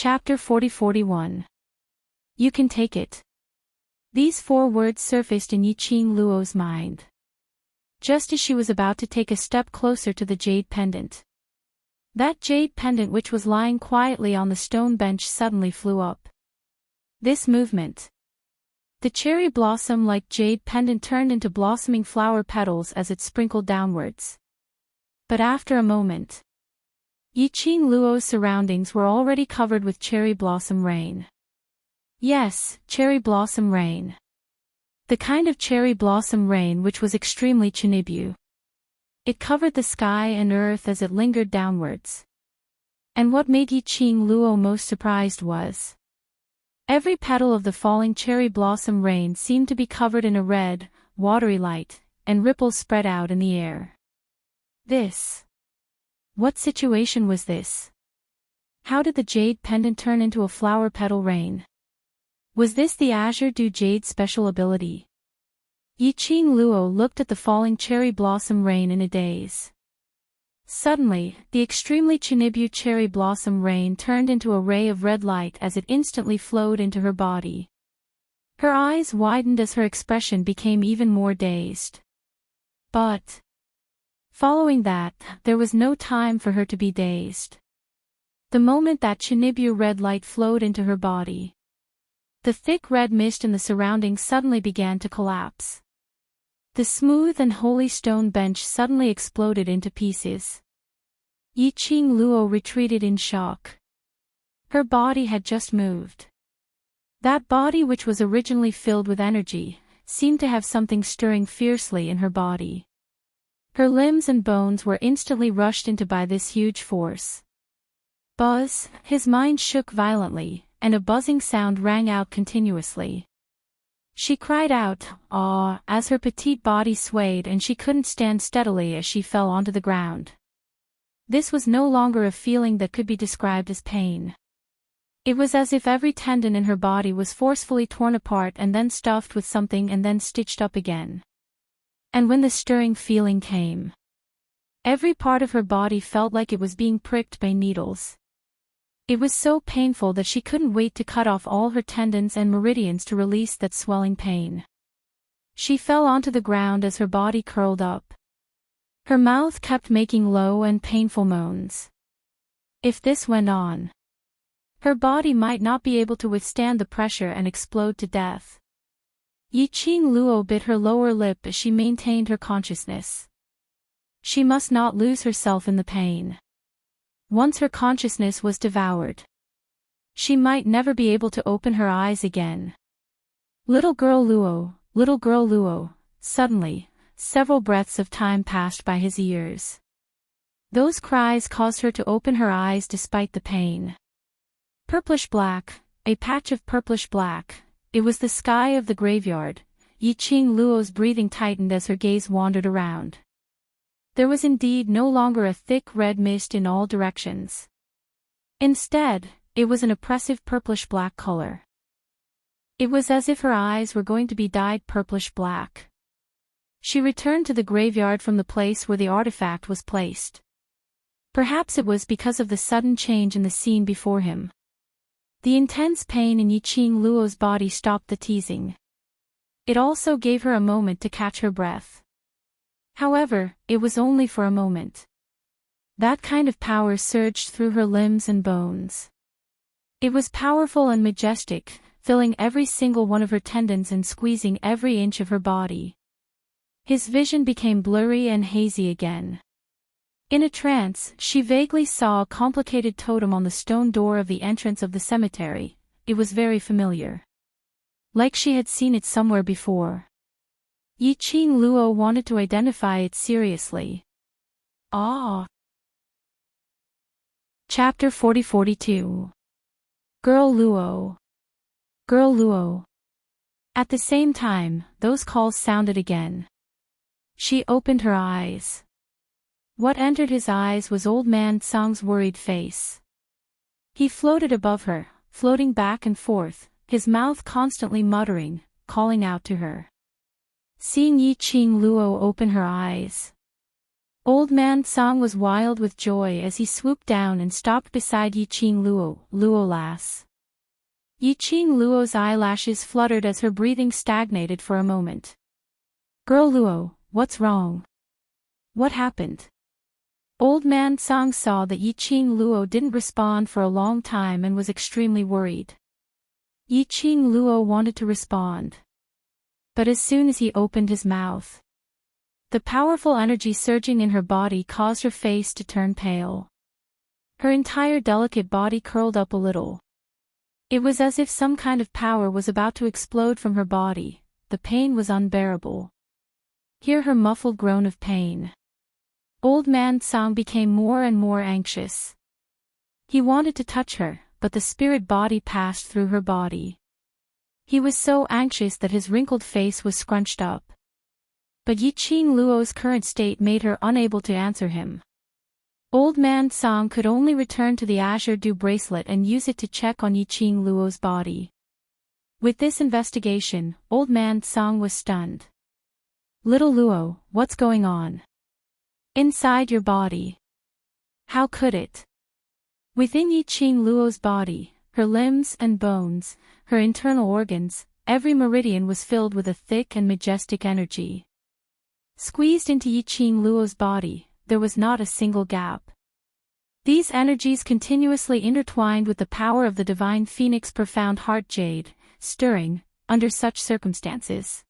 Chapter 40-41. You can take it. These 4 words surfaced in Yiqing Luo's mind. Just as she was about to take a step closer to the jade pendant. That jade pendant which was lying quietly on the stone bench suddenly flew up. This movement. The cherry blossom-like jade pendant turned into blossoming flower petals as it sprinkled downwards. But after a moment, Yiqing Luo's surroundings were already covered with cherry blossom rain. Yes, cherry blossom rain. The kind of cherry blossom rain which was extremely Chinibu. It covered the sky and earth as it lingered downwards. And what made Yiqing Luo most surprised was every petal of the falling cherry blossom rain seemed to be covered in a red, watery light, and ripples spread out in the air. What situation was this? How did the jade pendant turn into a flower petal rain? Was this the Azure Dew Jade special ability? Yiqing Luo looked at the falling cherry blossom rain in a daze. Suddenly, the extremely Chinibu cherry blossom rain turned into a ray of red light as it instantly flowed into her body. Her eyes widened as her expression became even more dazed. But following that, there was no time for her to be dazed. The moment that Chinibu red light flowed into her body, the thick red mist in the surroundings suddenly began to collapse. The smooth and holy stone bench suddenly exploded into pieces. Yiqing Luo retreated in shock. Her body had just moved. That body which was originally filled with energy, seemed to have something stirring fiercely in her body. Her limbs and bones were instantly rushed into by this huge force. Buzz, his mind shook violently, and a buzzing sound rang out continuously. She cried out, "Ah," as her petite body swayed and she couldn't stand steadily as she fell onto the ground. This was no longer a feeling that could be described as pain. It was as if every tendon in her body was forcefully torn apart and then stuffed with something and then stitched up again. And when the stirring feeling came, every part of her body felt like it was being pricked by needles. It was so painful that she couldn't wait to cut off all her tendons and meridians to release that swelling pain. She fell onto the ground as her body curled up. Her mouth kept making low and painful moans. If this went on, her body might not be able to withstand the pressure and explode to death. Yiqing Luo bit her lower lip as she maintained her consciousness. She must not lose herself in the pain. Once her consciousness was devoured, she might never be able to open her eyes again. Little girl Luo, suddenly, several breaths of time passed by his ears. Those cries caused her to open her eyes despite the pain. Purplish black, a patch of purplish black. It was the sky of the graveyard. Yiqing Luo's breathing tightened as her gaze wandered around. There was indeed no longer a thick red mist in all directions. Instead, it was an oppressive purplish-black color. It was as if her eyes were going to be dyed purplish-black. She returned to the graveyard from the place where the artifact was placed. Perhaps it was because of the sudden change in the scene before him. The intense pain in Yiqing Luo's body stopped the teasing. It also gave her a moment to catch her breath. However, it was only for a moment. That kind of power surged through her limbs and bones. It was powerful and majestic, filling every single one of her tendons and squeezing every inch of her body. His vision became blurry and hazy again. In a trance, she vaguely saw a complicated totem on the stone door of the entrance of the cemetery. It was very familiar. Like she had seen it somewhere before. Yiqing Luo wanted to identify it seriously. Ah! Chapter 40-42. Girl Luo. Girl Luo. At the same time, those calls sounded again. She opened her eyes. What entered his eyes was Old Man Tsang's worried face. He floated above her, floating back and forth, his mouth constantly muttering, calling out to her. Seeing Yiqing Luo open her eyes, Old Man Song was wild with joy as he swooped down and stopped beside Yiqing Luo, Luo lass. Yiqing Luo's eyelashes fluttered as her breathing stagnated for a moment. Girl Luo, what's wrong? What happened? Old Man Song saw that Yiqing Luo didn't respond for a long time and was extremely worried. Yiqing Luo wanted to respond. But as soon as he opened his mouth, the powerful energy surging in her body caused her face to turn pale. Her entire delicate body curled up a little. It was as if some kind of power was about to explode from her body. The pain was unbearable. Hear her muffled groan of pain. Old Man Song became more and more anxious. He wanted to touch her, but the spirit body passed through her body. He was so anxious that his wrinkled face was scrunched up. But Yiqing Luo's current state made her unable to answer him. Old Man Song could only return to the Azure Dew bracelet and use it to check on Yiqing Luo's body. With this investigation, Old Man Song was stunned. Little Luo, what's going on? Inside your body. How could it? Within Yiqing Luo's body, her limbs and bones, her internal organs, every meridian was filled with a thick and majestic energy. Squeezed into Yiqing Luo's body, there was not a single gap. These energies continuously intertwined with the power of the divine phoenix profound heart jade, stirring, under such circumstances.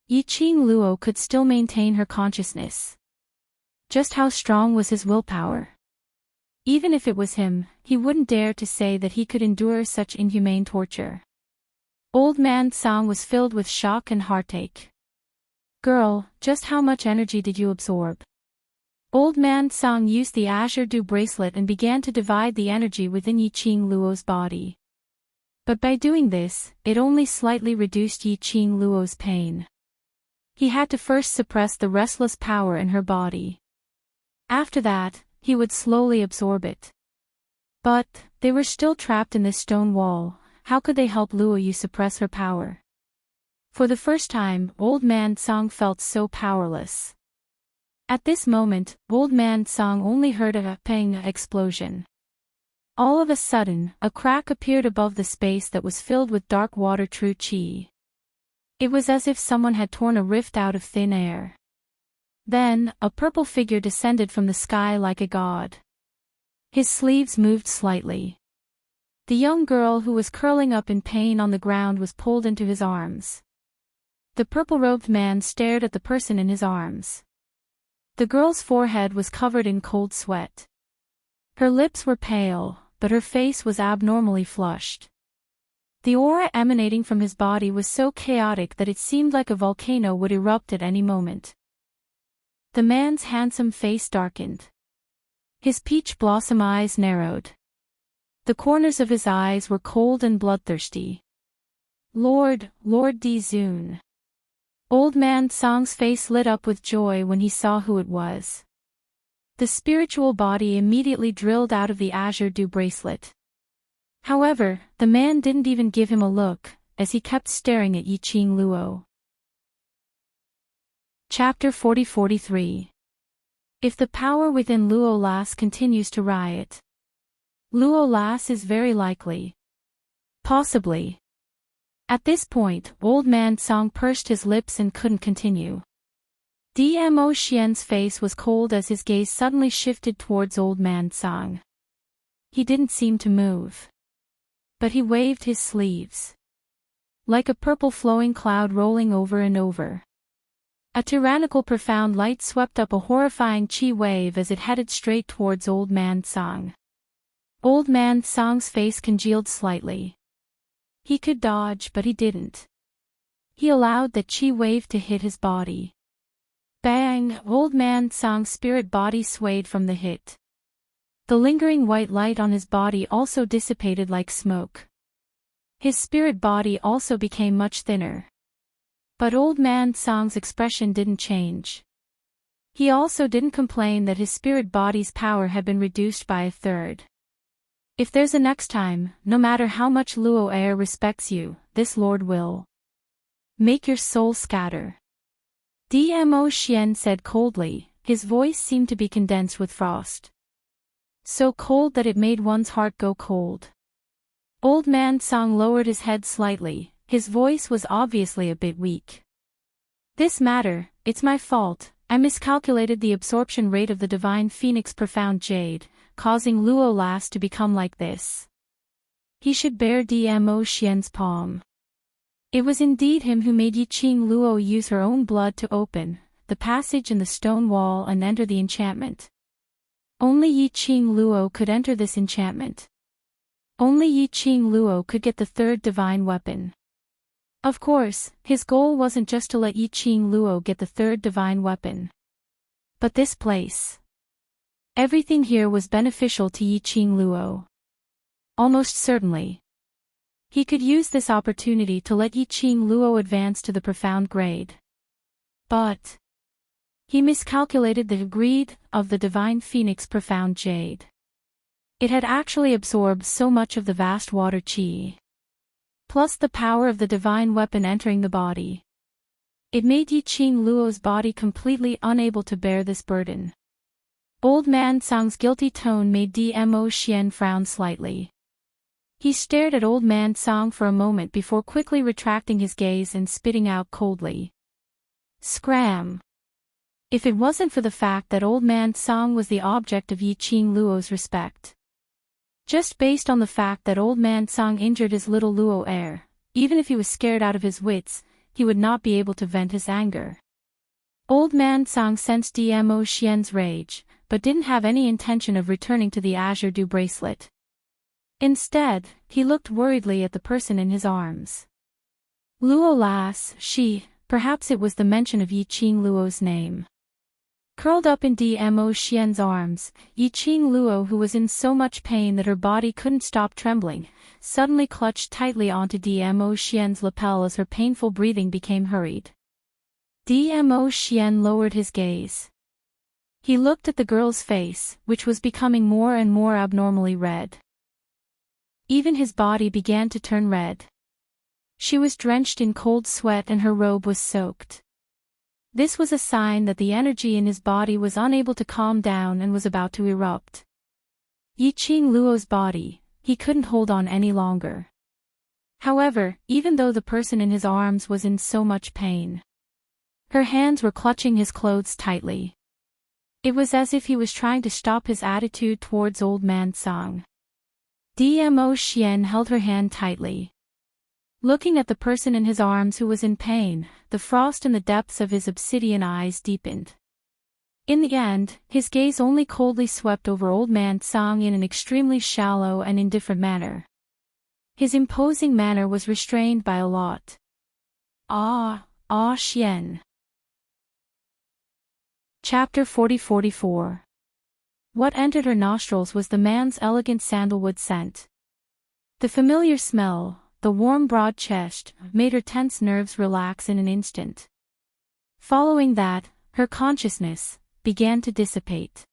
Yiqing Luo could still maintain her consciousness. Just how strong was his willpower? Even if it was him, he wouldn't dare to say that he could endure such inhumane torture. Old Man Song was filled with shock and heartache. Girl, just how much energy did you absorb? Old Man Song used the Azure Dew bracelet and began to divide the energy within Yiqing Luo's body. But by doing this, it only slightly reduced Yiqing Luo's pain. He had to first suppress the restless power in her body. After that, he would slowly absorb it. But, they were still trapped in this stone wall. How could they help Luo suppress her power? For the first time, Old Man Song felt so powerless. At this moment, Old Man Song only heard a pang explosion. All of a sudden, a crack appeared above the space that was filled with dark water true chi. It was as if someone had torn a rift out of thin air. Then, a purple figure descended from the sky like a god. His sleeves moved slightly. The young girl who was curling up in pain on the ground was pulled into his arms. The purple-robed man stared at the person in his arms. The girl's forehead was covered in cold sweat. Her lips were pale, but her face was abnormally flushed. The aura emanating from his body was so chaotic that it seemed like a volcano would erupt at any moment. The man's handsome face darkened. His peach blossom eyes narrowed. The corners of his eyes were cold and bloodthirsty. Lord Di Zun. Old Man Song's face lit up with joy when he saw who it was. The spiritual body immediately drilled out of the Azure Dew bracelet. However, the man didn't even give him a look, as he kept staring at Yiqing Luo. Chapter 40-43. If the power within Luo Lass continues to riot. Luo Lass is very likely. Possibly. At this point, Old Man Song pursed his lips and couldn't continue. Dmo Xian's face was cold as his gaze suddenly shifted towards Old Man Song. He didn't seem to move. But he waved his sleeves. Like a purple flowing cloud rolling over and over. A tyrannical profound light swept up a horrifying chi wave as it headed straight towards Old Man Song. Old Man Song's face congealed slightly. He could dodge but he didn't. He allowed that chi wave to hit his body. Bang! Old Man Song's spirit body swayed from the hit. The lingering white light on his body also dissipated like smoke. His spirit body also became much thinner. But Old Man Song's expression didn't change. He also didn't complain that his spirit body's power had been reduced by a third. If there's a next time, no matter how much Luo Air respects you, this lord will make your soul scatter. Dmo Xian said coldly, his voice seemed to be condensed with frost. So cold that it made one's heart go cold. Old Man Song lowered his head slightly, his voice was obviously a bit weak. This matter, it's my fault, I miscalculated the absorption rate of the Divine Phoenix Profound Jade, causing Luo Las to become like this. He should bear Dmo Xian's palm. It was indeed him who made Yiqing Luo use her own blood to open the passage in the stone wall and enter the enchantment. Only Yiqing Luo could enter this enchantment. Only Yiqing Luo could get the third divine weapon. Of course, his goal wasn't just to let Yiqing Luo get the third divine weapon. But this place. Everything here was beneficial to Yiqing Luo. Almost certainly. He could use this opportunity to let Yiqing Luo advance to the profound grade. But he miscalculated the greed of the Divine Phoenix Profound Jade. It had actually absorbed so much of the vast water chi. Plus the power of the divine weapon entering the body. It made Yiqing Luo's body completely unable to bear this burden. Old Man Song's guilty tone made Dmo Xian frown slightly. He stared at Old Man Song for a moment before quickly retracting his gaze and spitting out coldly. Scram! If it wasn't for the fact that Old Man Song was the object of Yiqing Luo's respect. Just based on the fact that Old Man Song injured his little Luo heir, even if he was scared out of his wits, he would not be able to vent his anger. Old Man Song sensed Dmo Xian's rage, but didn't have any intention of returning to the Azure Dew bracelet. Instead, he looked worriedly at the person in his arms. Luo Las, perhaps it was the mention of Yiqing Luo's name. Curled up in Dmo Xian's arms, Yiqing Luo, who was in so much pain that her body couldn't stop trembling, suddenly clutched tightly onto Dmo Xian's lapel as her painful breathing became hurried. Dmo Xian lowered his gaze. He looked at the girl's face, which was becoming more and more abnormally red. Even his body began to turn red. She was drenched in cold sweat and her robe was soaked. This was a sign that the energy in his body was unable to calm down and was about to erupt. Yiqing Luo's body, he couldn't hold on any longer. However, even though the person in his arms was in so much pain, her hands were clutching his clothes tightly. It was as if he was trying to stop his attitude towards Old Man Song. Dmo Xian held her hand tightly. Looking at the person in his arms who was in pain, the frost in the depths of his obsidian eyes deepened. In the end, his gaze only coldly swept over Old Man Song in an extremely shallow and indifferent manner. His imposing manner was restrained by a lot. Xian. Chapter 40-44. What entered her nostrils was the man's elegant sandalwood scent. The familiar smell, the warm broad chest, made her tense nerves relax in an instant. Following that, her consciousness began to dissipate.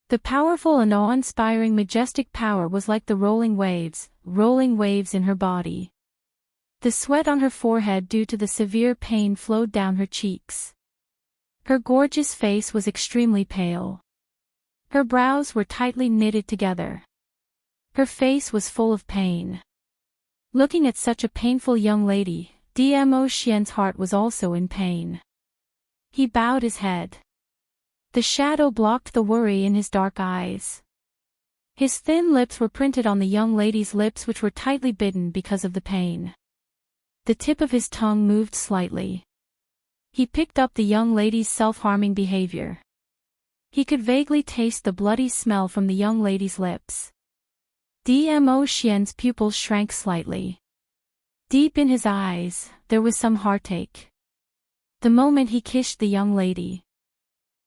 The powerful and awe-inspiring majestic power was like the rolling waves in her body. The sweat on her forehead due to the severe pain flowed down her cheeks. Her gorgeous face was extremely pale. Her brows were tightly knitted together. Her face was full of pain. Looking at such a painful young lady, Dmo Xian's heart was also in pain. He bowed his head. The shadow blocked the worry in his dark eyes. His thin lips were printed on the young lady's lips, which were tightly bitten because of the pain. The tip of his tongue moved slightly. He picked up the young lady's self-harming behavior. He could vaguely taste the bloody smell from the young lady's lips. Dmo Xian's pupils shrank slightly. Deep in his eyes, there was some heartache. The moment he kissed the young lady,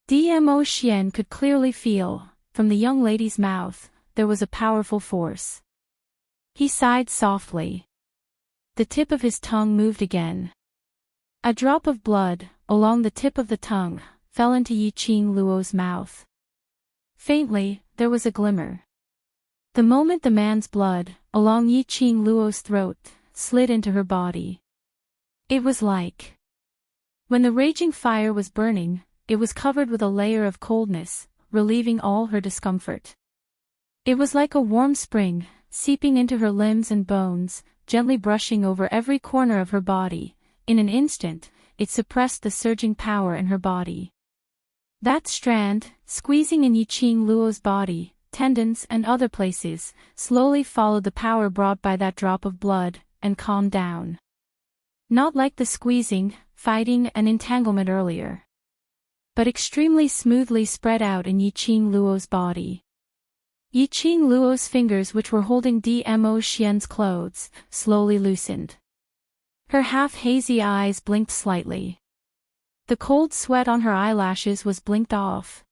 Dmo Xian could clearly feel, from the young lady's mouth, there was a powerful force. He sighed softly. The tip of his tongue moved again. A drop of blood, along the tip of the tongue, fell into Yiqing Luo's mouth. Faintly, there was a glimmer. The moment the man's blood, along Yiqing Luo's throat, slid into her body. It was like when the raging fire was burning, it was covered with a layer of coldness, relieving all her discomfort. It was like a warm spring, seeping into her limbs and bones, gently brushing over every corner of her body. In an instant, it suppressed the surging power in her body. That strand, squeezing in Yiqing Luo's body, tendons and other places, slowly followed the power brought by that drop of blood, and calmed down. Not like the squeezing, fighting and entanglement earlier, but extremely smoothly spread out in Yiqing Luo's body. Yiqing Luo's fingers, which were holding Dmo Xian's clothes, slowly loosened. Her half-hazy eyes blinked slightly. The cold sweat on her eyelashes was blinked off,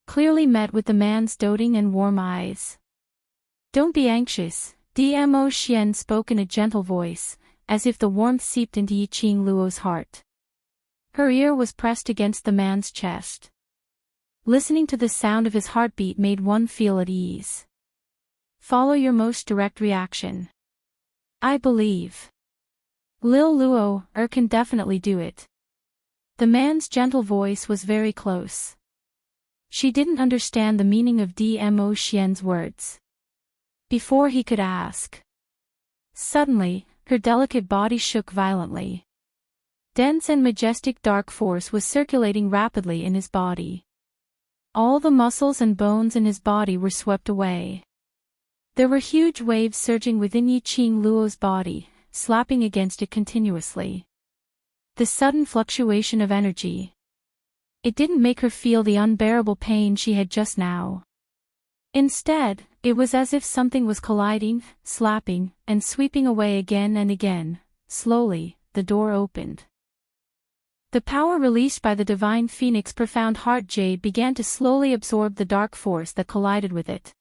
clearly met with the man's doting and warm eyes. "Don't be anxious," Dmo Xian spoke in a gentle voice, as if the warmth seeped into Yiqing Luo's heart. Her ear was pressed against the man's chest. Listening to the sound of his heartbeat made one feel at ease. "Follow your most direct reaction. I believe Lil Luo can definitely do it." The man's gentle voice was very close. She didn't understand the meaning of Dmo Xian's words. Before he could ask, suddenly, her delicate body shook violently. Dense and majestic dark force was circulating rapidly in his body. All the muscles and bones in his body were swept away. There were huge waves surging within Yiqing Luo's body, slapping against it continuously. The sudden fluctuation of energy. It didn't make her feel the unbearable pain she had just now. Instead, it was as if something was colliding, slapping, and sweeping away again and again. Slowly, the door opened. The power released by the divine phoenix profound heart jade began to slowly absorb the dark force that collided with it.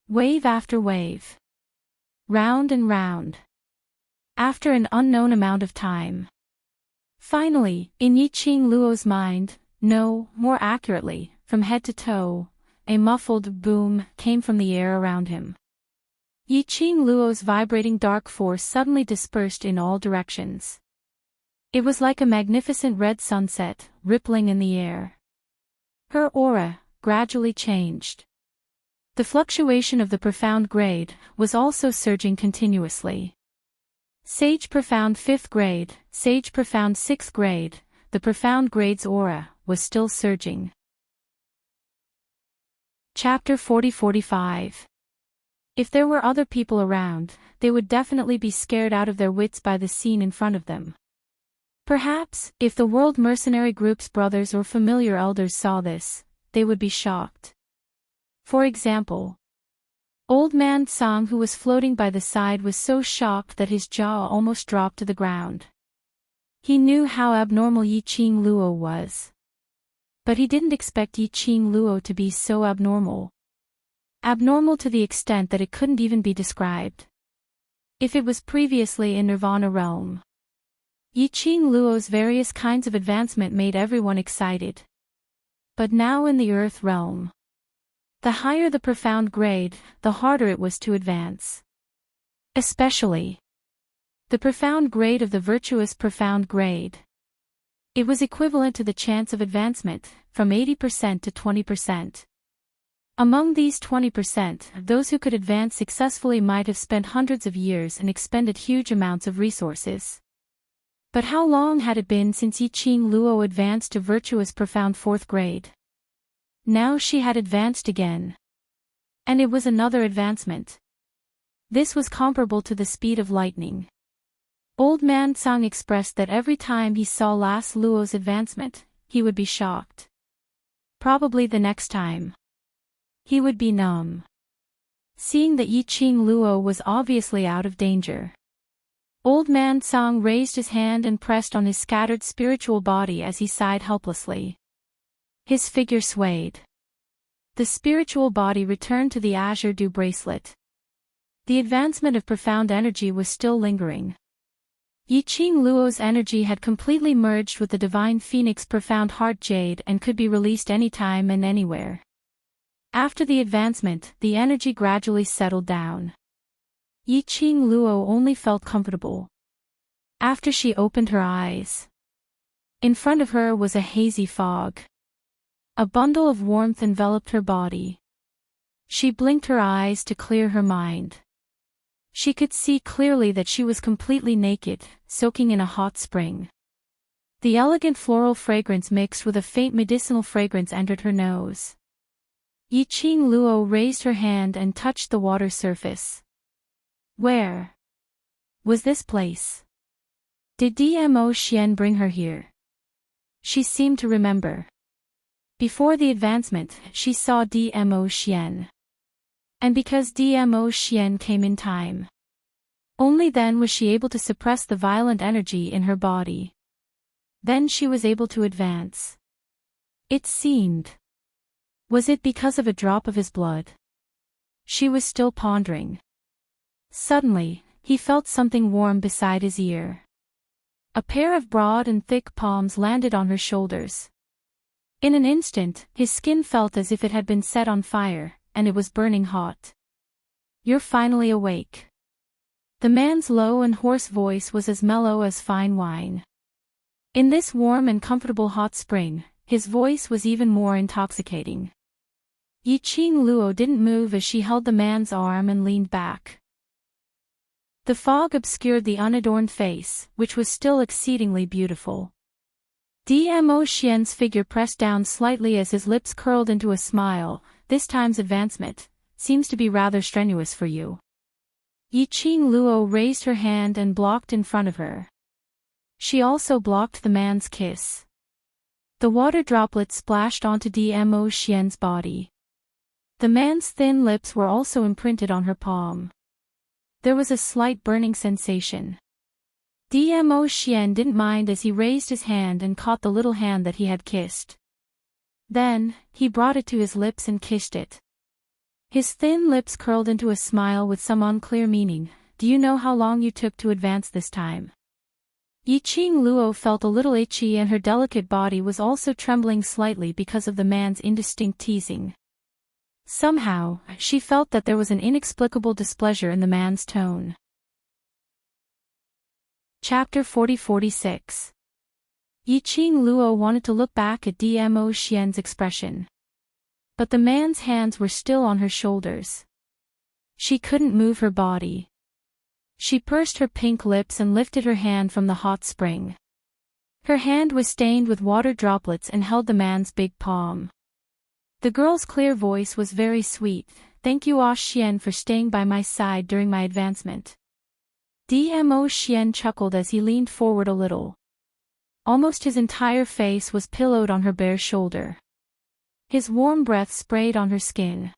Wave after wave. Round and round. After an unknown amount of time. Finally, in Yiqing Luo's mind, no, more accurately, from head to toe, a muffled boom came from the air around him. Yiqing Luo's vibrating dark force suddenly dispersed in all directions. It was like a magnificent red sunset, rippling in the air. Her aura gradually changed. The fluctuation of the profound grade was also surging continuously. Sage profound 5th grade, sage profound 6th grade, the profound grade's aura was still surging. Chapter 40-45. If there were other people around, they would definitely be scared out of their wits by the scene in front of them. Perhaps, if the World Mercenary Group's brothers or familiar elders saw this, they would be shocked. For example, Old Man Song, who was floating by the side, was so shocked that his jaw almost dropped to the ground. He knew how abnormal Yiqing Luo was. But he didn't expect Yiqing Luo to be so abnormal. Abnormal to the extent that it couldn't even be described. If it was previously in Nirvana realm, Yiqing Luo's various kinds of advancement made everyone excited. But now in the Earth realm, the higher the profound grade, the harder it was to advance. Especially the profound grade of the virtuous profound grade. It was equivalent to the chance of advancement, from 80% to 20%. Among these 20%, those who could advance successfully might have spent hundreds of years and expended huge amounts of resources. But how long had it been since Yiqing Luo advanced to virtuous profound 4th grade? Now she had advanced again. And it was another advancement. This was comparable to the speed of lightning. Old Man Song expressed that every time he saw Las Luo's advancement, he would be shocked. Probably the next time, he would be numb. Seeing that Yiqing Luo was obviously out of danger, Old Man Song raised his hand and pressed on his scattered spiritual body as he sighed helplessly. His figure swayed. The spiritual body returned to the azure dew bracelet. The advancement of profound energy was still lingering. Yiqing Luo's energy had completely merged with the divine phoenix profound heart jade and could be released anytime and anywhere. After the advancement, the energy gradually settled down. Yiqing Luo only felt comfortable. After she opened her eyes, In front of her was a hazy fog. A bundle of warmth enveloped her body. She blinked her eyes to clear her mind. She could see clearly that she was completely naked, soaking in a hot spring. The elegant floral fragrance mixed with a faint medicinal fragrance entered her nose. Yiqing Luo raised her hand and touched the water surface. Where was this place? Did Dmo Xian bring her here? She seemed to remember. Before the advancement, she saw Dmo Xian. And because Dmo Xian came in time, only then was she able to suppress the violent energy in her body. Then she was able to advance. It seemed. Was it because of a drop of his blood? She was still pondering. Suddenly, he felt something warm beside his ear. A pair of broad and thick palms landed on her shoulders. In an instant, his skin felt as if it had been set on fire, and it was burning hot. You're finally awake. The man's low and hoarse voice was as mellow as fine wine. In this warm and comfortable hot spring, his voice was even more intoxicating. Yiqing Luo didn't move as she held the man's arm and leaned back. The fog obscured the unadorned face, which was still exceedingly beautiful. Dmo Xian's figure pressed down slightly as his lips curled into a smile. This time's advancement seems to be rather strenuous for you. Yiqing Luo raised her hand and blocked in front of her. She also blocked the man's kiss. The water droplets splashed onto Dmo Xian's body. The man's thin lips were also imprinted on her palm. There was a slight burning sensation. Dmo Xian didn't mind as he raised his hand and caught the little hand that he had kissed. Then, he brought it to his lips and kissed it. His thin lips curled into a smile with some unclear meaning. Do you know how long you took to advance this time? Yiqing Luo felt a little itchy and her delicate body was also trembling slightly because of the man's indistinct teasing. Somehow, she felt that there was an inexplicable displeasure in the man's tone. Chapter 40-46. Yiqing Luo wanted to look back at Dmo Xian's expression. But the man's hands were still on her shoulders. She couldn't move her body. She pursed her pink lips and lifted her hand from the hot spring. Her hand was stained with water droplets and held the man's big palm. The girl's clear voice was very sweet. Thank you, Xian, for staying by my side during my advancement. Dmo Xian chuckled as he leaned forward a little. Almost his entire face was pillowed on her bare shoulder. His warm breath sprayed on her skin.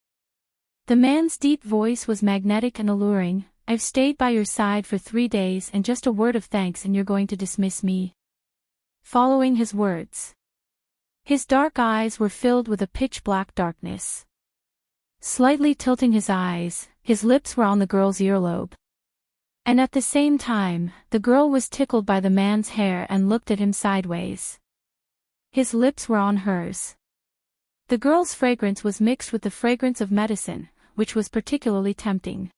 The man's deep voice was magnetic and alluring. I've stayed by your side for 3 days and just a word of thanks and you're going to dismiss me. Following his words, his dark eyes were filled with a pitch-black darkness. Slightly tilting his eyes, his lips were on the girl's earlobe. And at the same time, the girl was tickled by the man's hair and looked at him sideways. His lips were on hers. The girl's fragrance was mixed with the fragrance of medicine, which was particularly tempting.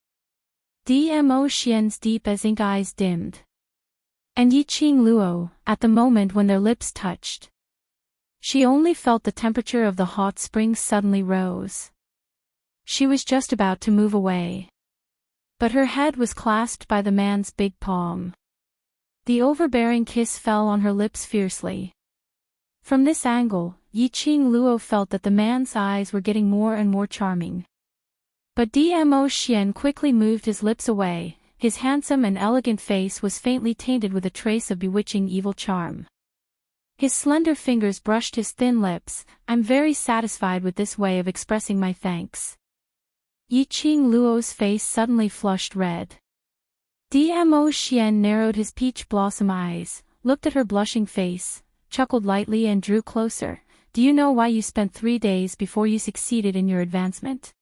Dmo Xian's deep as ink eyes dimmed. And Yiqing Luo, at the moment when their lips touched, she only felt the temperature of the hot spring suddenly rose. She was just about to move away. But her head was clasped by the man's big palm. The overbearing kiss fell on her lips fiercely. From this angle, Yiqing Luo felt that the man's eyes were getting more and more charming. But Dmo Xian quickly moved his lips away. His handsome and elegant face was faintly tainted with a trace of bewitching evil charm. His slender fingers brushed his thin lips. I'm very satisfied with this way of expressing my thanks. Yiqing Luo's face suddenly flushed red. Dmo Xian narrowed his peach blossom eyes, looked at her blushing face, chuckled lightly and drew closer. Do you know why you spent 3 days before you succeeded in your advancement?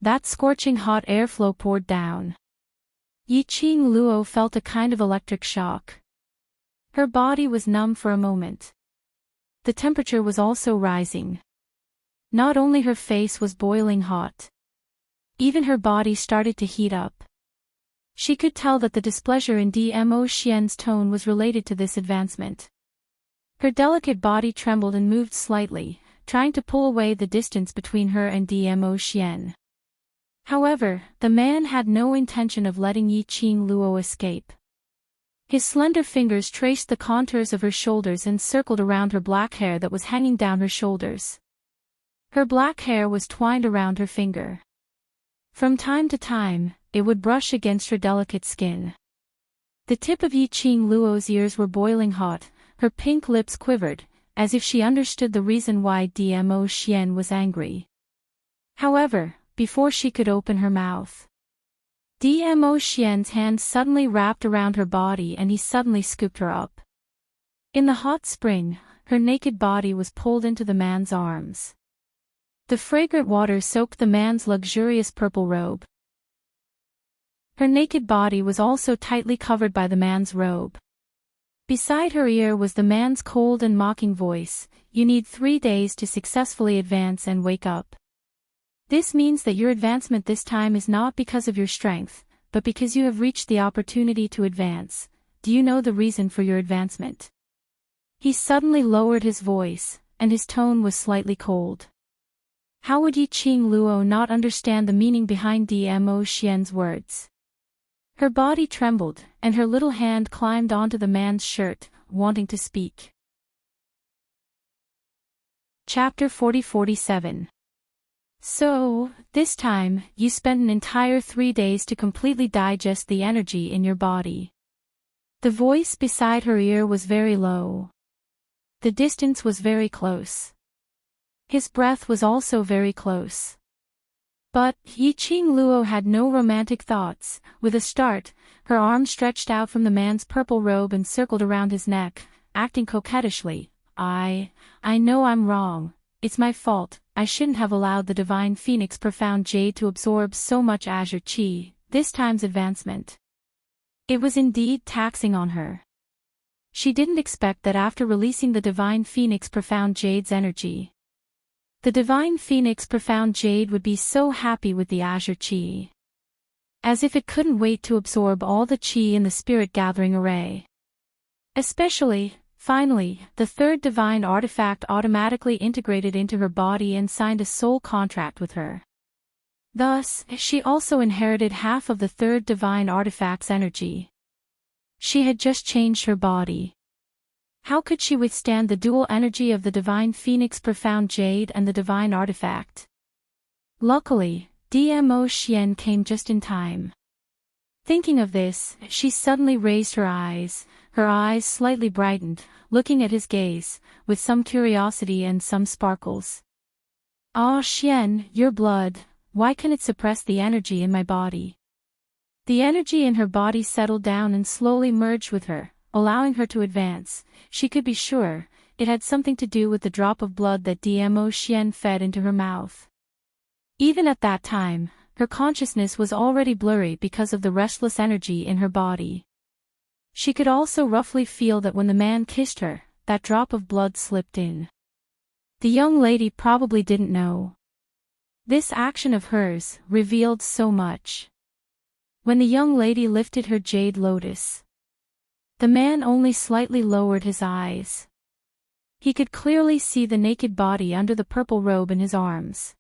That scorching hot airflow poured down. Yiqing Luo felt a kind of electric shock. Her body was numb for a moment. The temperature was also rising. Not only her face was boiling hot. Even her body started to heat up. She could tell that the displeasure in Dmo Xian's tone was related to this advancement. Her delicate body trembled and moved slightly, trying to pull away the distance between her and Dmo Xian. However, the man had no intention of letting Yiqing Luo escape. His slender fingers traced the contours of her shoulders and circled around her black hair that was hanging down her shoulders. Her black hair was twined around her finger. From time to time, it would brush against her delicate skin. The tip of Yiqing Luo's ears were boiling hot, her pink lips quivered, as if she understood the reason why Dmo Xian was angry. However, before she could open her mouth, Dmo Xian's hand suddenly wrapped around her body and he suddenly scooped her up. In the hot spring, her naked body was pulled into the man's arms. The fragrant water soaked the man's luxurious purple robe. Her naked body was also tightly covered by the man's robe. Beside her ear was the man's cold and mocking voice, "You need 3 days to successfully advance and wake up. This means that your advancement this time is not because of your strength, but because you have reached the opportunity to advance. Do you know the reason for your advancement?" He suddenly lowered his voice, and his tone was slightly cold. How would Yiqing Luo not understand the meaning behind Dmo Xian's words? Her body trembled, and her little hand climbed onto the man's shirt, wanting to speak. Chapter 40-47. So, this time, you spent an entire 3 days to completely digest the energy in your body. The voice beside her ear was very low. The distance was very close. His breath was also very close. But Yiqing Luo had no romantic thoughts. With a start, her arm stretched out from the man's purple robe and circled around his neck, acting coquettishly. I know I'm wrong. It's my fault. I shouldn't have allowed the Divine Phoenix Profound Jade to absorb so much azure qi, this time's advancement. It was indeed taxing on her. She didn't expect that after releasing the Divine Phoenix Profound Jade's energy, the Divine Phoenix Profound Jade would be so happy with the azure qi. As if it couldn't wait to absorb all the qi in the Spirit Gathering Array. Especially, finally, the third divine artifact automatically integrated into her body and signed a soul contract with her. Thus, she also inherited half of the third divine artifact's energy. She had just changed her body. How could she withstand the dual energy of the Divine Phoenix Profound Jade and the Divine Artifact? Luckily, Dmo Xian came just in time. Thinking of this, she suddenly raised her eyes slightly brightened, looking at his gaze, with some curiosity and some sparkles. "Ah, Xian, your blood, why can it suppress the energy in my body?" The energy in her body settled down and slowly merged with her, allowing her to advance. She could be sure, it had something to do with the drop of blood that Dmo Xian fed into her mouth. Even at that time, her consciousness was already blurry because of the restless energy in her body. She could also roughly feel that when the man kissed her, that drop of blood slipped in. The young lady probably didn't know. This action of hers revealed so much. When the young lady lifted her jade lotus, the man only slightly lowered his eyes. He could clearly see the naked body under the purple robe in his arms.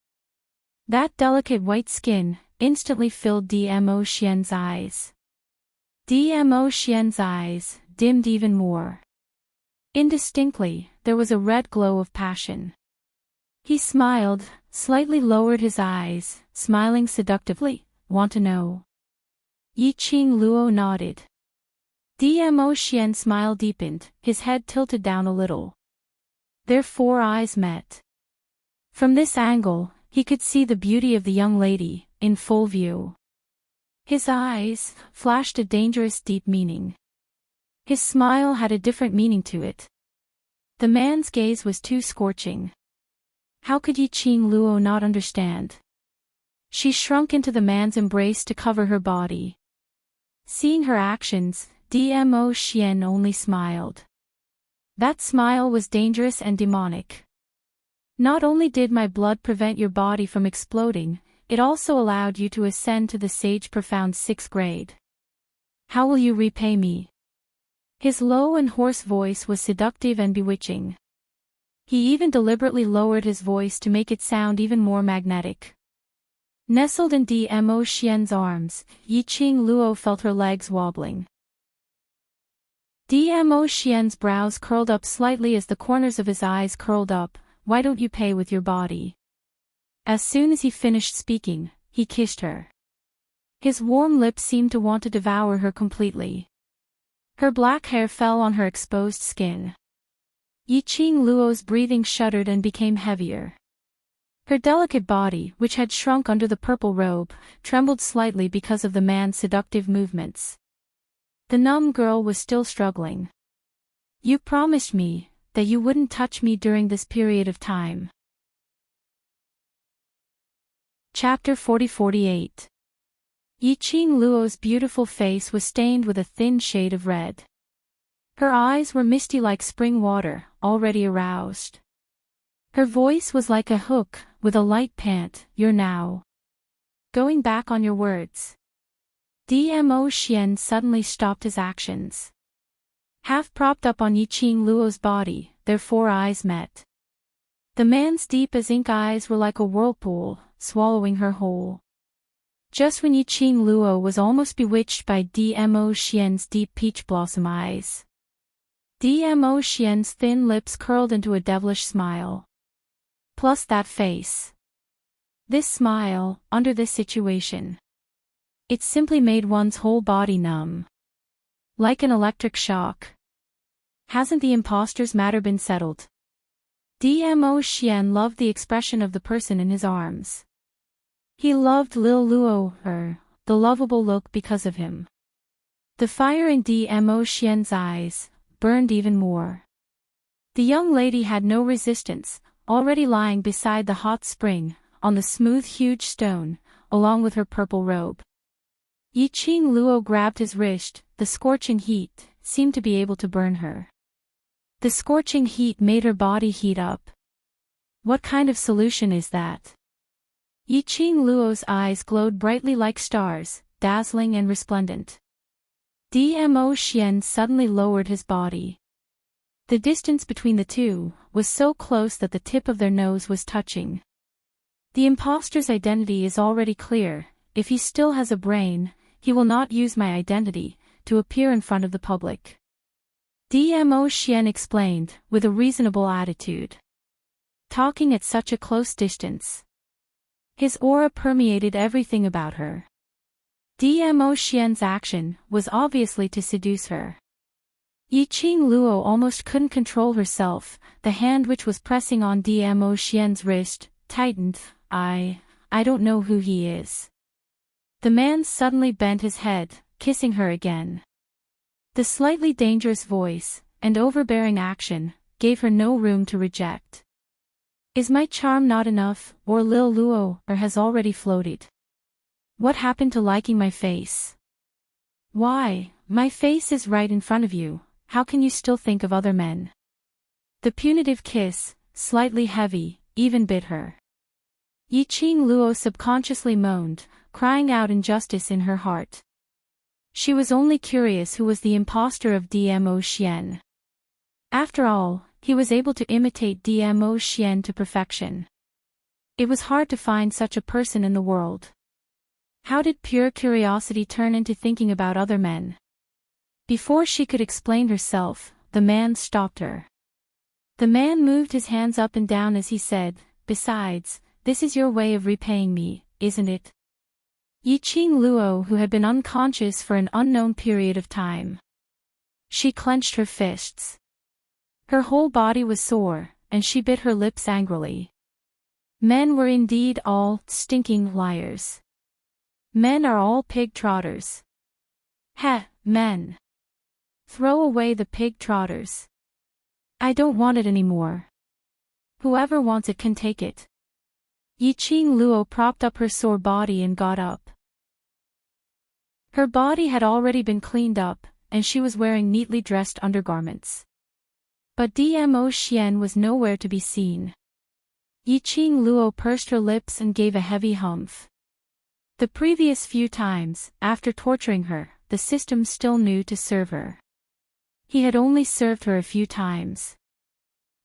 That delicate white skin instantly filled Dmo Xian's eyes. Dmo Xian's eyes dimmed even more. Indistinctly, there was a red glow of passion. He smiled, slightly lowered his eyes, smiling seductively. "Want to know?" Yiqing Luo nodded. Dmo Xian's smile deepened, his head tilted down a little. Their 4 eyes met. From this angle, he could see the beauty of the young lady, in full view. His eyes flashed a dangerous deep meaning. His smile had a different meaning to it. The man's gaze was too scorching. How could Yiqing Luo not understand? She shrunk into the man's embrace to cover her body. Seeing her actions, Dmo Xian only smiled. That smile was dangerous and demonic. "Not only did my blood prevent your body from exploding, it also allowed you to ascend to the Sage Profound 6th grade. How will you repay me?" His low and hoarse voice was seductive and bewitching. He even deliberately lowered his voice to make it sound even more magnetic. Nestled in Dmo Xian's arms, Yiqing Luo felt her legs wobbling. Dmo Xian's brows curled up slightly as the corners of his eyes curled up. "Why don't you pay with your body?" As soon as he finished speaking, he kissed her. His warm lips seemed to want to devour her completely. Her black hair fell on her exposed skin. Yiqing Luo's breathing shuddered and became heavier. Her delicate body, which had shrunk under the purple robe, trembled slightly because of the man's seductive movements. The numb girl was still struggling. "You promised me that you wouldn't touch me during this period of time." Chapter 40-48. Yiqing Luo's beautiful face was stained with a thin shade of red. Her eyes were misty like spring water, already aroused. Her voice was like a hook, with a light pant. "You're now going back on your words." Dmo Xian suddenly stopped his actions. Half propped up on Yiqing Luo's body, their four eyes met. The man's deep as ink eyes were like a whirlpool, swallowing her whole. Just when Yiqing Luo was almost bewitched by Dmo Xian's deep peach blossom eyes, Dmo Xian's thin lips curled into a devilish smile. Plus that face. This smile, under this situation. It simply made one's whole body numb. Like an electric shock. Hasn't the imposter's matter been settled? Dmo Xian loved the expression of the person in his arms. He loved Lil Luo, the lovable look because of him. The fire in Dmo Xian's eyes burned even more. The young lady had no resistance, already lying beside the hot spring, on the smooth huge stone, along with her purple robe. Yiqing Luo grabbed his wrist. The scorching heat seemed to be able to burn her. The scorching heat made her body heat up. What kind of solution is that? Yiqing Luo's eyes glowed brightly like stars, dazzling and resplendent. Dmo Xian suddenly lowered his body. The distance between the two was so close that the tip of their nose was touching. The imposter's identity is already clear. If he still has a brain, he will not use my identity to appear in front of the public. Dmo Xian explained, with a reasonable attitude. Talking at such a close distance. His aura permeated everything about her. Dmo Xian's action was obviously to seduce her. Yiqing Luo almost couldn't control herself. The hand which was pressing on Dmo Xian's wrist tightened. I don't know who he is." The man suddenly bent his head, kissing her again. The slightly dangerous voice and overbearing action gave her no room to reject. "Is my charm not enough, or Lil Luo has already floated? What happened to liking my face? Why, my face is right in front of you. How can you still think of other men?" The punitive kiss, slightly heavy, even bit her. Yiqing Luo subconsciously moaned, crying out injustice in her heart. She was only curious who was the imposter of Dmo Xian. After all, he was able to imitate Dmo Xian to perfection. It was hard to find such a person in the world. How did pure curiosity turn into thinking about other men? Before she could explain herself, the man stopped her. The man moved his hands up and down as he said, "Besides, this is your way of repaying me, isn't it?" Yiqing Luo, who had been unconscious for an unknown period of time. She clenched her fists. Her whole body was sore, and she bit her lips angrily. Men were indeed all stinking liars. Men are all pig trotters. Heh, men. Throw away the pig trotters. I don't want it anymore. Whoever wants it can take it. Yiqing Luo propped up her sore body and got up. Her body had already been cleaned up, and she was wearing neatly dressed undergarments. But Dmo Xian was nowhere to be seen. Yiqing Luo pursed her lips and gave a heavy humph. The previous few times, after torturing her, the system still knew to serve her. He had only served her a few times.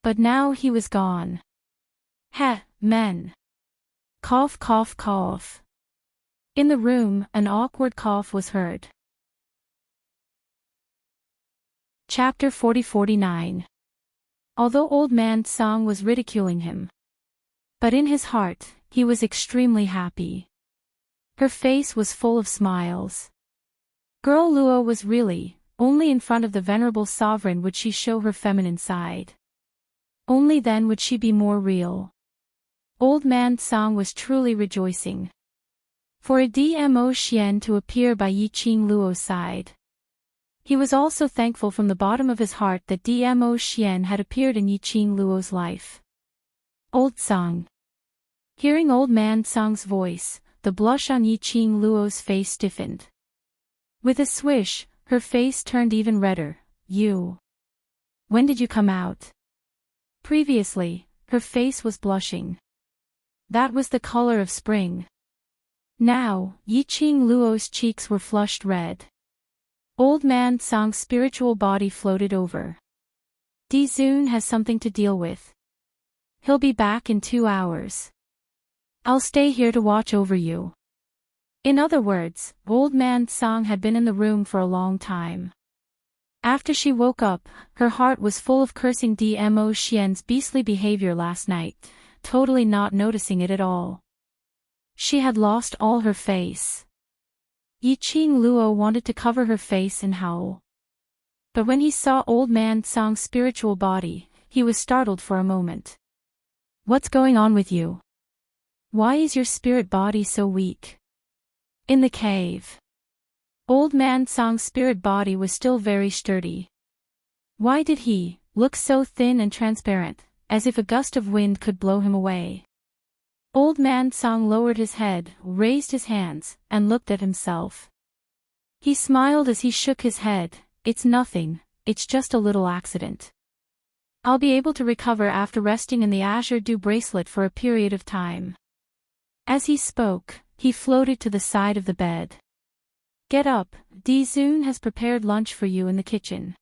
But now he was gone. Heh, men. Cough, cough, cough. In the room, an awkward cough was heard. Chapter 40-49. Although Old Man Song was ridiculing him, but in his heart, he was extremely happy. Her face was full of smiles. Girl Luo was really, only in front of the venerable sovereign would she show her feminine side. Only then would she be more real. Old Man Song was truly rejoicing. For a Dmo Xian to appear by Yiqing Luo's side. He was also thankful from the bottom of his heart that Dmo Xian had appeared in Yiqing Luo's life. Old Song. Hearing Old Man Song's voice, the blush on Yiqing Luo's face stiffened. With a swish, her face turned even redder. You. When did you come out? Previously, her face was blushing. That was the color of spring. Now, Yiqing Luo's cheeks were flushed red. Old Man Song's spiritual body floated over. Di Zun has something to deal with. He'll be back in 2 hours. I'll stay here to watch over you. In other words, Old Man Song had been in the room for a long time. After she woke up, her heart was full of cursing Dmo Xian's beastly behavior last night, totally not noticing it at all. She had lost all her face. Yiqing Luo wanted to cover her face and howl. But when he saw Old Man Song's spiritual body, he was startled for a moment. What's going on with you? Why is your spirit body so weak? In the cave. Old Man Song's spirit body was still very sturdy. Why did he look so thin and transparent, as if a gust of wind could blow him away? Old Man Song lowered his head, raised his hands, and looked at himself. He smiled as he shook his head. It's nothing, it's just a little accident. I'll be able to recover after resting in the Azure Dew bracelet for a period of time. As he spoke, he floated to the side of the bed. Get up, Di Zun has prepared lunch for you in the kitchen.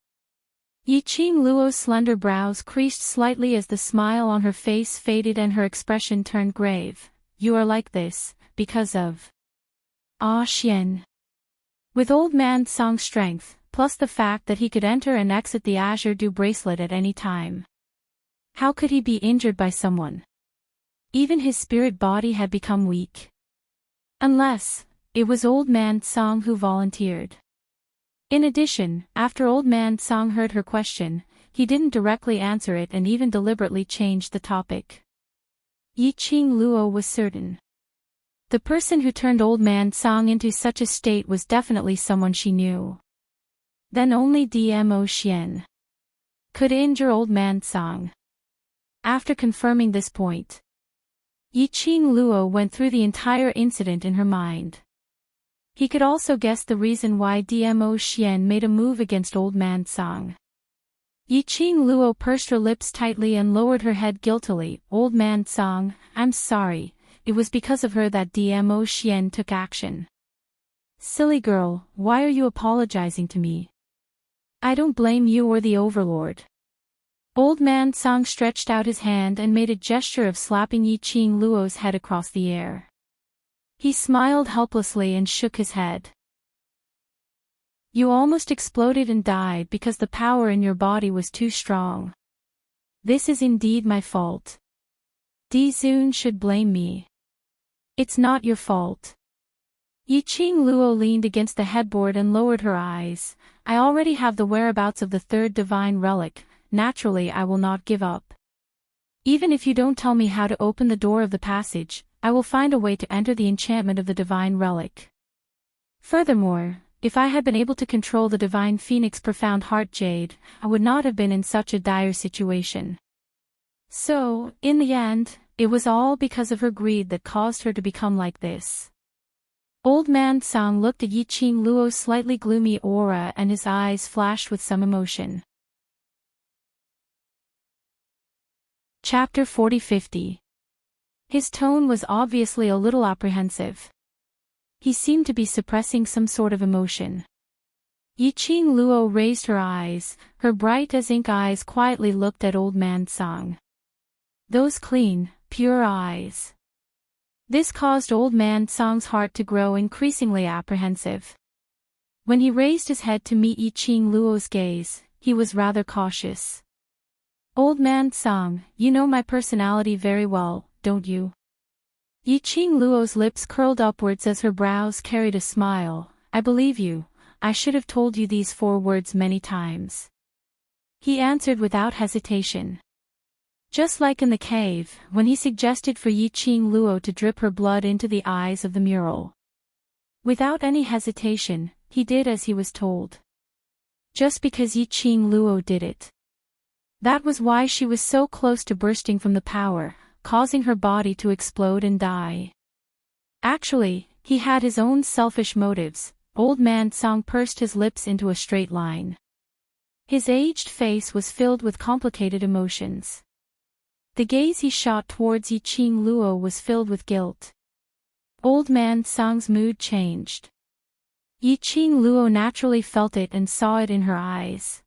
Yiqing Luo's slender brows creased slightly as the smile on her face faded and her expression turned grave. You are like this, because of Xian. With Old Man Song's strength, plus the fact that he could enter and exit the Azure Dew bracelet at any time. How could he be injured by someone? Even his spirit body had become weak. Unless, it was Old Man Song who volunteered. In addition, after Old Man Song heard her question, he didn't directly answer it and even deliberately changed the topic. Yiqing Luo was certain. The person who turned Old Man Song into such a state was definitely someone she knew. Then only Dmo Xian could injure Old Man Song. After confirming this point, Yiqing Luo went through the entire incident in her mind. He could also guess the reason why Dmo Xian made a move against Old Man Song. Yiqing Luo pursed her lips tightly and lowered her head guiltily. Old Man Song, I'm sorry, it was because of her that Dmo Xian took action. Silly girl, why are you apologizing to me? I don't blame you or the Overlord. Old Man Song stretched out his hand and made a gesture of slapping Yiqing Luo's head across the air. He smiled helplessly and shook his head. You almost exploded and died because the power in your body was too strong. This is indeed my fault. Di Zun should blame me. It's not your fault. Yiqing Luo leaned against the headboard and lowered her eyes. I already have the whereabouts of the third divine relic, naturally I will not give up. Even if you don't tell me how to open the door of the passage, I will find a way to enter the enchantment of the divine relic. Furthermore, if I had been able to control the divine phoenix profound heart jade, I would not have been in such a dire situation. So, in the end, it was all because of her greed that caused her to become like this. Old Man Song looked at Yiqing Luo's slightly gloomy aura and his eyes flashed with some emotion. Chapter 40-50. His tone was obviously a little apprehensive. He seemed to be suppressing some sort of emotion. Yiqing Luo raised her eyes, her bright as ink eyes quietly looked at Old Man Song. Those clean, pure eyes. This caused Old Man Song's heart to grow increasingly apprehensive. When he raised his head to meet Yiqing Luo's gaze, he was rather cautious. Old Man Song, you know my personality very well, don't you? Yiqing Luo's lips curled upwards as her brows carried a smile. I believe you. I should have told you these 4 words many times. He answered without hesitation. Just like in the cave, when he suggested for Yiqing Luo to drip her blood into the eyes of the mural. Without any hesitation, he did as he was told. Just because Yiqing Luo did it. That was why she was so close to bursting from the power, causing her body to explode and die. Actually, he had his own selfish motives. Old Man Song pursed his lips into a straight line. His aged face was filled with complicated emotions. The gaze he shot towards Yiqing Luo was filled with guilt. Old Man Song's mood changed. Yiqing Luo naturally felt it and saw it in her eyes.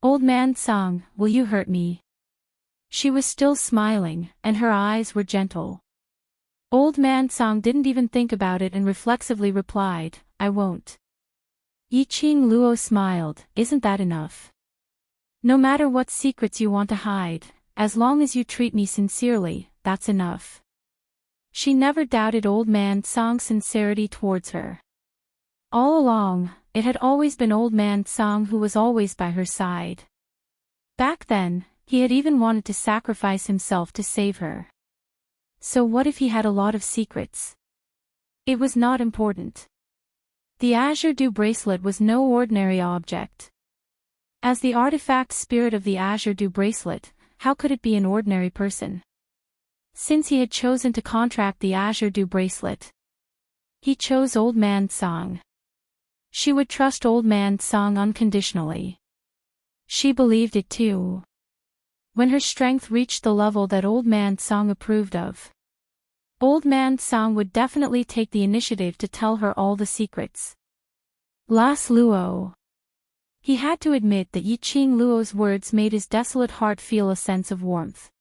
Old Man Song, will you hurt me? She was still smiling, and her eyes were gentle. Old Man Song didn't even think about it and reflexively replied, I won't. Yiqing Luo smiled, isn't that enough? No matter what secrets you want to hide, as long as you treat me sincerely, that's enough. She never doubted Old Man Song's sincerity towards her. All along, it had always been Old Man Song who was always by her side. Back then, he had even wanted to sacrifice himself to save her. So what if he had a lot of secrets? It was not important. The Azure Dew bracelet was no ordinary object. As the artifact spirit of the Azure Dew bracelet, how could it be an ordinary person? Since he had chosen to contract the Azure Dew bracelet, he chose Old Man Song. She would trust Old Man Song unconditionally. She believed it too. When her strength reached the level that Old Man Song approved of, Old Man Song would definitely take the initiative to tell her all the secrets. Las Luo. He had to admit that Yiqing Luo's words made his desolate heart feel a sense of warmth.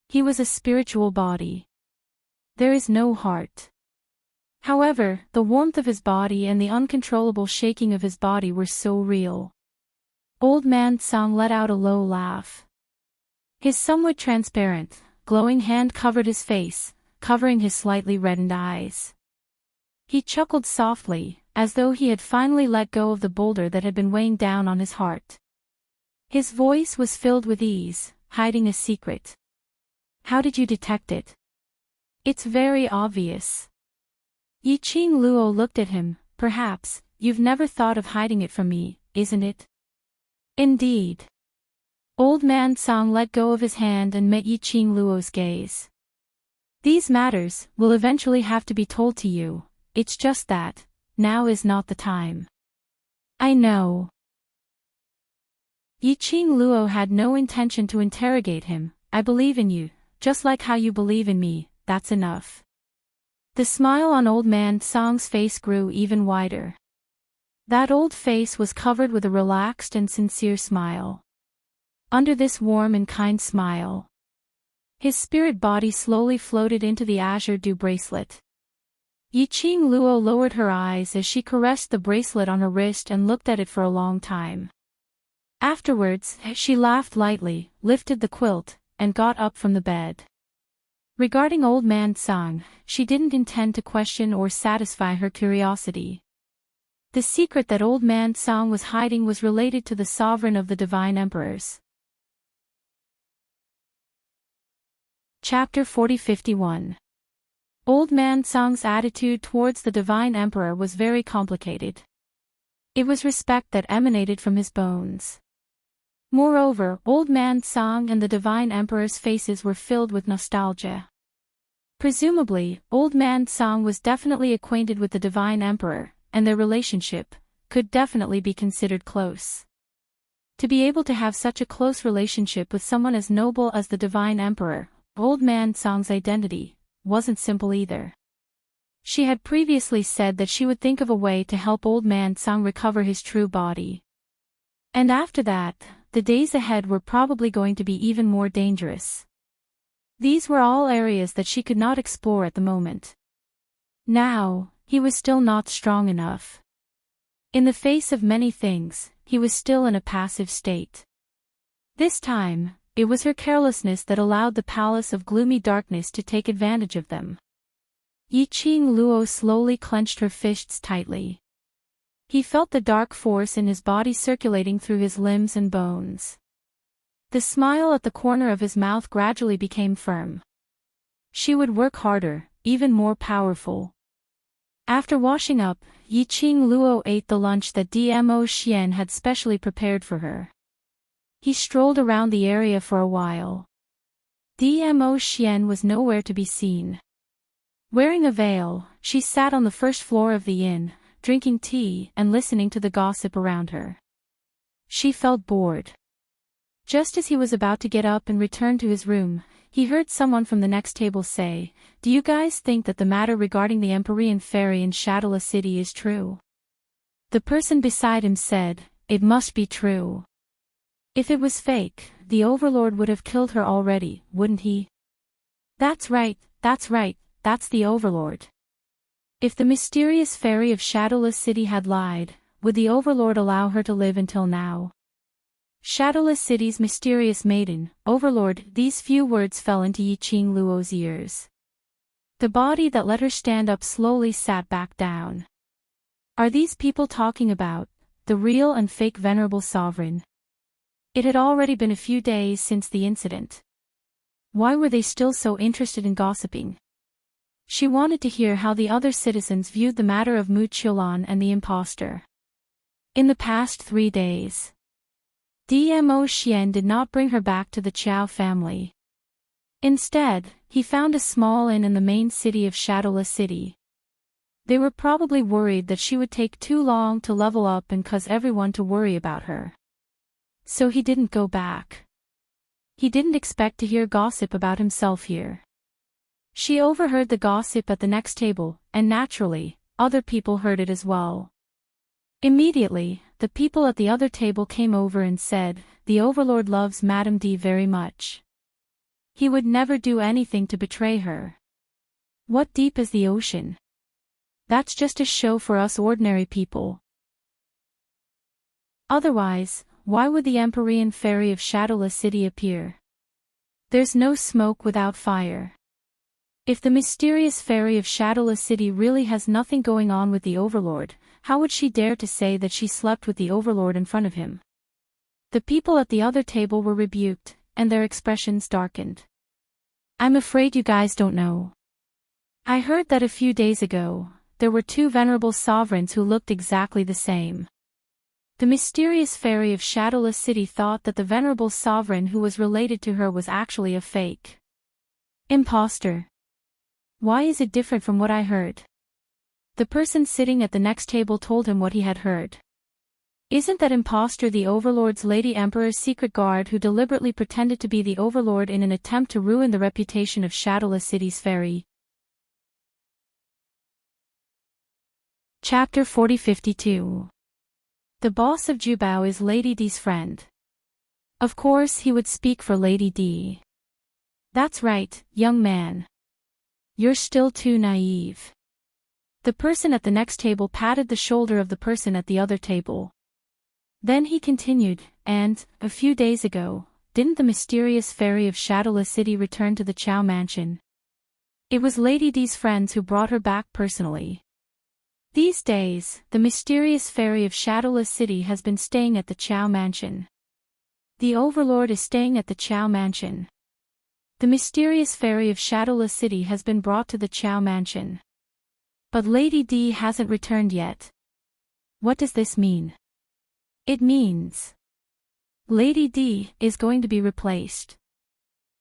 He was a spiritual body. There is no heart. However, the warmth of his body and the uncontrollable shaking of his body were so real. Old Man Song let out a low laugh. His somewhat transparent, glowing hand covered his face, covering his slightly reddened eyes. He chuckled softly, as though he had finally let go of the boulder that had been weighing down on his heart. His voice was filled with ease, hiding a secret. How did you detect it? It's very obvious. Yiqing Luo looked at him. Perhaps, you've never thought of hiding it from me, isn't it? Indeed. Old Man Song let go of his hand and met Yiqing Luo's gaze. These matters will eventually have to be told to you, it's just that, now is not the time. I know. Yiqing Luo had no intention to interrogate him. I believe in you, just like how you believe in me, that's enough. The smile on Old Man Song's face grew even wider. That old face was covered with a relaxed and sincere smile. Under this warm and kind smile, his spirit body slowly floated into the Azure Dew bracelet. Yiqing Luo lowered her eyes as she caressed the bracelet on her wrist and looked at it for a long time. Afterwards, she laughed lightly, lifted the quilt, and got up from the bed. Regarding Old Man Song, she didn't intend to question or satisfy her curiosity. The secret that Old Man Song was hiding was related to the sovereign of the Divine Emperors. Chapter 40-51. Old Man Song's attitude towards the Divine Emperor was very complicated. It was respect that emanated from his bones. Moreover, Old Man Song and the Divine Emperor's faces were filled with nostalgia. Presumably, Old Man Song was definitely acquainted with the Divine Emperor, and their relationship could definitely be considered close. To be able to have such a close relationship with someone as noble as the Divine Emperor, Old Man Song's identity wasn't simple either. She had previously said that she would think of a way to help old man Sang recover his true body. And after that, the days ahead were probably going to be even more dangerous. These were all areas that she could not explore at the moment. Now, he was still not strong enough. In the face of many things, he was still in a passive state. This time, it was her carelessness that allowed the palace of gloomy darkness to take advantage of them. Yiqing Luo slowly clenched her fists tightly. He felt the dark force in his body circulating through his limbs and bones. The smile at the corner of his mouth gradually became firm. She would work harder, even more powerful. After washing up, Yiqing Luo ate the lunch that Dmo Xian had specially prepared for her. He strolled around the area for a while. Dmo Xian was nowhere to be seen. Wearing a veil, she sat on the first floor of the inn, drinking tea and listening to the gossip around her. She felt bored. Just as he was about to get up and return to his room, he heard someone from the next table say, "Do you guys think that the matter regarding the Empyrean Fairy in Shadowless City is true?" The person beside him said, "It must be true. If it was fake, the Overlord would have killed her already, wouldn't he?" That's right, that's the Overlord. If the mysterious fairy of Shadowless City had lied, would the Overlord allow her to live until now? Shadowless City's mysterious maiden, Overlord, these few words fell into Yiqing Luo's ears. The body that let her stand up slowly sat back down. Are these people talking about the real and fake Venerable Sovereign? It had already been a few days since the incident. Why were they still so interested in gossiping? She wanted to hear how the other citizens viewed the matter of Mu Qiulan and the impostor. In the past 3 days, Dmo Xian did not bring her back to the Qiao family. Instead, he found a small inn in the main city of Shadowless City. They were probably worried that she would take too long to level up and cause everyone to worry about her. So he didn't go back. He didn't expect to hear gossip about himself here. She overheard the gossip at the next table, and naturally, other people heard it as well. Immediately, the people at the other table came over and said, "The Overlord loves Madame D very much. He would never do anything to betray her. What deep is the ocean? That's just a show for us ordinary people. Otherwise, why would the Empyrean Fairy of Shadowless City appear? There's no smoke without fire. If the mysterious fairy of Shadowless City really has nothing going on with the Overlord, how would she dare to say that she slept with the Overlord in front of him?" The people at the other table were rebuked, and their expressions darkened. "I'm afraid you guys don't know. I heard that a few days ago, there were 2 venerable sovereigns who looked exactly the same. The mysterious fairy of Shadowless City thought that the venerable sovereign who was related to her was actually a fake imposter. Why is it different from what I heard?" The person sitting at the next table told him what he had heard. "Isn't that imposter the Overlord's Lady Emperor's secret guard who deliberately pretended to be the Overlord in an attempt to ruin the reputation of Shadowless City's fairy?" Chapter 4052. The boss of Jubao is Lady D's friend. Of course he would speak for Lady D. "That's right, young man. You're still too naive." The person at the next table patted the shoulder of the person at the other table. Then he continued, "And, a few days ago, didn't the mysterious fairy of Shadowless City return to the Qiao mansion? It was Lady D's friends who brought her back personally. These days, the mysterious fairy of Shadowless City has been staying at the Qiao mansion. The Overlord is staying at the Qiao mansion. The mysterious fairy of Shadowless City has been brought to the Qiao mansion. But Lady D hasn't returned yet. What does this mean?" "It means Lady D is going to be replaced."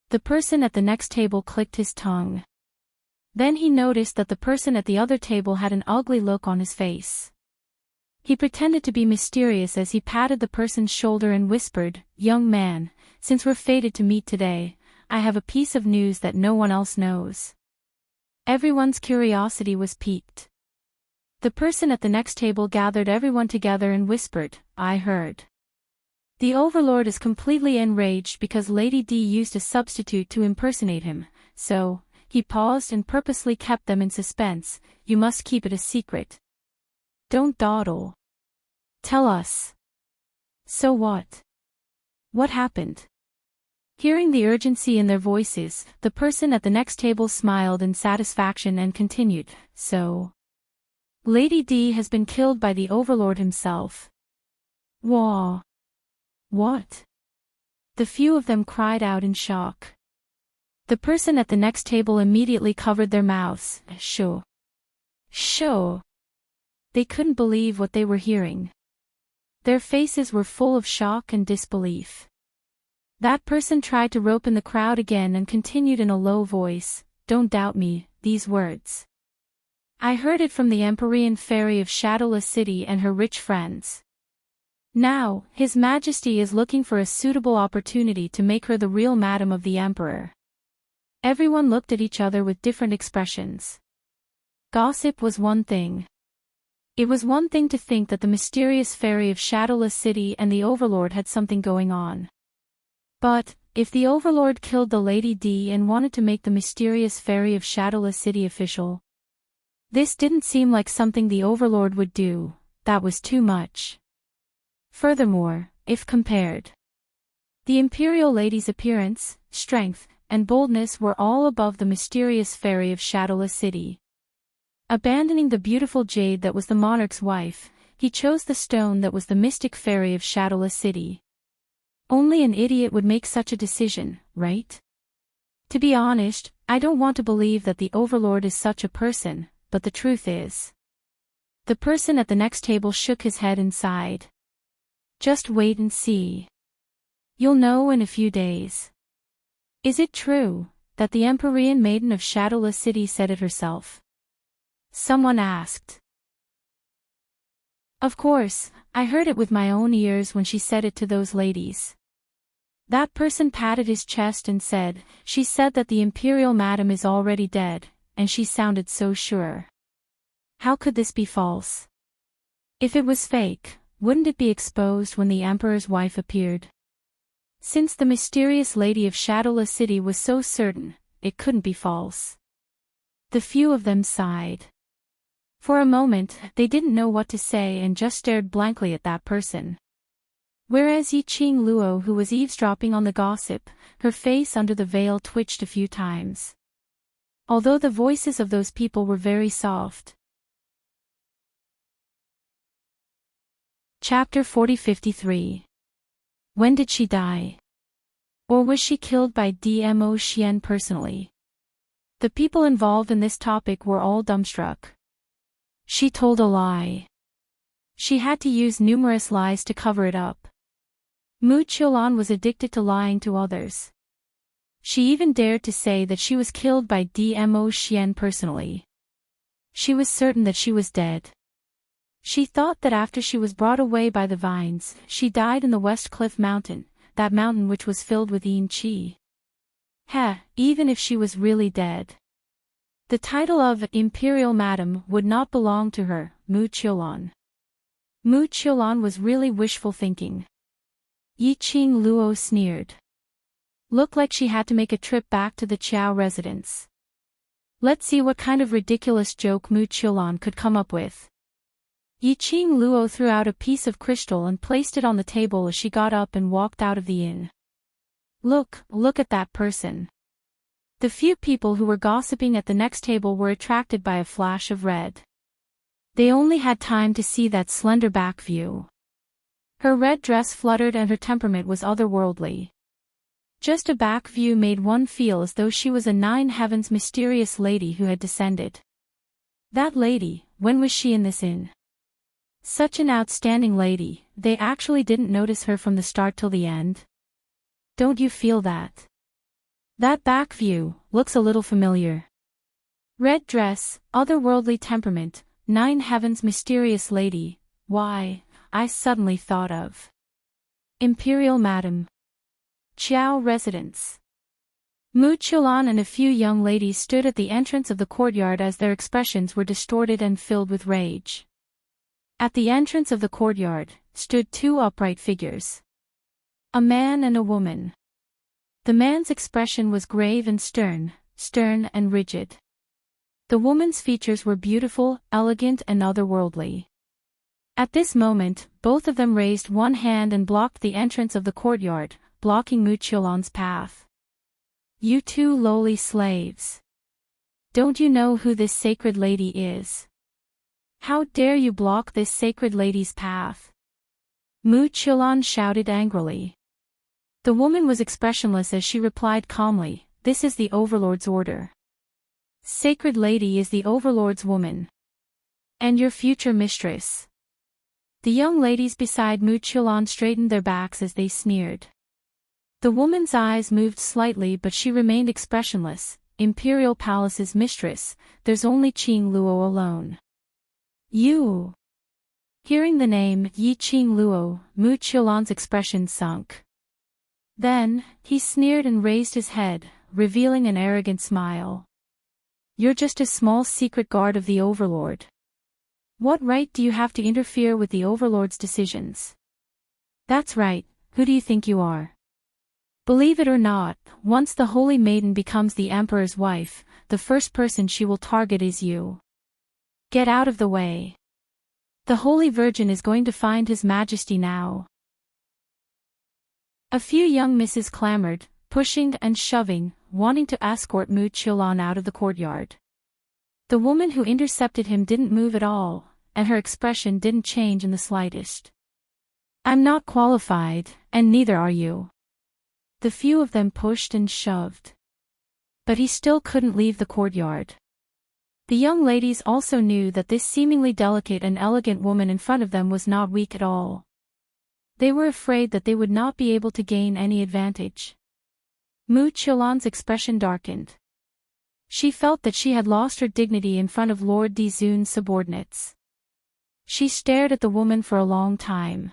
The person at the next table clicked his tongue. Then he noticed that the person at the other table had an ugly look on his face. He pretended to be mysterious as he patted the person's shoulder and whispered, "Young man, since we're fated to meet today, I have a piece of news that no one else knows." Everyone's curiosity was piqued. The person at the next table gathered everyone together and whispered, "I heard. The Overlord is completely enraged because Lady D used a substitute to impersonate him, so," he paused and purposely kept them in suspense, "you must keep it a secret. Don't dawdle. Tell us." "So what? What happened?" Hearing the urgency in their voices, the person at the next table smiled in satisfaction and continued, "So Lady D has been killed by the Overlord himself." "Wah! What?" The few of them cried out in shock. The person at the next table immediately covered their mouths. Sure. Sure. They couldn't believe what they were hearing. Their faces were full of shock and disbelief. That person tried to rope in the crowd again and continued in a low voice, "Don't doubt me, these words. I heard it from the Empyrean fairy of Shadowless City and her rich friends. Now, His Majesty is looking for a suitable opportunity to make her the real Madam of the Emperor." Everyone looked at each other with different expressions. Gossip was one thing. It was one thing to think that the mysterious fairy of Shadowless City and the Overlord had something going on. But, if the Overlord killed the Lady D and wanted to make the mysterious fairy of Shadowless City official, this didn't seem like something the Overlord would do. That was too much. Furthermore, if compared, the Imperial Lady's appearance, strength, and boldness were all above the mysterious fairy of Shadowless City. Abandoning the beautiful jade that was the monarch's wife, he chose the stone that was the mystic fairy of Shadowless City. Only an idiot would make such a decision, right? To be honest, I don't want to believe that the Overlord is such a person, but the truth is. The person at the next table shook his head and sighed. "Just wait and see. You'll know in a few days." "Is it true that the Empyrean maiden of Shadowless City said it herself?" someone asked. "Of course, I heard it with my own ears when she said it to those ladies." That person patted his chest and said, "She said that the Imperial Madam is already dead, and she sounded so sure. How could this be false? If it was fake, wouldn't it be exposed when the Emperor's wife appeared? Since the mysterious lady of Shadowless City was so certain, it couldn't be false." The few of them sighed. For a moment, they didn't know what to say and just stared blankly at that person. Whereas Yiqing Luo, who was eavesdropping on the gossip, her face under the veil twitched a few times. Although the voices of those people were very soft. Chapter 4053. When did she die? Or was she killed by Dmo Xian personally? The people involved in this topic were all dumbstruck. She told a lie. She had to use numerous lies to cover it up. Mu Qiulan was addicted to lying to others. She even dared to say that she was killed by Dmo Xian personally. She was certain that she was dead. She thought that after she was brought away by the vines, she died in the West Cliff Mountain, that mountain which was filled with yin qi. Even if she was really dead, the title of Imperial Madam would not belong to her, Mu Qiulan. Mu Qiulan was really wishful thinking. Yiqing Luo sneered. Looked like she had to make a trip back to the Qiao residence. Let's see what kind of ridiculous joke Mu Qiulan could come up with. Yiqing Luo threw out a piece of crystal and placed it on the table as she got up and walked out of the inn. Look at that person. The few people who were gossiping at the next table were attracted by a flash of red. They only had time to see that slender back view. Her red dress fluttered and her temperament was otherworldly. Just a back view made one feel as though she was a nine heavens mysterious lady who had descended. That lady, when was she in this inn? Such an outstanding lady, they actually didn't notice her from the start till the end. Don't you feel that? That back view looks a little familiar. Red dress, otherworldly temperament, nine heavens mysterious lady, why, I suddenly thought of Imperial Madam. Qiao residence. Mu Qiulan and a few young ladies stood at the entrance of the courtyard as their expressions were distorted and filled with rage. At the entrance of the courtyard stood two upright figures. A man and a woman. The man's expression was grave and stern and rigid. The woman's features were beautiful, elegant and otherworldly. At this moment, both of them raised one hand and blocked the entrance of the courtyard, blocking Mu Qiulan's path. "You two lowly slaves. Don't you know who this sacred lady is? How dare you block this sacred lady's path?" Mu Qiulan shouted angrily. The woman was expressionless as she replied calmly, "This is the Overlord's order. Sacred lady is the Overlord's woman. And your future mistress." The young ladies beside Mu Qiulan straightened their backs as they sneered. The woman's eyes moved slightly but she remained expressionless. "Imperial Palace's mistress, there's only Qing Luo alone." "You." Hearing the name Yi Qing Luo, Mu Qiulan's expression sunk. Then, he sneered and raised his head, revealing an arrogant smile. "You're just a small secret guard of the Overlord. What right do you have to interfere with the Overlord's decisions?" "That's right, who do you think you are? Believe it or not, once the Holy Maiden becomes the Emperor's wife, the first person she will target is you. Get out of the way. The Holy Virgin is going to find His Majesty now." A few young misses clamored, pushing and shoving, wanting to escort Mu Qiulan out of the courtyard. The woman who intercepted him didn't move at all, and her expression didn't change in the slightest. "I'm not qualified, and neither are you." The few of them pushed and shoved. But he still couldn't leave the courtyard. The young ladies also knew that this seemingly delicate and elegant woman in front of them was not weak at all. They were afraid that they would not be able to gain any advantage. Mu Qiulan's expression darkened. She felt that she had lost her dignity in front of Lord Dizun's subordinates. She stared at the woman for a long time.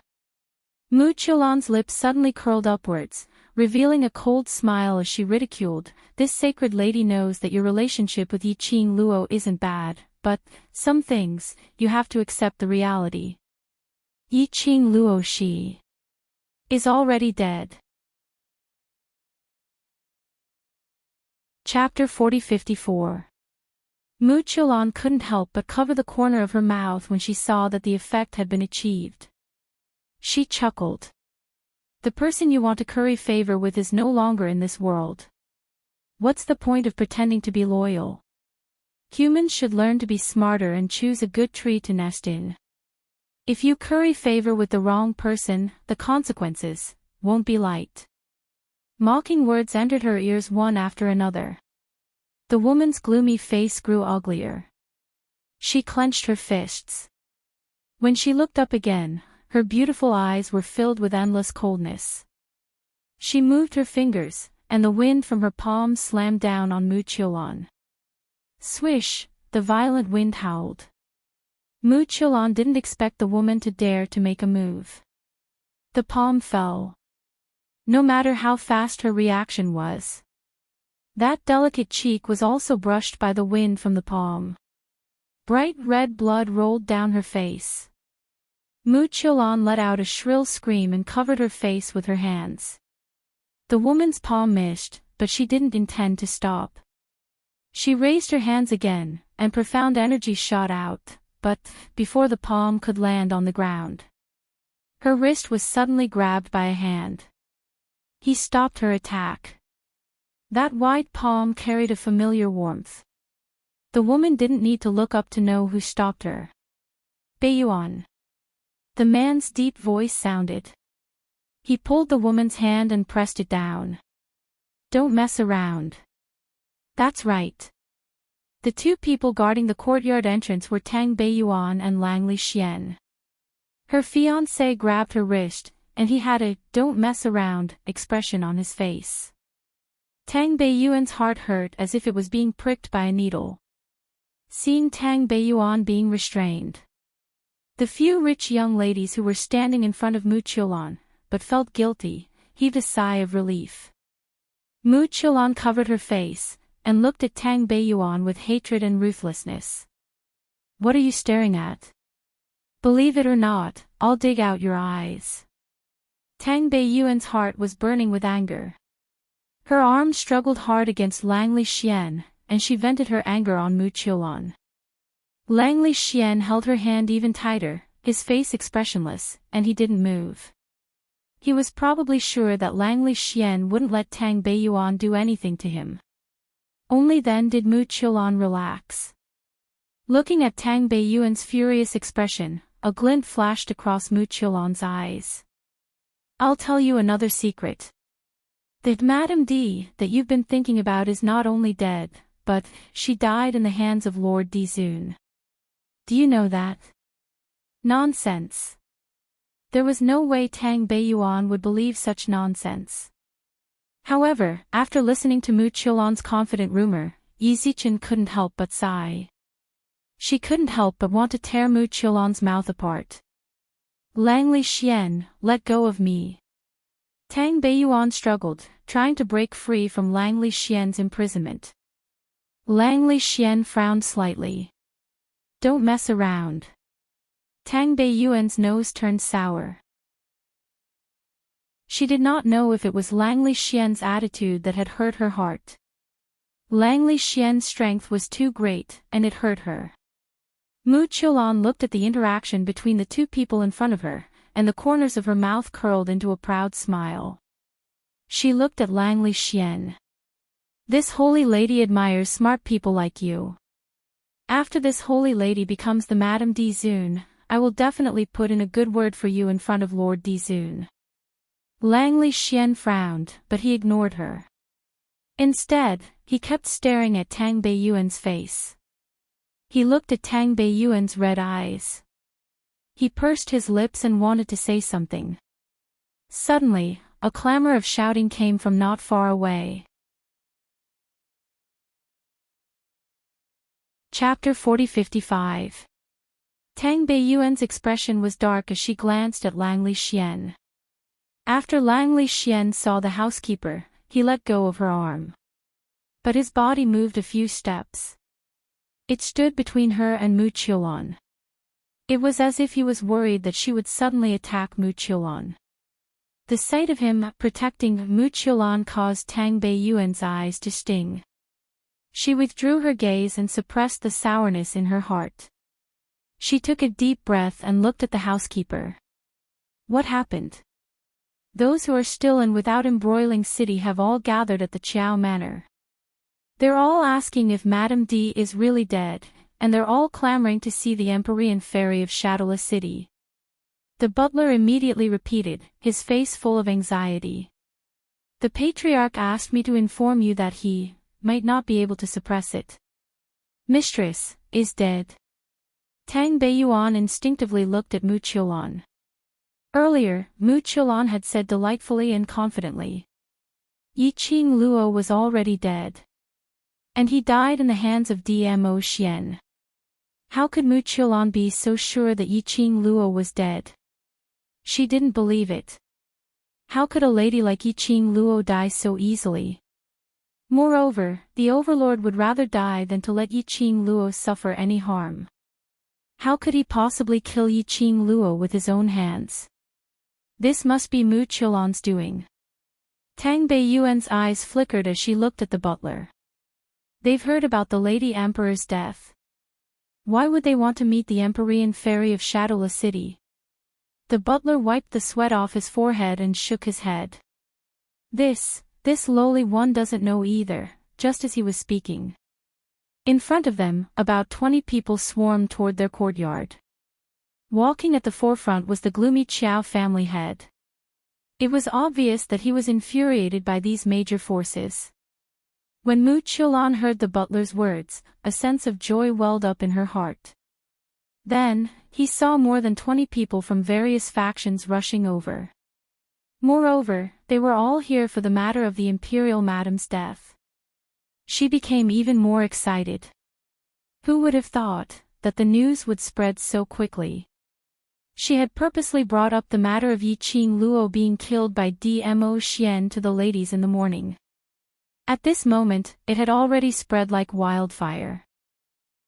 Mu Qiulan's lips suddenly curled upwards, revealing a cold smile as she ridiculed, "This sacred lady knows that your relationship with Yi Qing Luo isn't bad, but, some things, you have to accept the reality. Yi Qing Luo she is already dead." Chapter 40-54. Mu Qiulan couldn't help but cover the corner of her mouth when she saw that the effect had been achieved. She chuckled. "The person you want to curry favor with is no longer in this world. What's the point of pretending to be loyal? Humans should learn to be smarter and choose a good tree to nest in. If you curry favor with the wrong person, the consequences won't be light." Mocking words entered her ears one after another. The woman's gloomy face grew uglier. She clenched her fists. When she looked up again, her beautiful eyes were filled with endless coldness. She moved her fingers, and the wind from her palms slammed down on Mu Qiulan. Swish, the violent wind howled. Mu Qiulan didn't expect the woman to dare to make a move. The palm fell. No matter how fast her reaction was. That delicate cheek was also brushed by the wind from the palm. Bright red blood rolled down her face. Mu Qiulan let out a shrill scream and covered her face with her hands. The woman's palm missed, but she didn't intend to stop. She raised her hands again, and profound energy shot out, but, before the palm could land on the ground, her wrist was suddenly grabbed by a hand. He stopped her attack. That wide palm carried a familiar warmth. The woman didn't need to look up to know who stopped her. "Beiyuan." The man's deep voice sounded. He pulled the woman's hand and pressed it down. "Don't mess around." That's right. The two people guarding the courtyard entrance were Tang Beiyuan and Langley Xian. Her fiancé grabbed her wrist, and he had a "don't mess around" expression on his face. Tang Beiyuan's heart hurt as if it was being pricked by a needle. Seeing Tang Beiyuan being restrained, the few rich young ladies who were standing in front of Mu Qiulan, but felt guilty, heaved a sigh of relief. Mu Qilan covered her face, and looked at Tang Beiyuan with hatred and ruthlessness. What are you staring at? Believe it or not, I'll dig out your eyes. Tang Beiyuan's heart was burning with anger. Her arm struggled hard against Langley Xian, and she vented her anger on Mu Qilan. Langley Xian held her hand even tighter, his face expressionless, and he didn't move. He was probably sure that Langley Xian wouldn't let Tang Beiyuan do anything to him. Only then did Mu Qilan relax. Looking at Tang Beiyuan's furious expression, a glint flashed across Mu Qilan's eyes. I'll tell you another secret. That Madame D that you've been thinking about is not only dead, but she died in the hands of Lord Dizun. Do you know that? Nonsense. There was no way Tang Beiyuan would believe such nonsense. However, after listening to Mu Qilan's confident rumor, Yi Zichen couldn't help but sigh. She couldn't help but want to tear Mu Qilan's mouth apart. Langley Xian, let go of me. Tang Beiyuan struggled, trying to break free from Langley Xian's imprisonment. Langley Xian frowned slightly. Don't mess around. Tang Beiyuan's nose turned sour. She did not know if it was Langley Xian's attitude that had hurt her heart. Langley Xian's strength was too great, and it hurt her. Mu Qilan looked at the interaction between the two people in front of her, and the corners of her mouth curled into a proud smile. She looked at Langley Xian. This holy lady admires smart people like you. After this holy lady becomes the Madame Dizun, I will definitely put in a good word for you in front of Lord Dizun. Langley Xian frowned, but he ignored her. Instead, he kept staring at Tang Beiyuan's face. He looked at Tang Beiyuan's red eyes. He pursed his lips and wanted to say something. Suddenly, a clamor of shouting came from not far away. Chapter 40-55. Tang Beiyuan's expression was dark as she glanced at Langley Xian. After Langley Xian saw the housekeeper, he let go of her arm. But his body moved a few steps. It stood between her and Mu Qilan. It was as if he was worried that she would suddenly attack Mu Qilan. The sight of him protecting Mu Qilan caused Tang Beiyuan's eyes to sting. She withdrew her gaze and suppressed the sourness in her heart. She took a deep breath and looked at the housekeeper. What happened? Those who are still and without embroiling city have all gathered at the Qiao Manor. They're all asking if Madame D is really dead, and they're all clamoring to see the Empyrean Fairy of Shadowless City. The butler immediately repeated, his face full of anxiety. The patriarch asked me to inform you that he might not be able to suppress it. Mistress is dead. Tang Beiyuan instinctively looked at Mu Qilan. Earlier, Mu Qilan had said delightfully and confidently. Yi Qing Luo was already dead. And he died in the hands of Dmo Xian. How could Mu Qilan be so sure that Yi Qing Luo was dead? She didn't believe it. How could a lady like Yi Qing Luo die so easily? Moreover, the overlord would rather die than to let Yi Qing Luo suffer any harm. How could he possibly kill Yi Qing Luo with his own hands? This must be Mu Qilan's doing. Tang Beiyuan's eyes flickered as she looked at the butler. They've heard about the Lady Emperor's death. Why would they want to meet the Empyrean Fairy of Shadowless City? The butler wiped the sweat off his forehead and shook his head. This lowly one doesn't know either, just as he was speaking. In front of them, about 20 people swarmed toward their courtyard. Walking at the forefront was the gloomy Qiao family head. It was obvious that he was infuriated by these major forces. When Mu Qilan heard the butler's words, a sense of joy welled up in her heart. Then, he saw more than 20 people from various factions rushing over. Moreover, they were all here for the matter of the Imperial Madame's death. She became even more excited. Who would have thought that the news would spread so quickly? She had purposely brought up the matter of Yi Qing Luo being killed by Dmo Xian to the ladies in the morning. At this moment, it had already spread like wildfire.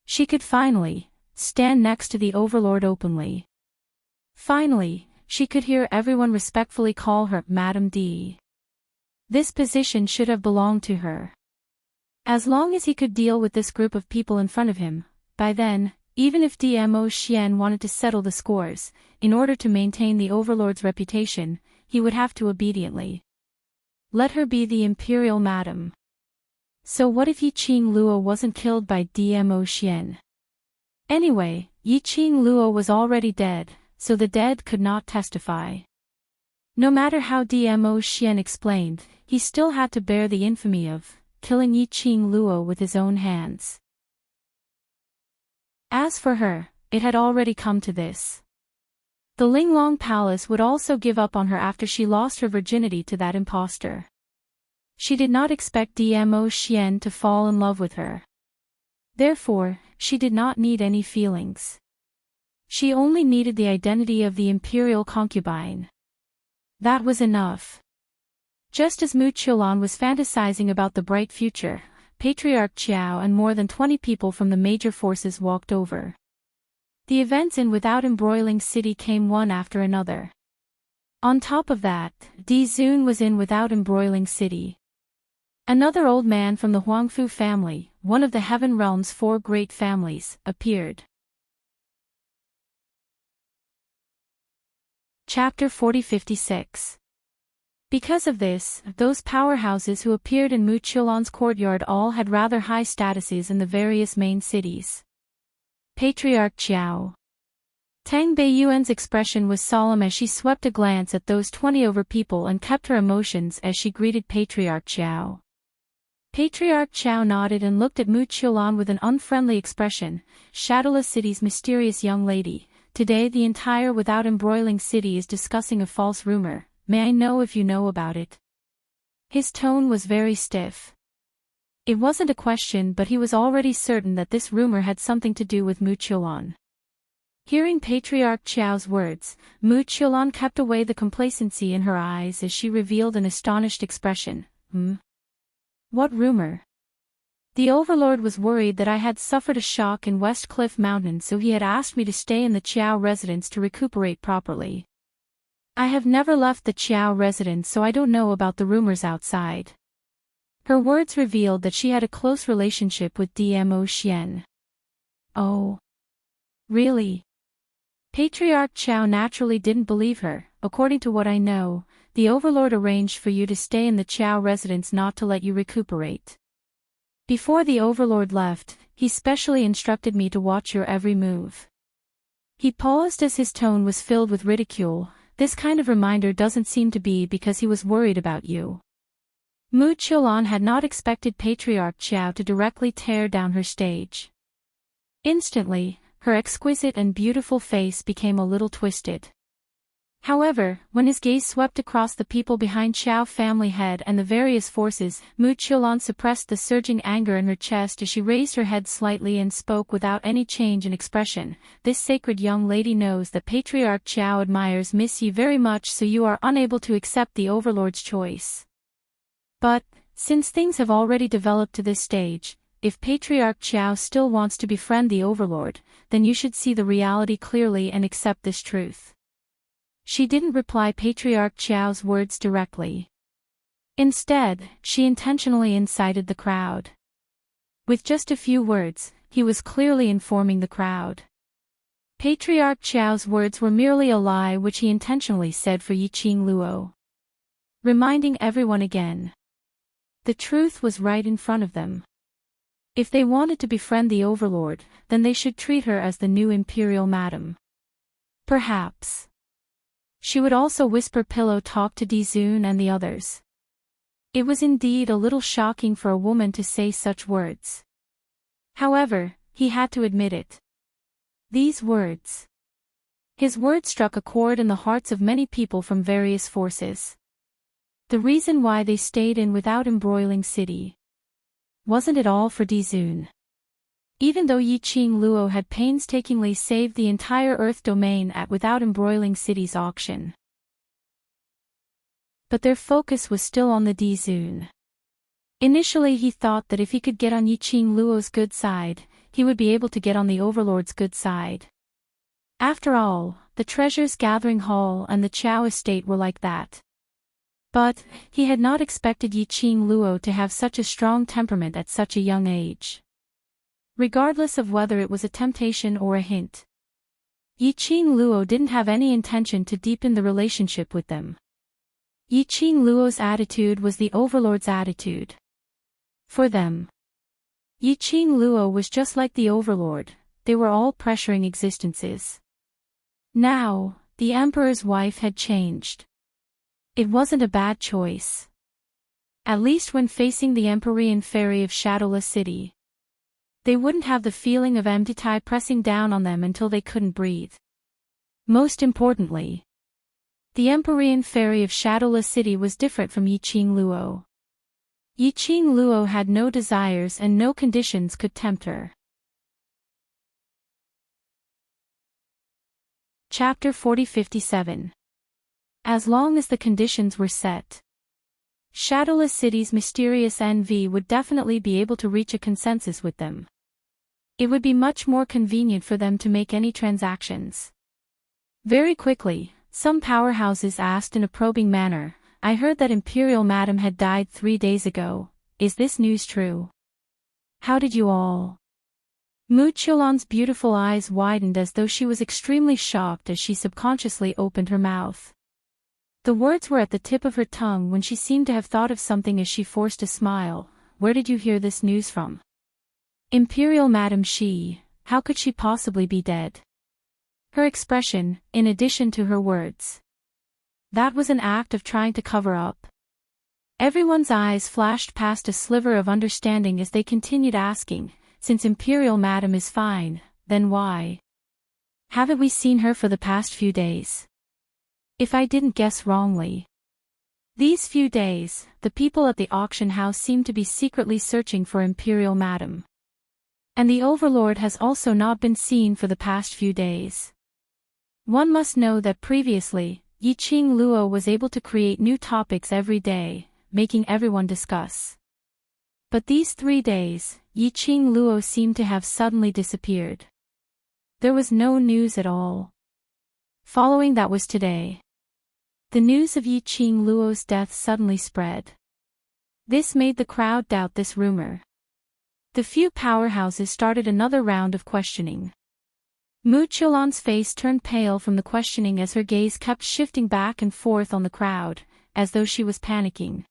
She could finally stand next to the Overlord openly. Finally, she could hear everyone respectfully call her Madame D. This position should have belonged to her. As long as he could deal with this group of people in front of him, by then, even if Dmo Xian wanted to settle the scores, in order to maintain the Overlord's reputation, he would have to obediently let her be the Imperial Madam. So what if Yiqing Luo wasn't killed by Dmo Xian? Anyway, Yiqing Luo was already dead, so the dead could not testify. No matter how Dmo Xian explained, he still had to bear the infamy of killing Yiqing Luo with his own hands. As for her, it had already come to this. The Linglong Palace would also give up on her after she lost her virginity to that impostor. She did not expect Dmo Xian to fall in love with her. Therefore, she did not need any feelings. She only needed the identity of the imperial concubine. That was enough. Just as Mu Qiulan was fantasizing about the bright future, Patriarch Qiao and more than 20 people from the major forces walked over. The events in Without Embroiling City came one after another. On top of that, Di Zun was in Without Embroiling City. Another old man from the Huangfu family, one of the Heaven Realm's 4 great families, appeared. Chapter 4056. Because of this, those powerhouses who appeared in Mu Qiulan's courtyard all had rather high statuses in the various main cities. Patriarch Qiao. Tang Beiyuan's expression was solemn as she swept a glance at those 20 over people and kept her emotions as she greeted Patriarch Qiao. Patriarch Qiao nodded and looked at Mu Qiulan with an unfriendly expression. Shadowless City's mysterious young lady, today the entire Without Embroiling City is discussing a false rumor. May I know if you know about it? His tone was very stiff. It wasn't a question, but he was already certain that this rumor had something to do with Mu Qiulan. Hearing Patriarch Qiao's words, Mu Qiulan kept away the complacency in her eyes as she revealed an astonished expression. What rumor? The Overlord was worried that I had suffered a shock in West Cliff Mountain, so he had asked me to stay in the Qiao residence to recuperate properly. I have never left the Qiao residence, so I don't know about the rumors outside. Her words revealed that she had a close relationship with Dmo Xian. Oh. Really? Patriarch Qiao naturally didn't believe her. According to what I know, the Overlord arranged for you to stay in the Qiao residence, not to let you recuperate. Before the Overlord left, he specially instructed me to watch your every move. He paused as his tone was filled with ridicule. This kind of reminder doesn't seem to be because he was worried about you. Mu Qiulan had not expected Patriarch Qiao to directly tear down her stage. Instantly, her exquisite and beautiful face became a little twisted. However, when his gaze swept across the people behind Qiao family head and the various forces, Mu Qiulan suppressed the surging anger in her chest as she raised her head slightly and spoke without any change in expression. This sacred young lady knows that Patriarch Qiao admires Miss Yi very much, so you are unable to accept the Overlord's choice. But, since things have already developed to this stage, if Patriarch Qiao still wants to befriend the Overlord, then you should see the reality clearly and accept this truth. She didn't reply Patriarch Qiao's words directly. Instead, she intentionally incited the crowd. With just a few words, he was clearly informing the crowd. Patriarch Qiao's words were merely a lie which he intentionally said for Yiqing Luo. Reminding everyone again. The truth was right in front of them. If they wanted to befriend the Overlord, then they should treat her as the new Imperial Madam. Perhaps she would also whisper pillow talk to Di Zun and the others. It was indeed a little shocking for a woman to say such words. However, he had to admit it. These words. His words struck a chord in the hearts of many people from various forces. The reason why they stayed in Without Embroiling City. Wasn't it all for Di Zun? Even though Yiqing Luo had painstakingly saved the entire Earth domain at Without Embroiling City's auction. But their focus was still on the Di Zun. Initially he thought that if he could get on Yiqing Luo's good side, he would be able to get on the Overlord's good side. After all, the Treasures Gathering Hall and the Qiao estate were like that. But, he had not expected Yiqing Luo to have such a strong temperament at such a young age. Regardless of whether it was a temptation or a hint, Yiqing Luo didn't have any intention to deepen the relationship with them. Yiqing Luo's attitude was the Overlord's attitude. For them, Yiqing Luo was just like the Overlord, they were all pressuring existences. Now, the Emperor's wife had changed. It wasn't a bad choice. At least when facing the Empyrean Fairy of Shadowless City, they wouldn't have the feeling of empty pressing down on them until they couldn't breathe. Most importantly, the Empyrean Fairy of Shadowless City was different from Yiqing Luo. Yiqing Luo had no desires and no conditions could tempt her. Chapter 40-57. As long as the conditions were set, Shadowless City's mysterious envy would definitely be able to reach a consensus with them. It would be much more convenient for them to make any transactions. Very quickly, some powerhouses asked in a probing manner, "I heard that Imperial Madam had died 3 days ago. Is this news true? How did you all?" Mu Qiulan's beautiful eyes widened as though she was extremely shocked as she subconsciously opened her mouth. The words were at the tip of her tongue when she seemed to have thought of something as she forced a smile. "Where did you hear this news from?" "Imperial Madam Shi, how could she possibly be dead?" Her expression, in addition to her words, that was an act of trying to cover up. Everyone's eyes flashed past a sliver of understanding as they continued asking, "Since Imperial Madam is fine, then why haven't we seen her for the past few days?" If I didn't guess wrongly, these few days, the people at the auction house seemed to be secretly searching for Imperial Madam. And the Overlord has also not been seen for the past few days. One must know that previously, Yiqing Luo was able to create new topics every day, making everyone discuss. But these 3 days, Yiqing Luo seemed to have suddenly disappeared. There was no news at all. Following that was today. The news of Yiqing Luo's death suddenly spread. This made the crowd doubt this rumor. The few powerhouses started another round of questioning. Mu Qiulan's face turned pale from the questioning as her gaze kept shifting back and forth on the crowd, as though she was panicking.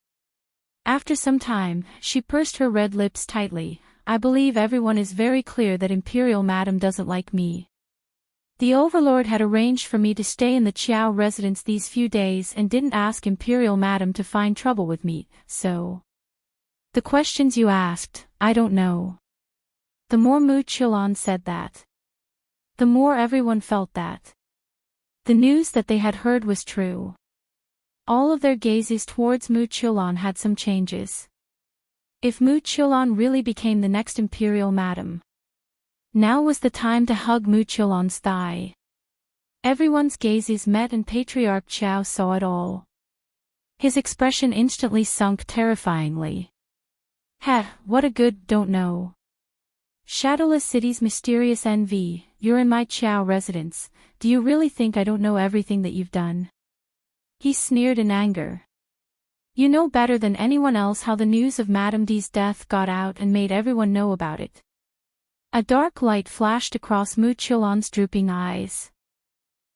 After some time, she pursed her red lips tightly. "I believe everyone is very clear that Imperial Madam doesn't like me. The Overlord had arranged for me to stay in the Qiao residence these few days and didn't ask Imperial Madam to find trouble with me, so the questions you asked, I don't know." The more Mu Qiulan said that, the more everyone felt that the news that they had heard was true. All of their gazes towards Mu Qiulan had some changes. If Mu Qiulan really became the next Imperial Madam, now was the time to hug Mu Qiulan's thigh. Everyone's gazes met and Patriarch Qiao saw it all. His expression instantly sunk terrifyingly. "Heh, what a good don't know. Shadowless City's mysterious envy, you're in my Qiao residence, do you really think I don't know everything that you've done?" He sneered in anger. "You know better than anyone else how the news of Madame D's death got out and made everyone know about it." A dark light flashed across Mu Qiulan's drooping eyes.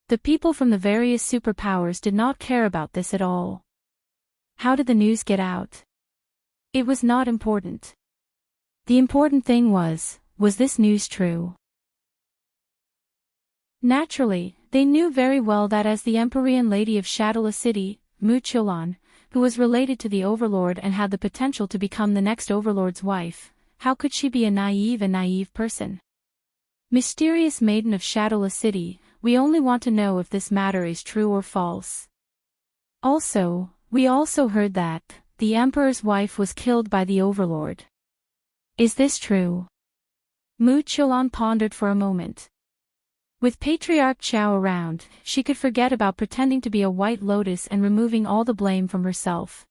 The people from the various superpowers did not care about this at all. How did the news get out? It was not important. The important thing was this news true? Naturally, they knew very well that as the Empyrean Lady of Shadowless City, Mu Qiulan, who was related to the Overlord and had the potential to become the next Overlord's wife, how could she be a naive person? Mysterious Maiden of Shadowless City, we only want to know if this matter is true or false. Also, we also heard that the Emperor's wife was killed by the Overlord. Is this true? Mu Qiulan pondered for a moment. With Patriarch Qiao around, she could forget about pretending to be a White Lotus and removing all the blame from herself.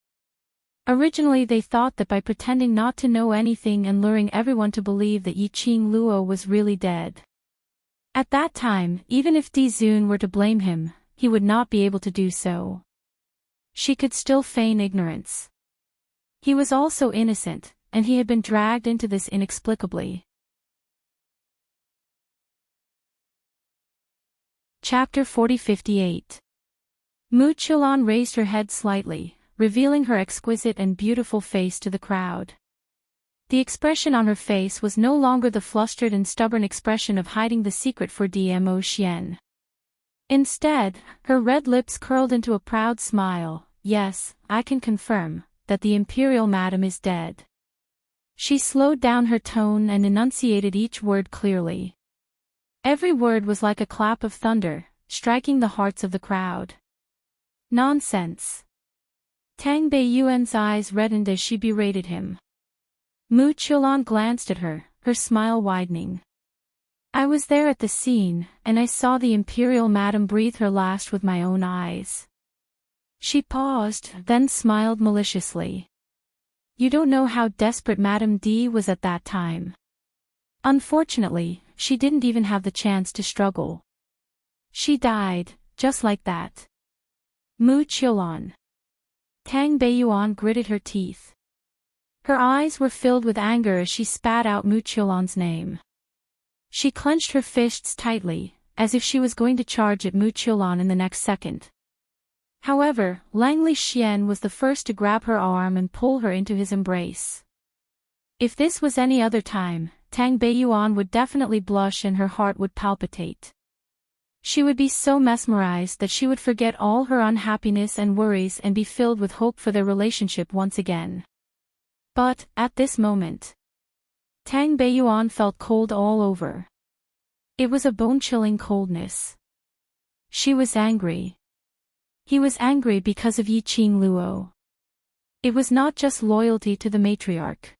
Originally they thought that by pretending not to know anything and luring everyone to believe that Yiqing Luo was really dead. At that time, even if Di Zun were to blame him, he would not be able to do so. She could still feign ignorance. He was also innocent, and he had been dragged into this inexplicably. Chapter 40-58. Mu Qiulan raised her head slightly, revealing her exquisite and beautiful face to the crowd. The expression on her face was no longer the flustered and stubborn expression of hiding the secret for Dmo Xian. Instead, her red lips curled into a proud smile. Yes, I can confirm that the Imperial Madam is dead. She slowed down her tone and enunciated each word clearly. Every word was like a clap of thunder, striking the hearts of the crowd. Nonsense. Tang Beiyuan's eyes reddened as she berated him. Mu Qiulan glanced at her, her smile widening. I was there at the scene, and I saw the Imperial Madam breathe her last with my own eyes. She paused, then smiled maliciously. You don't know how desperate Madame Di was at that time. Unfortunately, she didn't even have the chance to struggle. She died, just like that. Mu Qiulan. Tang Beiyuan gritted her teeth. Her eyes were filled with anger as she spat out Mu Qiulan's name. She clenched her fists tightly, as if she was going to charge at Mu Qiulan in the next second. However, Langley Xian was the first to grab her arm and pull her into his embrace. If this was any other time, Tang Beiyuan would definitely blush and her heart would palpitate. She would be so mesmerized that she would forget all her unhappiness and worries and be filled with hope for their relationship once again. But, at this moment, Tang Beiyuan felt cold all over. It was a bone-chilling coldness. She was angry. He was angry because of Yiqing Luo. It was not just loyalty to the matriarch.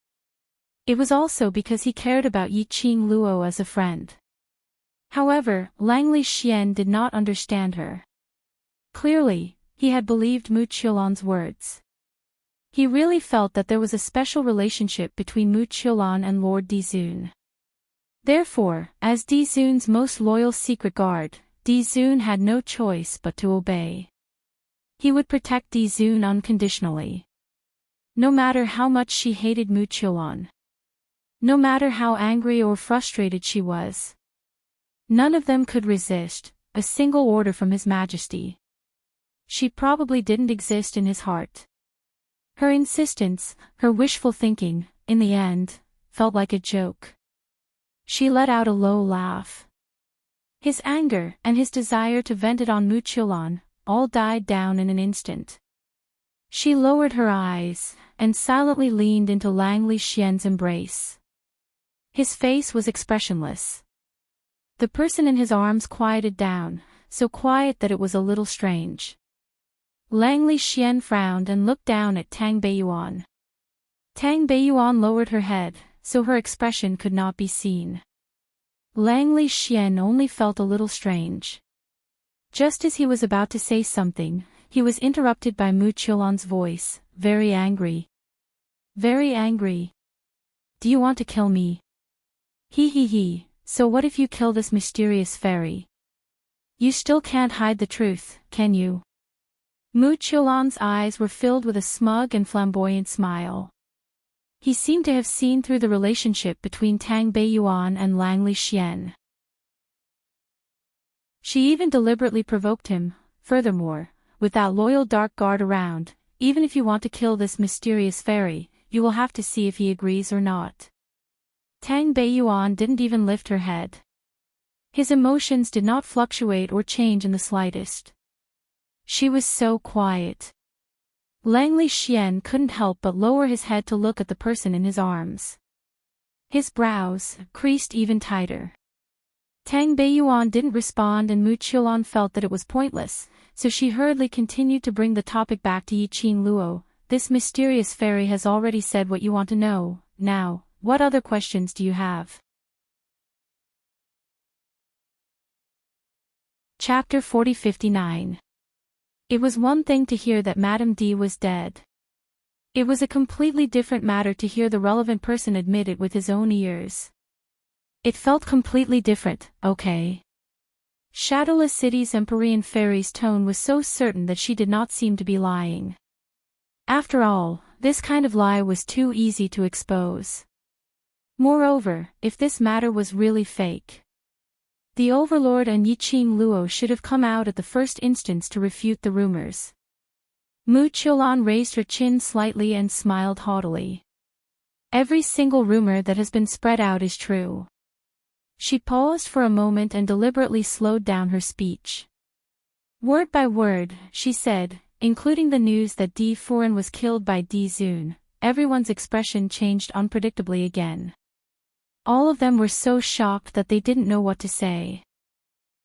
It was also because he cared about Yiqing Luo as a friend. However, Langley Xian did not understand her. Clearly, he had believed Mu Qiulan's words. He really felt that there was a special relationship between Mu Qiulan and Lord Di Zun. Therefore, as Di Zun's most loyal secret guard, Di Zun had no choice but to obey. He would protect Di Zun unconditionally. No matter how much she hated Mu Qiulan. No matter how angry or frustrated she was. None of them could resist a single order from His Majesty. She probably didn't exist in his heart. Her insistence, her wishful thinking, in the end, felt like a joke. She let out a low laugh. His anger and his desire to vent it on Mu Qiulan all died down in an instant. She lowered her eyes and silently leaned into Langley Xian's embrace. His face was expressionless. The person in his arms quieted down, so quiet that it was a little strange. Langley Xian frowned and looked down at Tang Beiyuan. Tang Beiyuan lowered her head, so her expression could not be seen. Langley Xian only felt a little strange. Just as he was about to say something, he was interrupted by Mu Qiulan's voice, very angry. Very angry. Do you want to kill me? He, so what if you kill this mysterious fairy? You still can't hide the truth, can you? Mu Qiulan's eyes were filled with a smug and flamboyant smile. He seemed to have seen through the relationship between Tang Beiyuan and Langley Xian. She even deliberately provoked him. Furthermore, with that loyal dark guard around, even if you want to kill this mysterious fairy, you will have to see if he agrees or not. Tang Beiyuan didn't even lift her head. His emotions did not fluctuate or change in the slightest. She was so quiet. Langley Xian couldn't help but lower his head to look at the person in his arms. His brows creased even tighter. Tang Beiyuan didn't respond and Mu Qiulan felt that it was pointless, so she hurriedly continued to bring the topic back to Yiqing Luo. This mysterious fairy has already said what you want to know. Now, what other questions do you have? Chapter 40-59. It was one thing to hear that Madame Di was dead. It was a completely different matter to hear the relevant person admit it with his own ears. It felt completely different, okay? Shadowless City's Empyrean Fairy's tone was so certain that she did not seem to be lying. After all, this kind of lie was too easy to expose. Moreover, if this matter was really fake, the Overlord and Yiqing Luo should have come out at the first instance to refute the rumors. Mu Qiulan raised her chin slightly and smiled haughtily. Every single rumor that has been spread out is true. She paused for a moment and deliberately slowed down her speech. Word by word, she said, including the news that Di Furan was killed by Di Zun. Everyone's expression changed unpredictably again. All of them were so shocked that they didn't know what to say.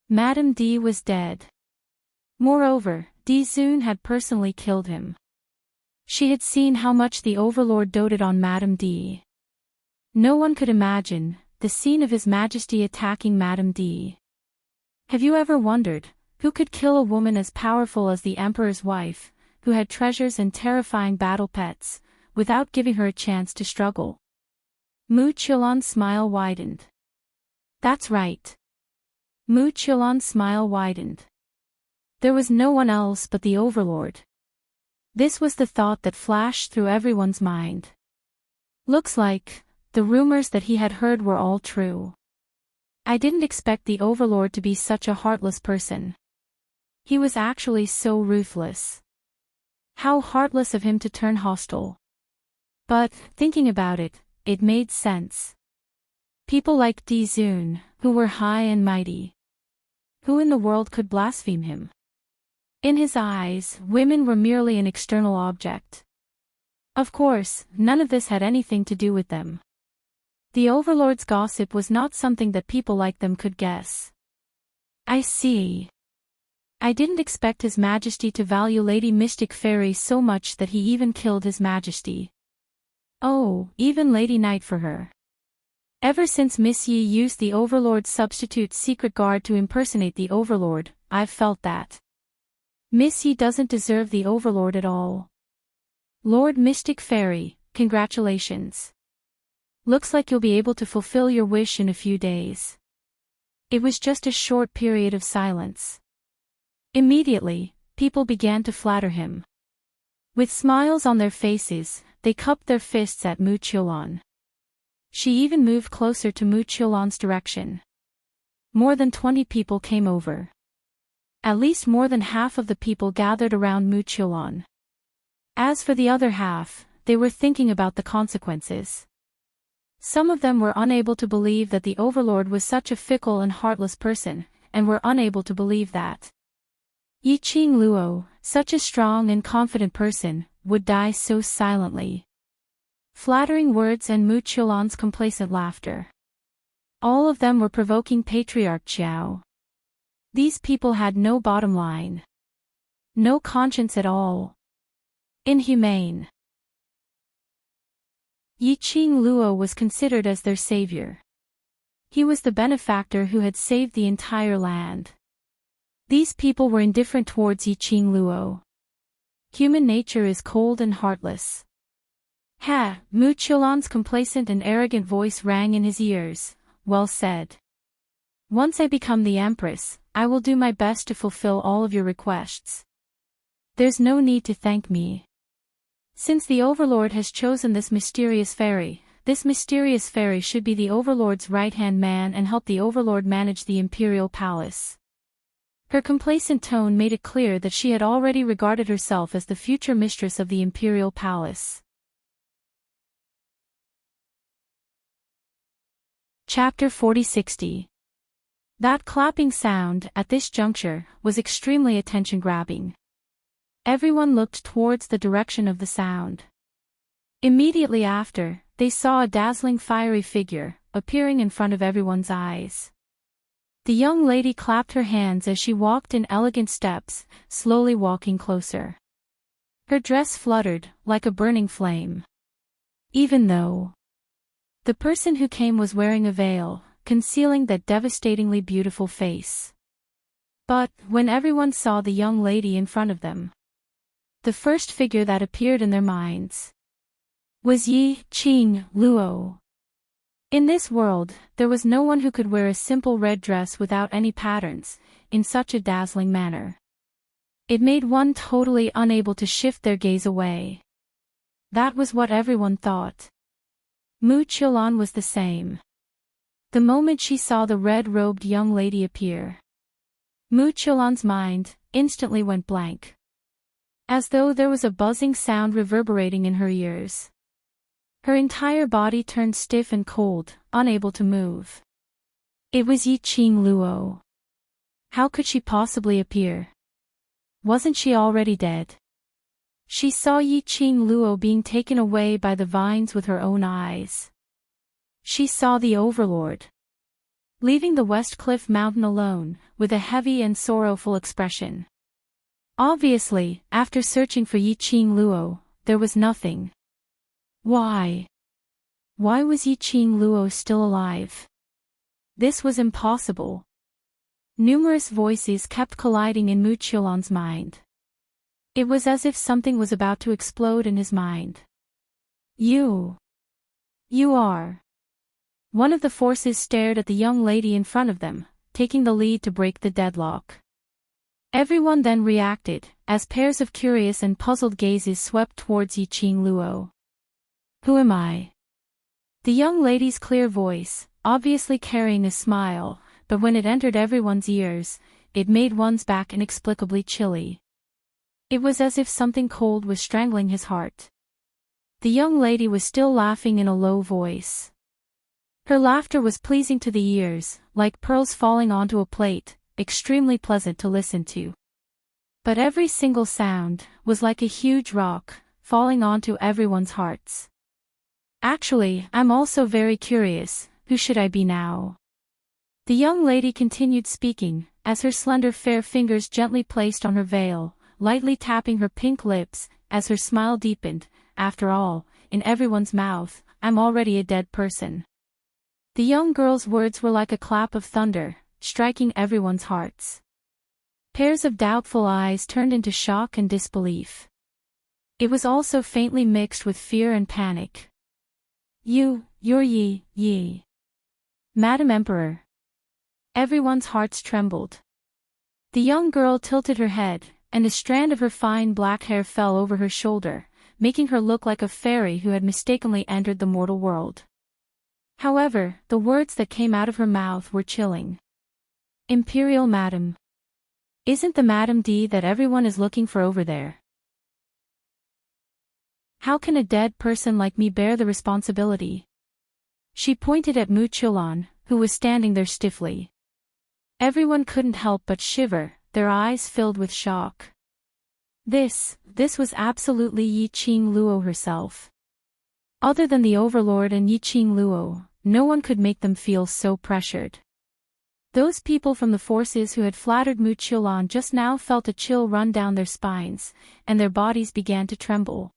Madame Di was dead. Moreover, Di Zun had personally killed him. She had seen how much the Overlord doted on Madame Di. No one could imagine the scene of His Majesty attacking Madame Di. Have you ever wondered, who could kill a woman as powerful as the Emperor's wife, who had treasures and terrifying battle pets, without giving her a chance to struggle? Mu Qiulan's smile widened. That's right. Mu Qiulan's smile widened. There was no one else but the Overlord. This was the thought that flashed through everyone's mind. Looks like the rumors that he had heard were all true. I didn't expect the Overlord to be such a heartless person. He was actually so ruthless. How heartless of him to turn hostile. But, thinking about it, it made sense. People like Di Zun, who were high and mighty. Who in the world could blaspheme him? In his eyes, women were merely an external object. Of course, none of this had anything to do with them. The Overlord's gossip was not something that people like them could guess. I see. I didn't expect His Majesty to value Lady Mystic Fairy so much that he even killed His Majesty. Oh, even Lady Night for her. Ever since Miss Yi used the Overlord's substitute secret guard to impersonate the Overlord, I've felt that Miss Yi doesn't deserve the Overlord at all. Lord Mystic Fairy, congratulations. Looks like you'll be able to fulfill your wish in a few days. It was just a short period of silence. Immediately, people began to flatter him. With smiles on their faces, they cupped their fists at Mu Qiulan. She even moved closer to Mu Qiulan's direction. More than 20 people came over. At least more than half of the people gathered around Mu Qiulan. As for the other half, they were thinking about the consequences. Some of them were unable to believe that the Overlord was such a fickle and heartless person, and were unable to believe that Yiqing Luo, such a strong and confident person, would die so silently. Flattering words and Mu Qiulan's complacent laughter. All of them were provoking Patriarch Qiao. These people had no bottom line. No conscience at all. Inhumane. Yiqing Luo was considered as their savior. He was the benefactor who had saved the entire land. These people were indifferent towards Yiqing Luo. Human nature is cold and heartless. Ha! Mu Qiulan's complacent and arrogant voice rang in his ears. Well said. Once I become the Empress, I will do my best to fulfill all of your requests. There's no need to thank me. Since the Overlord has chosen this mysterious fairy should be the Overlord's right-hand man and help the Overlord manage the Imperial Palace. Her complacent tone made it clear that she had already regarded herself as the future mistress of the Imperial Palace. Chapter 4060. That clapping sound, at this juncture, was extremely attention-grabbing. Everyone looked towards the direction of the sound. Immediately after, they saw a dazzling fiery figure, appearing in front of everyone's eyes. The young lady clapped her hands as she walked in elegant steps, slowly walking closer. Her dress fluttered, like a burning flame. Even though the person who came was wearing a veil, concealing that devastatingly beautiful face. But, when everyone saw the young lady in front of them, the first figure that appeared in their minds was Yi Qing Luo. In this world, there was no one who could wear a simple red dress without any patterns, in such a dazzling manner. It made one totally unable to shift their gaze away. That was what everyone thought. Mu Qiulan was the same. The moment she saw the red-robed young lady appear, Mu Qiulan's mind instantly went blank. As though there was a buzzing sound reverberating in her ears. Her entire body turned stiff and cold, unable to move. It was Yi Qing Luo. How could she possibly appear? Wasn't she already dead? She saw Yi Qing Luo being taken away by the vines with her own eyes. She saw the Overlord leaving the West Cliff Mountain alone, with a heavy and sorrowful expression. Obviously, after searching for Yi Qing Luo, there was nothing. Why? Why was Yi Qing Luo still alive? This was impossible. Numerous voices kept colliding in Mu Qiulan's mind. It was as if something was about to explode in his mind. You are. One of the forces stared at the young lady in front of them, taking the lead to break the deadlock. Everyone then reacted, as pairs of curious and puzzled gazes swept towards Yi Qing Luo. Who am I? The young lady's clear voice, obviously carrying a smile, but when it entered everyone's ears, it made one's back inexplicably chilly. It was as if something cold was strangling his heart. The young lady was still laughing in a low voice. Her laughter was pleasing to the ears, like pearls falling onto a plate, extremely pleasant to listen to. But every single sound was like a huge rock, falling onto everyone's hearts. Actually, I'm also very curious, who should I be now? The young lady continued speaking, as her slender fair fingers gently placed on her veil, lightly tapping her pink lips, as her smile deepened. After all, in everyone's mouth, I'm already a dead person. The young girl's words were like a clap of thunder, striking everyone's hearts. Pairs of doubtful eyes turned into shock and disbelief. It was also faintly mixed with fear and panic. You're Yi. Madam Emperor. Everyone's hearts trembled. The young girl tilted her head, and a strand of her fine black hair fell over her shoulder, making her look like a fairy who had mistakenly entered the mortal world. However, the words that came out of her mouth were chilling. Imperial Madam. Isn't the Madam D that everyone is looking for over there? How can a dead person like me bear the responsibility? She pointed at Mu Qiulan, who was standing there stiffly. Everyone couldn't help but shiver, their eyes filled with shock. This was absolutely Yi Qing Luo herself. Other than the Overlord and Yi Qing Luo, no one could make them feel so pressured. Those people from the forces who had flattered Mu Qiulan just now felt a chill run down their spines, and their bodies began to tremble.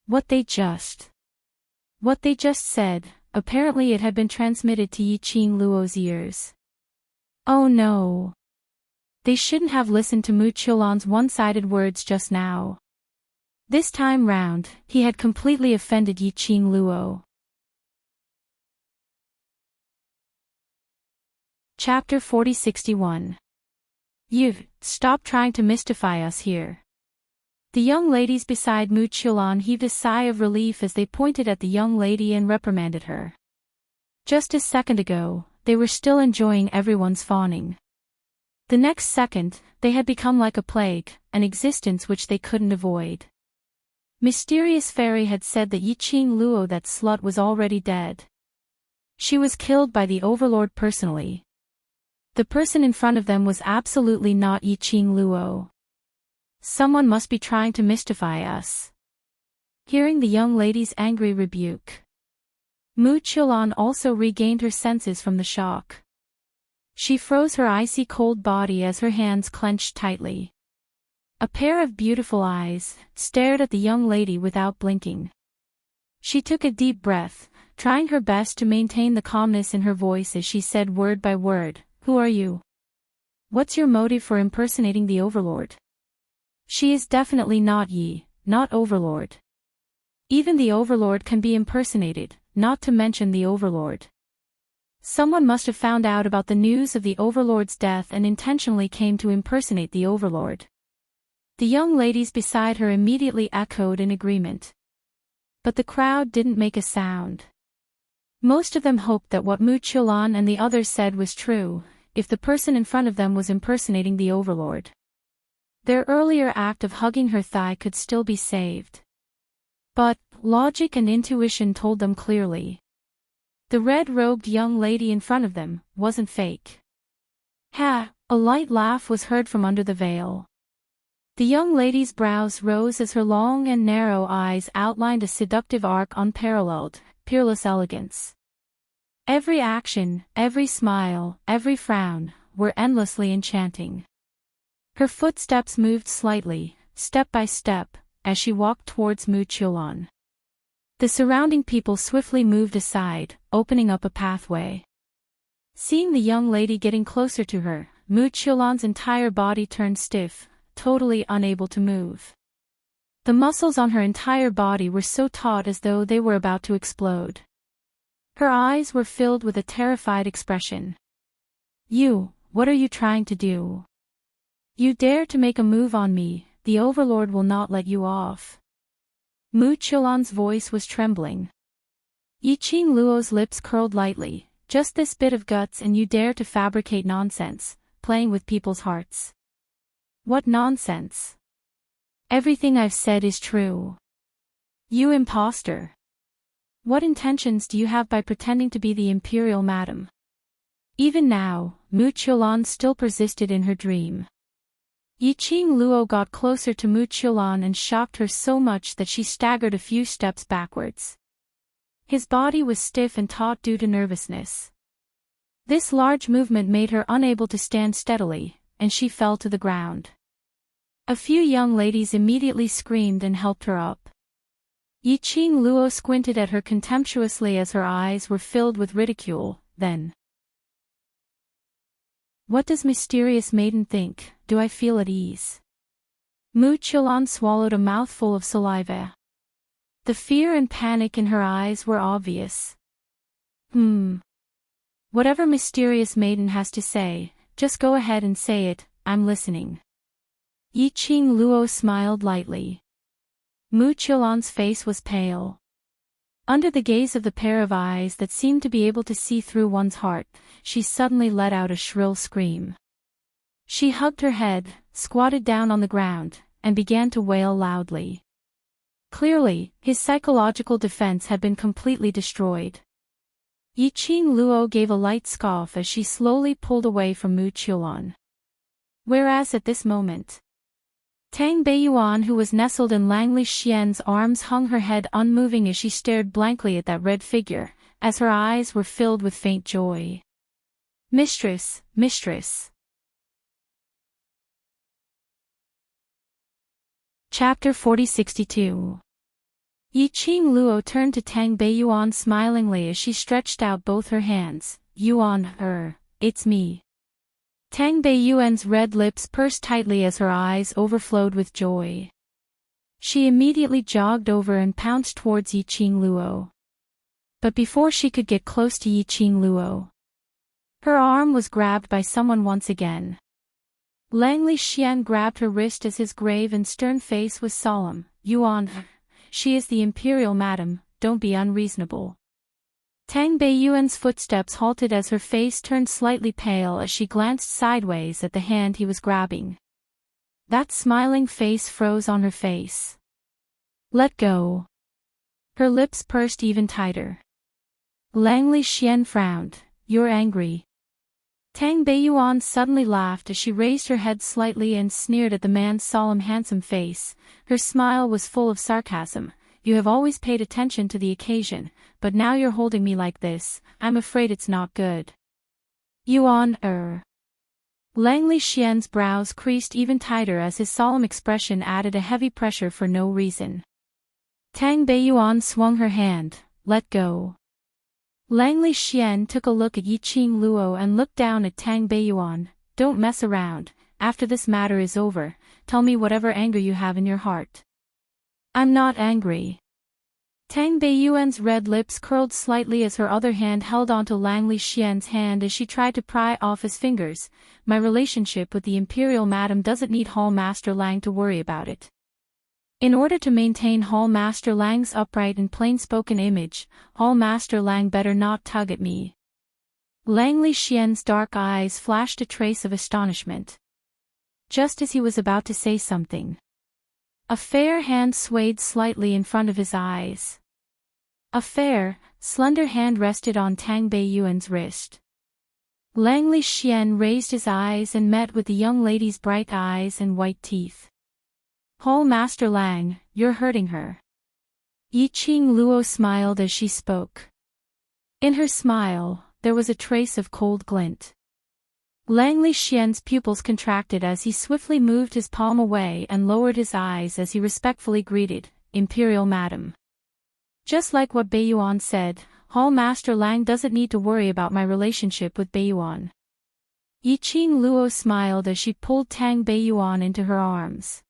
What they just said, apparently it had been transmitted to Yi Qing Luo's ears. Oh no! They shouldn't have listened to Mu Qiulan's one-sided words just now. This time round, he had completely offended Yi Qing Luo. Chapter 4061. Stop trying to mystify us here. The young ladies beside Mu Qiulan heaved a sigh of relief as they pointed at the young lady and reprimanded her. Just a second ago, they were still enjoying everyone's fawning. The next second, they had become like a plague, an existence which they couldn't avoid. Mysterious Fairy had said that Yi Qing Luo, that slut, was already dead. She was killed by the Overlord personally. The person in front of them was absolutely not Yi Qing Luo. Someone must be trying to mystify us. Hearing the young lady's angry rebuke, Mu Qiulan also regained her senses from the shock. She froze her icy cold body as her hands clenched tightly. A pair of beautiful eyes stared at the young lady without blinking. She took a deep breath, trying her best to maintain the calmness in her voice as she said word by word, "Who are you? What's your motive for impersonating the Overlord? She is definitely not Yi, not Overlord. Even the Overlord can be impersonated, not to mention the Overlord. Someone must have found out about the news of the Overlord's death and intentionally came to impersonate the Overlord. The young ladies beside her immediately echoed in agreement. But the crowd didn't make a sound. Most of them hoped that what Mu Qiulan and the others said was true, if the person in front of them was impersonating the Overlord. Their earlier act of hugging her thigh could still be saved. But logic and intuition told them clearly. The red-robed young lady in front of them wasn't fake. Ha! A light laugh was heard from under the veil. The young lady's brows rose as her long and narrow eyes outlined a seductive arc unparalleled, peerless elegance. Every action, every smile, every frown, were endlessly enchanting. Her footsteps moved slightly, step by step, as she walked towards Mu Qiulan. The surrounding people swiftly moved aside, opening up a pathway. Seeing the young lady getting closer to her, Mu Qiulan's entire body turned stiff, totally unable to move. The muscles on her entire body were so taut as though they were about to explode. Her eyes were filled with a terrified expression. What are you trying to do? You dare to make a move on me, the Overlord will not let you off. Mu Qiulan's voice was trembling. Yiqing Luo's lips curled lightly, just this bit of guts and you dare to fabricate nonsense, playing with people's hearts. What nonsense? Everything I've said is true. You imposter. What intentions do you have by pretending to be the Imperial Madam? Even now, Mu Qiulan still persisted in her dream. Yiqing Luo got closer to Mu Qiulan and shocked her so much that she staggered a few steps backwards. His body was stiff and taut due to nervousness. This large movement made her unable to stand steadily, and she fell to the ground. A few young ladies immediately screamed and helped her up. Yiqing Luo squinted at her contemptuously as her eyes were filled with ridicule, then. What does mysterious maiden think? Do I feel at ease? Mu Qiulan swallowed a mouthful of saliva. The fear and panic in her eyes were obvious. Whatever mysterious maiden has to say, just go ahead and say it, I'm listening. Yiqing Luo smiled lightly. Mu Qiulan's face was pale. Under the gaze of the pair of eyes that seemed to be able to see through one's heart, she suddenly let out a shrill scream. She hugged her head, squatted down on the ground, and began to wail loudly. Clearly, his psychological defense had been completely destroyed. Yiqing Luo gave a light scoff as she slowly pulled away from Mu Qiulan. Whereas at this moment, Tang Beiyuan, who was nestled in Langley Xian's arms, hung her head unmoving as she stared blankly at that red figure, as her eyes were filled with faint joy. Mistress, mistress. Chapter 4062. Yiqing Luo turned to Tang Beiyuan smilingly as she stretched out both her hands. Yuan, it's me. Tang Beiyuan's red lips pursed tightly as her eyes overflowed with joy. She immediately jogged over and pounced towards Yiqing Luo. But before she could get close to Yiqing Luo, her arm was grabbed by someone once again. Langley Xian grabbed her wrist as his grave and stern face was solemn. Yuan, she is the Imperial Madam, don't be unreasonable. Tang Beiyuan's footsteps halted as her face turned slightly pale as she glanced sideways at the hand he was grabbing. That smiling face froze on her face. Let go. Her lips pursed even tighter. Langley Xian frowned. You're angry. Tang Beiyuan suddenly laughed as she raised her head slightly and sneered at the man's solemn handsome face. Her smile was full of sarcasm. You have always paid attention to the occasion, but now you're holding me like this, I'm afraid it's not good. Yuan, Langley Xian's brows creased even tighter as his solemn expression added a heavy pressure for no reason. Tang Beiyuan swung her hand. Let go. Langley Xian took a look at Yiqing Luo and looked down at Tang Beiyuan. Don't mess around, after this matter is over, tell me whatever anger you have in your heart. I'm not angry. Tang Beiyuan's red lips curled slightly as her other hand held onto Langley Xian's hand as she tried to pry off his fingers. My relationship with the Imperial Madam doesn't need Hall Master Lang to worry about it. In order to maintain Hall Master Lang's upright and plain-spoken image, Hall Master Lang better not tug at me. Langley Xian's dark eyes flashed a trace of astonishment. Just as he was about to say something, a fair hand swayed slightly in front of his eyes. A fair, slender hand rested on Tang Beiyuan's wrist. Langley Xian raised his eyes and met with the young lady's bright eyes and white teeth. Hall Master Lang, you're hurting her. Yiqing Luo smiled as she spoke. In her smile, there was a trace of cold glint. Langley Xian's pupils contracted as he swiftly moved his palm away and lowered his eyes as he respectfully greeted, Imperial Madam. Just like what Beiyuan said, Hall Master Lang doesn't need to worry about my relationship with Beiyuan. Yiqing Luo smiled as she pulled Tang Beiyuan into her arms.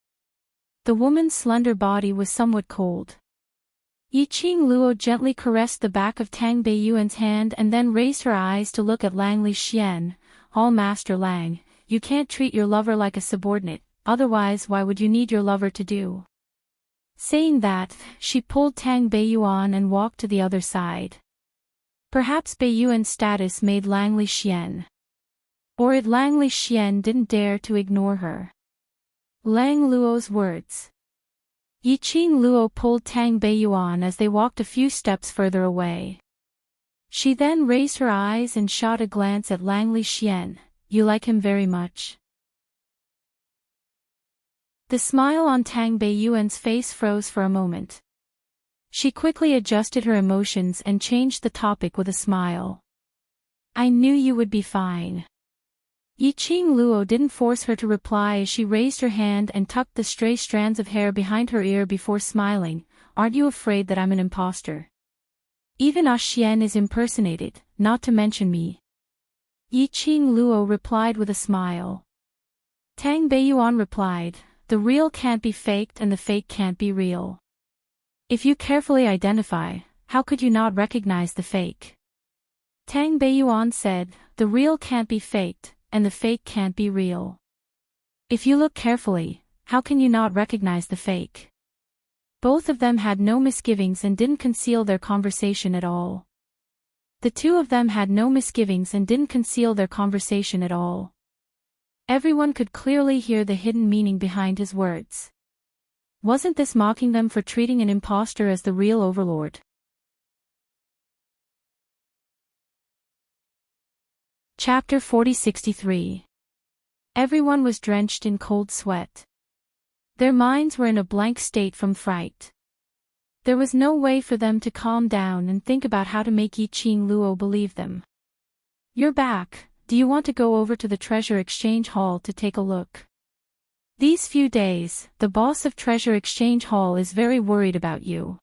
The woman's slender body was somewhat cold. Yiqing Luo gently caressed the back of Tang Beiyuan's hand and then raised her eyes to look at Langley Xian. Hall Master Lang, you can't treat your lover like a subordinate, otherwise why would you need your lover to do? Saying that, she pulled Tang Beiyuan and walked to the other side. Perhaps Beiyuan's status made Langley Xian. Or it Langley Xian didn't dare to ignore her. Lang Luo's words. Yiqing Luo pulled Tang Beiyuan as they walked a few steps further away. She then raised her eyes and shot a glance at Langley Xian. You like him very much? The smile on Tang Beiyuan's face froze for a moment. She quickly adjusted her emotions and changed the topic with a smile. I knew you would be fine. Yiqing Luo didn't force her to reply as she raised her hand and tucked the stray strands of hair behind her ear before smiling. Aren't you afraid that I'm an imposter? Even Xian is impersonated, not to mention me. Yiqing Luo replied with a smile. Tang Beiyuan replied, the real can't be faked and the fake can't be real. If you carefully identify, how could you not recognize the fake? Tang Beiyuan said, the real can't be faked, and the fake can't be real. If you look carefully, how can you not recognize the fake? Both of them had no misgivings and didn't conceal their conversation at all. The two of them had no misgivings and didn't conceal their conversation at all. Everyone could clearly hear the hidden meaning behind his words. Wasn't this mocking them for treating an imposter as the real overlord? Chapter 4063. Everyone was drenched in cold sweat. Their minds were in a blank state from fright. There was no way for them to calm down and think about how to make Yiqing Luo believe them. You're back, do you want to go over to the Treasure Exchange Hall to take a look? These few days, the boss of Treasure Exchange Hall is very worried about you.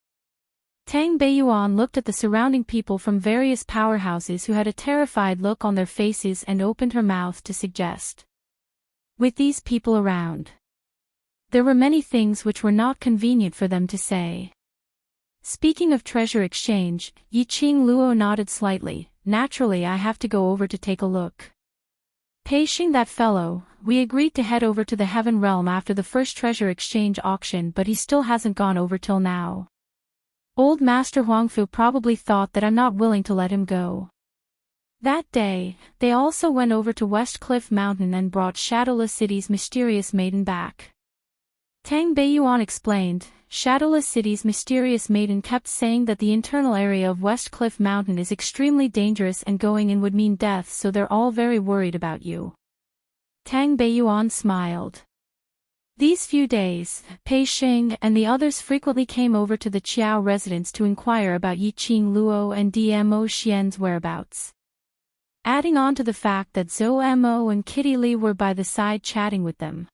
Tang Beiyuan looked at the surrounding people from various powerhouses who had a terrified look on their faces and opened her mouth to suggest. With these people around, there were many things which were not convenient for them to say. Speaking of Treasure Exchange, Yiqing Luo nodded slightly. Naturally I have to go over to take a look. Pei Xing that fellow, we agreed to head over to the Heaven Realm after the first Treasure Exchange auction but he still hasn't gone over till now. Old Master Huangfu probably thought that I'm not willing to let him go. That day, they also went over to West Cliff Mountain and brought Shadowless City's mysterious maiden back. Tang Beiyuan explained, Shadowless City's mysterious maiden kept saying that the internal area of West Cliff Mountain is extremely dangerous and going in would mean death, so they're all very worried about you. Tang Beiyuan smiled. These few days, Pei Xing and the others frequently came over to the Qiao residence to inquire about Yiqing Luo and Dmo Xian's whereabouts. Adding on to the fact that Zhou Mo and Kitty Li were by the side chatting with them.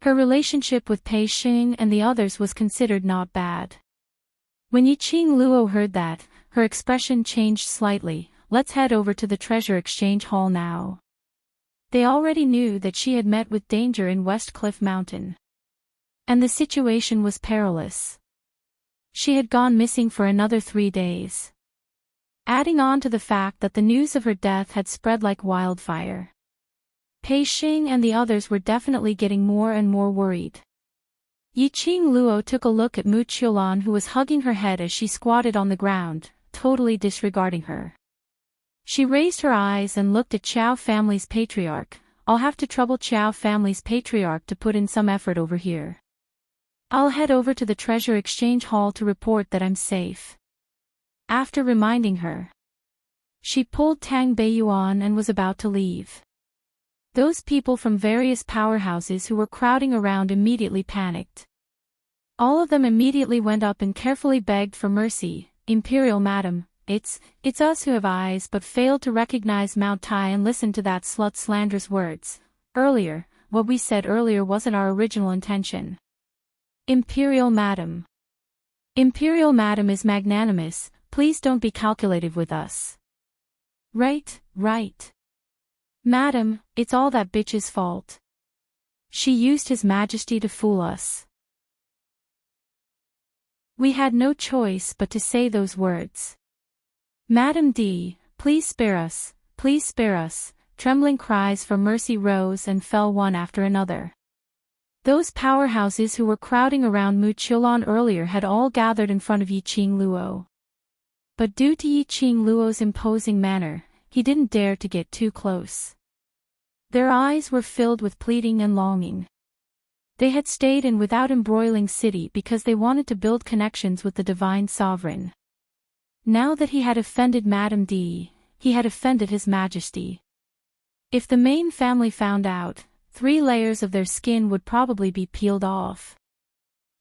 Her relationship with Pei Xing and the others was considered not bad. When Yiqing Luo heard that, her expression changed slightly. Let's head over to the Treasure Exchange Hall now. They already knew that she had met with danger in West Cliff Mountain. And the situation was perilous. She had gone missing for another 3 days. Adding on to the fact that the news of her death had spread like wildfire. Pei Xing and the others were definitely getting more and more worried. Yiqing Luo took a look at Mu Qiulan, who was hugging her head as she squatted on the ground, totally disregarding her. She raised her eyes and looked at Qiao family's patriarch. I'll have to trouble Qiao family's patriarch to put in some effort over here. I'll head over to the treasure exchange hall to report that I'm safe. After reminding her, she pulled Tang Beiyuan and was about to leave. Those people from various powerhouses who were crowding around immediately panicked. All of them immediately went up and carefully begged for mercy. Imperial Madam, it's us who have eyes but failed to recognize Mount Tai and listen to that slut's slanderous words. Earlier, what we said earlier wasn't our original intention. Imperial Madam. Imperial Madam is magnanimous, please don't be calculative with us. Right. Madam, it's all that bitch's fault. She used His Majesty to fool us. We had no choice but to say those words. Madam D, please spare us, please spare us. Trembling cries for mercy rose and fell one after another. Those powerhouses who were crowding around Mu Qiulan earlier had all gathered in front of Yiqing Luo. But due to Yiqing Luo's imposing manner, he didn't dare to get too close. Their eyes were filled with pleading and longing. They had stayed in without embroiling city because they wanted to build connections with the divine sovereign. Now that he had offended Madame D, he had offended His Majesty. If the main family found out, 3 layers of their skin would probably be peeled off.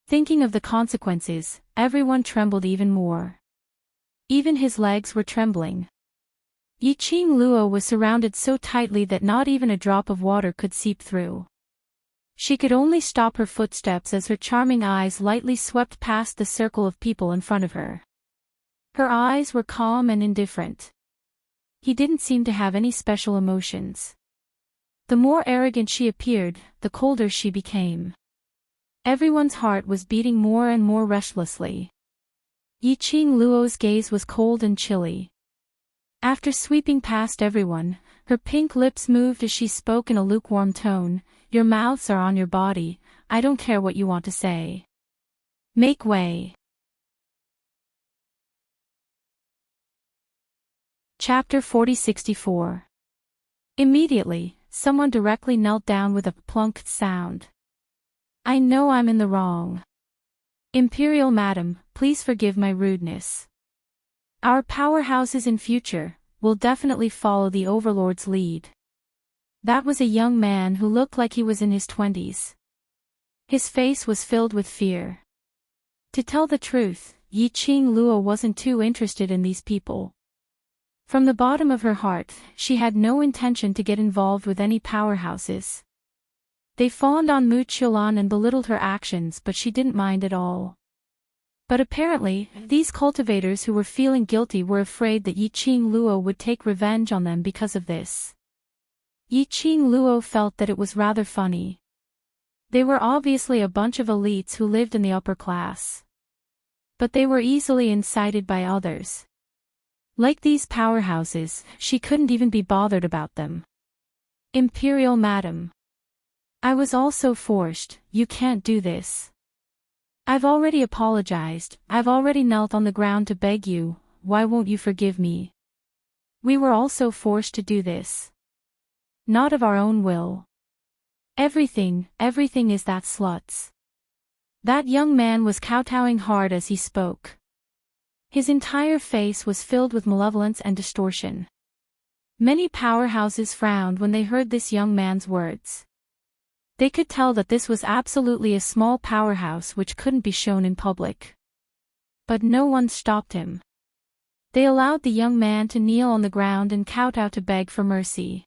Thinking of the consequences, everyone trembled even more. Even his legs were trembling. Yiqing Luo was surrounded so tightly that not even a drop of water could seep through. She could only stop her footsteps as her charming eyes lightly swept past the circle of people in front of her. Her eyes were calm and indifferent. He didn't seem to have any special emotions. The more arrogant she appeared, the colder she became. Everyone's heart was beating more and more restlessly. Yiqing Luo's gaze was cold and chilly. After sweeping past everyone, her pink lips moved as she spoke in a lukewarm tone. Your mouths are on your body, I don't care what you want to say. Make way. Chapter 4064. Immediately, someone directly knelt down with a plunk sound. I know I'm in the wrong. Imperial Madam, please forgive my rudeness. Our powerhouses in future will definitely follow the Overlord's lead. That was a young man who looked like he was in his 20s. His face was filled with fear. To tell the truth, Yiqing Luo wasn't too interested in these people. From the bottom of her heart, she had no intention to get involved with any powerhouses. They fawned on Mu Qiulan and belittled her actions, but she didn't mind at all. But apparently, these cultivators who were feeling guilty were afraid that Yiqing Luo would take revenge on them because of this. Yiqing Luo felt that it was rather funny. They were obviously a bunch of elites who lived in the upper class. But they were easily incited by others. Like these powerhouses, she couldn't even be bothered about them. Imperial Madam. I was also forced, you can't do this. I've already apologized, I've already knelt on the ground to beg you, why won't you forgive me? We were also forced to do this. Not of our own will. Everything is that slut's. That young man was kowtowing hard as he spoke. His entire face was filled with malevolence and distortion. Many powerhouses frowned when they heard this young man's words. They could tell that this was absolutely a small powerhouse which couldn't be shown in public. But no one stopped him. They allowed the young man to kneel on the ground and kowtow to beg for mercy.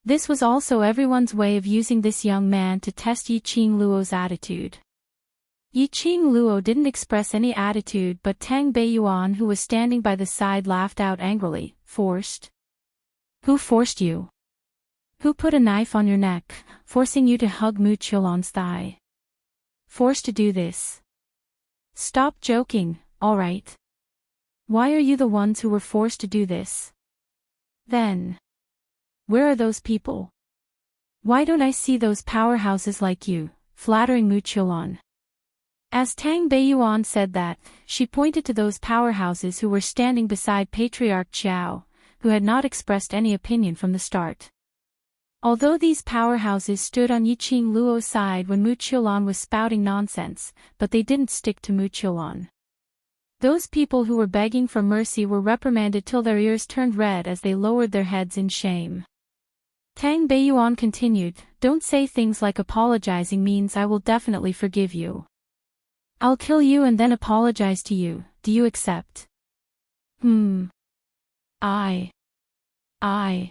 This was also everyone's way of using this young man to test Yiqing Luo's attitude. Yiqing Luo didn't express any attitude, but Tang Beiyuan, who was standing by the side, laughed out angrily. Forced? Who forced you? Who put a knife on your neck, forcing you to hug Mu Qiulan's thigh? Forced to do this? Stop joking, alright? Why are you the ones who were forced to do this? Then. Where are those people? Why don't I see those powerhouses like you, flattering Muchulon? As Tang Beiyuan said that, she pointed to those powerhouses who were standing beside Patriarch Qiao, who had not expressed any opinion from the start. Although these powerhouses stood on Yiqing Luo's side when Muchulon was spouting nonsense, but they didn't stick to Muchulon. Those people who were begging for mercy were reprimanded till their ears turned red as they lowered their heads in shame. Tang Beiyuan continued, "Don't say things like apologizing means I will definitely forgive you. I'll kill you and then apologize to you, do you accept?" I.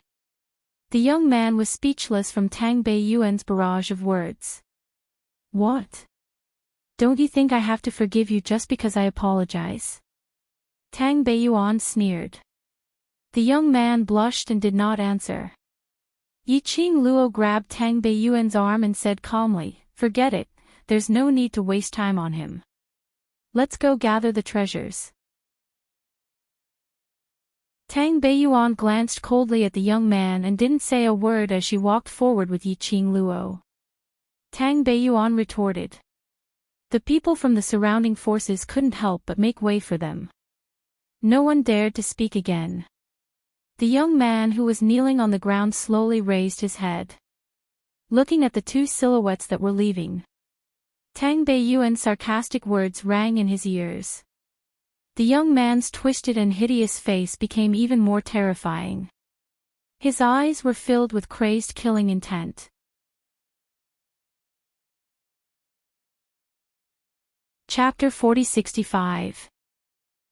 The young man was speechless from Tang Beiyuan's barrage of words. What? Don't you think I have to forgive you just because I apologize? Tang Beiyuan sneered. The young man blushed and did not answer. Yiqing Luo grabbed Tang Beiyuan's arm and said calmly, "Forget it, there's no need to waste time on him. Let's go gather the treasures." Tang Beiyuan glanced coldly at the young man and didn't say a word as she walked forward with Yiqing Luo. Tang Beiyuan retorted. The people from the surrounding forces couldn't help but make way for them. No one dared to speak again. The young man who was kneeling on the ground slowly raised his head. Looking at the two silhouettes that were leaving, Tang Beiyuan's sarcastic words rang in his ears. The young man's twisted and hideous face became even more terrifying. His eyes were filled with crazed killing intent. Chapter 4065.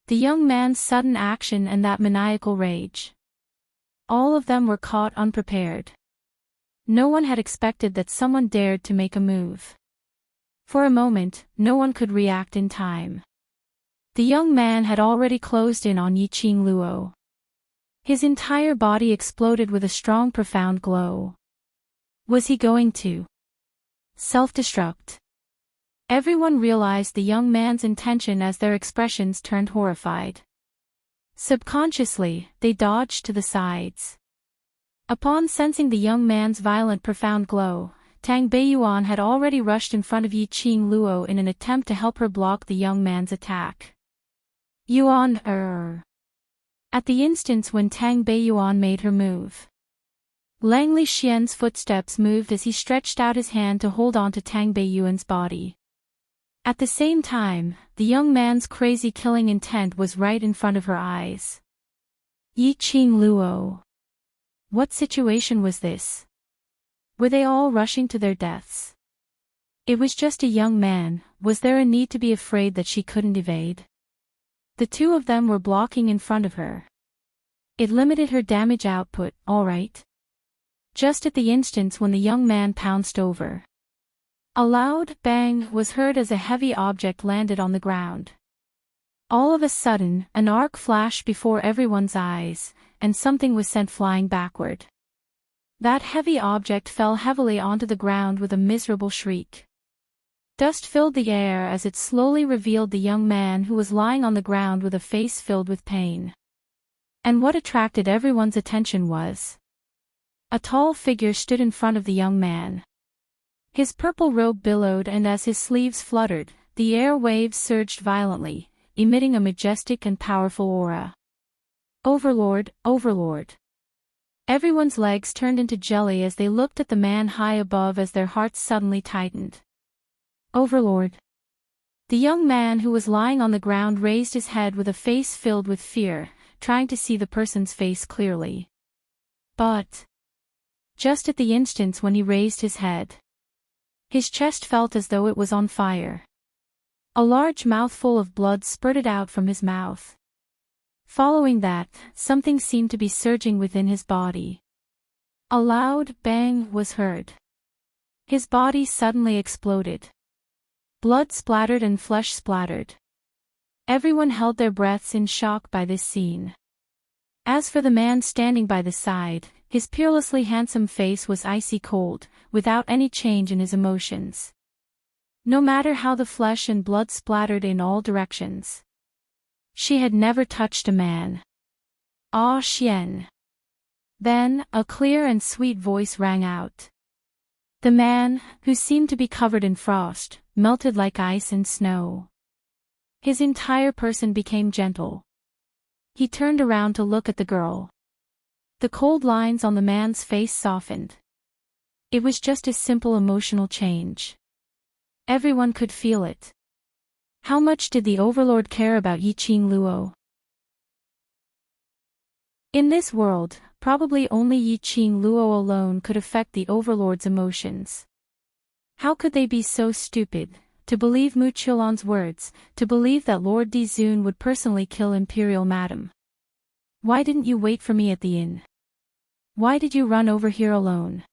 The young man's sudden action and that maniacal rage. All of them were caught unprepared. No one had expected that someone dared to make a move. For a moment, no one could react in time. The young man had already closed in on Yiqing Luo. His entire body exploded with a strong, profound glow. Was he going to self-destruct? Everyone realized the young man's intention as their expressions turned horrified. Subconsciously, they dodged to the sides. Upon sensing the young man's violent, profound glow, Tang Beiyuan had already rushed in front of Yiqing Luo in an attempt to help her block the young man's attack. At the instant when Tang Beiyuan made her move, Lang Li Xian's footsteps moved as he stretched out his hand to hold on to Tang Beiyuan's body. At the same time, the young man's crazy killing intent was right in front of her eyes. Yiqing Luo. What situation was this? Were they all rushing to their deaths? It was just a young man, was there a need to be afraid that she couldn't evade? The two of them were blocking in front of her. It limited her damage output, all right. Just at the instant when the young man pounced over, a loud bang was heard as a heavy object landed on the ground. All of a sudden, an arc flashed before everyone's eyes, and something was sent flying backward. That heavy object fell heavily onto the ground with a miserable shriek. Dust filled the air as it slowly revealed the young man who was lying on the ground with a face filled with pain. And what attracted everyone's attention was a tall figure stood in front of the young man. His purple robe billowed, and as his sleeves fluttered, the air waves surged violently, emitting a majestic and powerful aura. Overlord, Overlord. Everyone's legs turned into jelly as they looked at the man high above as their hearts suddenly tightened. Overlord. The young man who was lying on the ground raised his head with a face filled with fear, trying to see the person's face clearly. But just at the instant when he raised his head, his chest felt as though it was on fire. A large mouthful of blood spurted out from his mouth. Following that, something seemed to be surging within his body. A loud bang was heard. His body suddenly exploded. Blood splattered and flesh splattered. Everyone held their breaths in shock by this scene. As for the man standing by the side, his peerlessly handsome face was icy cold, without any change in his emotions. No matter how the flesh and blood splattered in all directions. She had never touched a man. Ah Xian. Then, a clear and sweet voice rang out. The man, who seemed to be covered in frost, melted like ice and snow. His entire person became gentle. He turned around to look at the girl. The cold lines on the man's face softened. It was just a simple emotional change. Everyone could feel it. How much did the Overlord care about Yiqing Luo? In this world, probably only Yiqing Luo alone could affect the Overlord's emotions. How could they be so stupid, to believe Mu Qiulan's words, to believe that Lord Dizun would personally kill Imperial Madam? Why didn't you wait for me at the inn? Why did you run over here alone?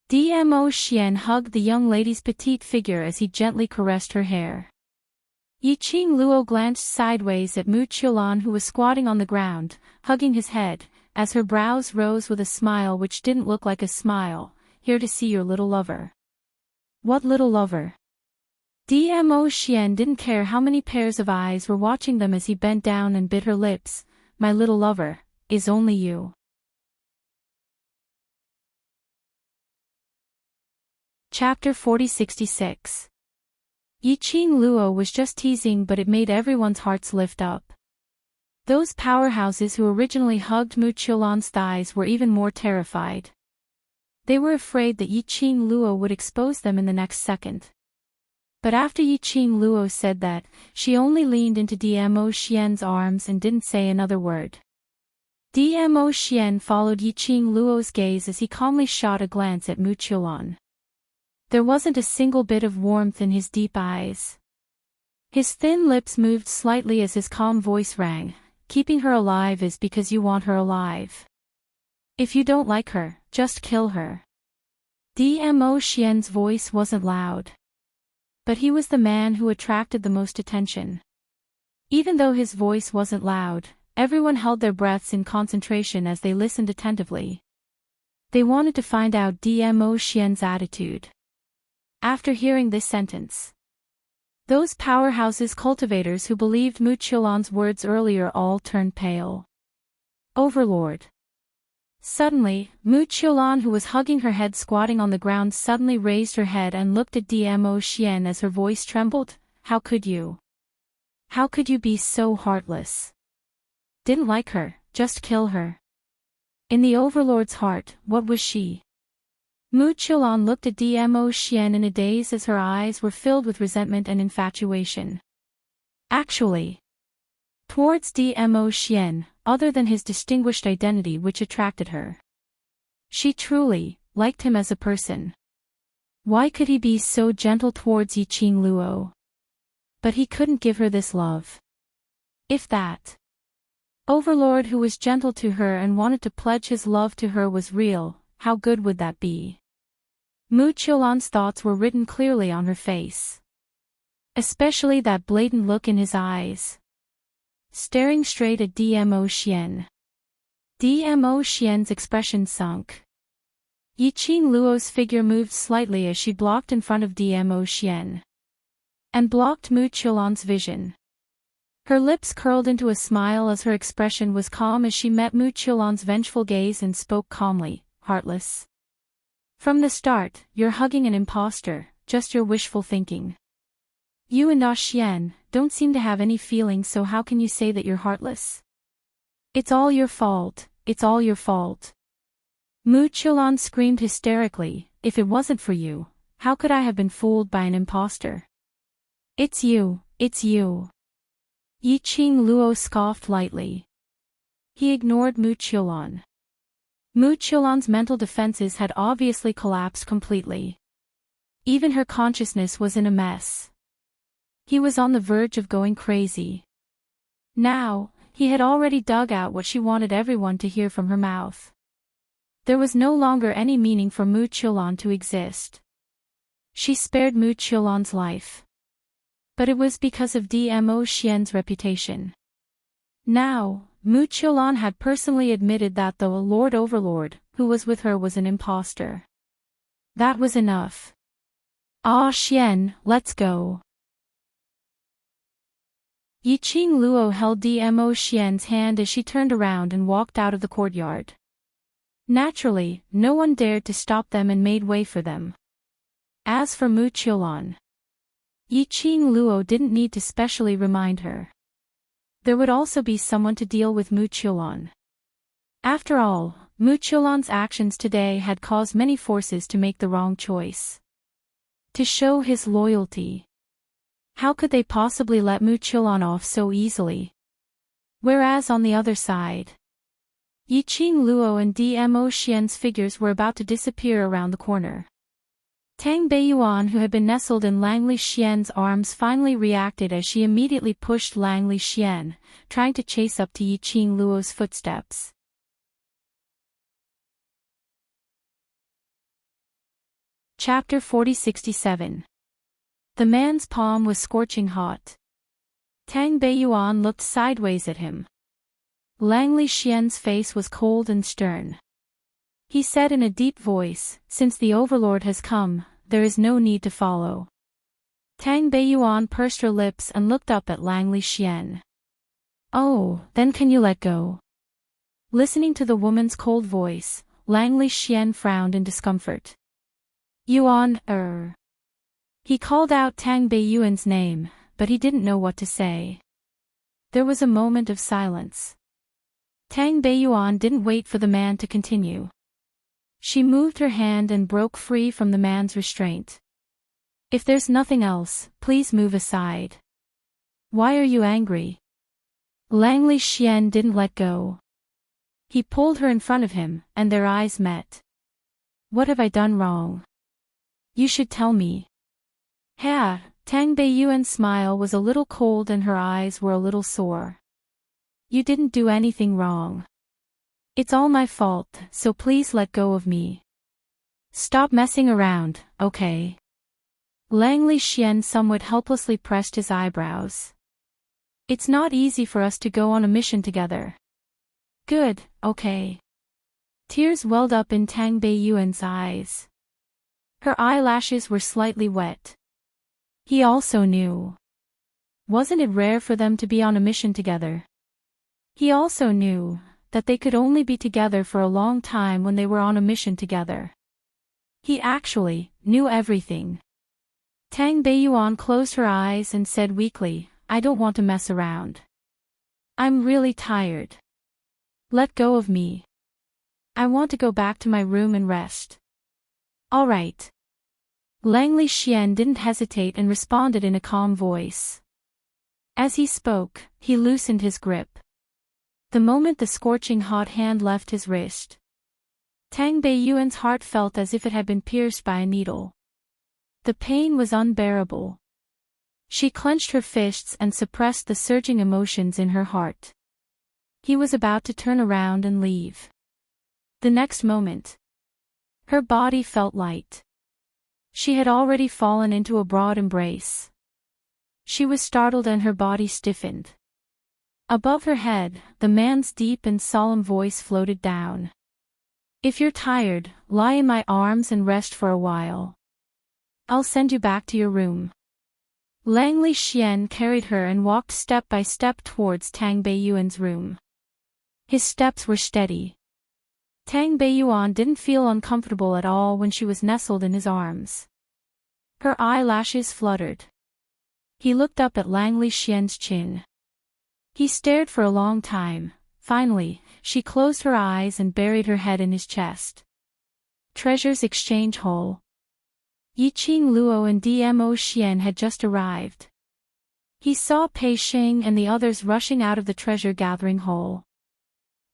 Dmo Xian hugged the young lady's petite figure as he gently caressed her hair. Yiqing Luo glanced sideways at Mu Qiulan, who was squatting on the ground, hugging his head, as her brows rose with a smile which didn't look like a smile. Here to see your little lover. What little lover? Dmo Xian didn't care how many pairs of eyes were watching them as he bent down and bit her lips. My little lover, is only you. Chapter 4066. Yiqing Luo was just teasing, but it made everyone's hearts lift up. Those powerhouses who originally hugged Mu Qiulan's thighs were even more terrified. They were afraid that Yiqing Luo would expose them in the next second. But after Yiqing Luo said that, she only leaned into Dmo Xian's arms and didn't say another word. Dmo Xian followed Yiqing Luo's gaze as he calmly shot a glance at Mu Qiulan. There wasn't a single bit of warmth in his deep eyes. His thin lips moved slightly as his calm voice rang. Keeping her alive is because you want her alive. If you don't like her, just kill her. Dmo Xian's voice wasn't loud. But he was the man who attracted the most attention. Even though his voice wasn't loud, everyone held their breaths in concentration as they listened attentively. They wanted to find out Dmo Xian's attitude. After hearing this sentence, those powerhouses cultivators who believed Mu Qiulan's words earlier all turned pale. Overlord. Suddenly, Mu Qiulan, who was hugging her head squatting on the ground, suddenly raised her head and looked at Dmo Xian as her voice trembled. How could you? How could you be so heartless? Didn't like her, just kill her. In the Overlord's heart, what was she? Mu Qiulan looked at Dmo Xian in a daze as her eyes were filled with resentment and infatuation. Actually, towards Dmo Xian, other than his distinguished identity which attracted her, she truly liked him as a person. Why could he be so gentle towards Yiqing Luo? But he couldn't give her this love. If that Overlord who was gentle to her and wanted to pledge his love to her was real, how good would that be? Mu Qiulan's thoughts were written clearly on her face. Especially that blatant look in his eyes. Staring straight at Dmo Xian. Dmo Xian's expression sunk. Yiqing Luo's figure moved slightly as she blocked in front of Dmo Xian. And blocked Mu Qiulan's vision. Her lips curled into a smile as her expression was calm as she met Mu Qiulan's vengeful gaze and spoke calmly, heartless. From the start, you're hugging an imposter, just your wishful thinking. You and Ah Xian don't seem to have any feelings, so how can you say that you're heartless? It's all your fault, it's all your fault. Mu Qiulan screamed hysterically, if it wasn't for you, how could I have been fooled by an imposter? It's you, it's you. Yiqing Luo scoffed lightly. He ignored Mu Qiulan. Mu Qiulan's mental defenses had obviously collapsed completely. Even her consciousness was in a mess. He was on the verge of going crazy. Now, he had already dug out what she wanted everyone to hear from her mouth. There was no longer any meaning for Mu Qiulan to exist. She spared Mu Qiulan's life. But it was because of Dmo Xian's reputation. Now, Mu Qiulan had personally admitted that the Lord Overlord, who was with her, was an imposter. That was enough. Ah Xian, let's go. Yiqing Luo held Dmo Xian's hand as she turned around and walked out of the courtyard. Naturally, no one dared to stop them and made way for them. As for Mu Qiulan, Yiqing Luo didn't need to specially remind her. There would also be someone to deal with Mu Qiulan. After all, Mu Qiulan's actions today had caused many forces to make the wrong choice. To show his loyalty. How could they possibly let Mu Qiulan off so easily? Whereas on the other side, Yiqing Luo and Dmo Xian's figures were about to disappear around the corner. Tang Beiyuan, who had been nestled in Langley Xian's arms, finally reacted as she immediately pushed Langley Xian, trying to chase up to Yiqing Luo's footsteps. Chapter 4067. The man's palm was scorching hot. Tang Beiyuan looked sideways at him. Langley Xian's face was cold and stern. He said in a deep voice, "Since the Overlord has come, there is no need to follow." Tang Beiyuan pursed her lips and looked up at Langley Xian. "Oh, then can you let go?" Listening to the woman's cold voice, Langley Xian frowned in discomfort. "Yuan, He called out Tang Beiyuan's name, but he didn't know what to say. There was a moment of silence. Tang Beiyuan didn't wait for the man to continue. She moved her hand and broke free from the man's restraint. "If there's nothing else, please move aside." "Why are you angry?" Langley Xian didn't let go. He pulled her in front of him, and their eyes met. "What have I done wrong? You should tell me." "Ha!" Tang Beiyuan's smile was a little cold and her eyes were a little sore. "You didn't do anything wrong. It's all my fault, so please let go of me. Stop messing around, okay?" Langley Xian somewhat helplessly pressed his eyebrows. "It's not easy for us to go on a mission together." "Good, okay." Tears welled up in Tang Beiyuan's eyes. Her eyelashes were slightly wet. He also knew. Wasn't it rare for them to be on a mission together? He also knew that they could only be together for a long time when they were on a mission together. He actually knew everything. Tang Beiyuan closed her eyes and said weakly, "I don't want to mess around. I'm really tired. Let go of me. I want to go back to my room and rest." "All right." Langley Xian didn't hesitate and responded in a calm voice. As he spoke, he loosened his grip. The moment the scorching hot hand left his wrist, Tang Beiyuan's heart felt as if it had been pierced by a needle. The pain was unbearable. She clenched her fists and suppressed the surging emotions in her heart. He was about to turn around and leave. The next moment, her body felt light. She had already fallen into a broad embrace. She was startled and her body stiffened. Above her head, the man's deep and solemn voice floated down. "If you're tired, lie in my arms and rest for a while. I'll send you back to your room." Langley Xian carried her and walked step by step towards Tang Beiyuan's room. His steps were steady. Tang Beiyuan didn't feel uncomfortable at all when she was nestled in his arms. Her eyelashes fluttered. He looked up at Langley Xian's chin. He stared for a long time. Finally, she closed her eyes and buried her head in his chest. Treasures Exchange Hall. Yiqing Luo and Dmo Xian had just arrived. He saw Pei Sheng and the others rushing out of the treasure gathering hall.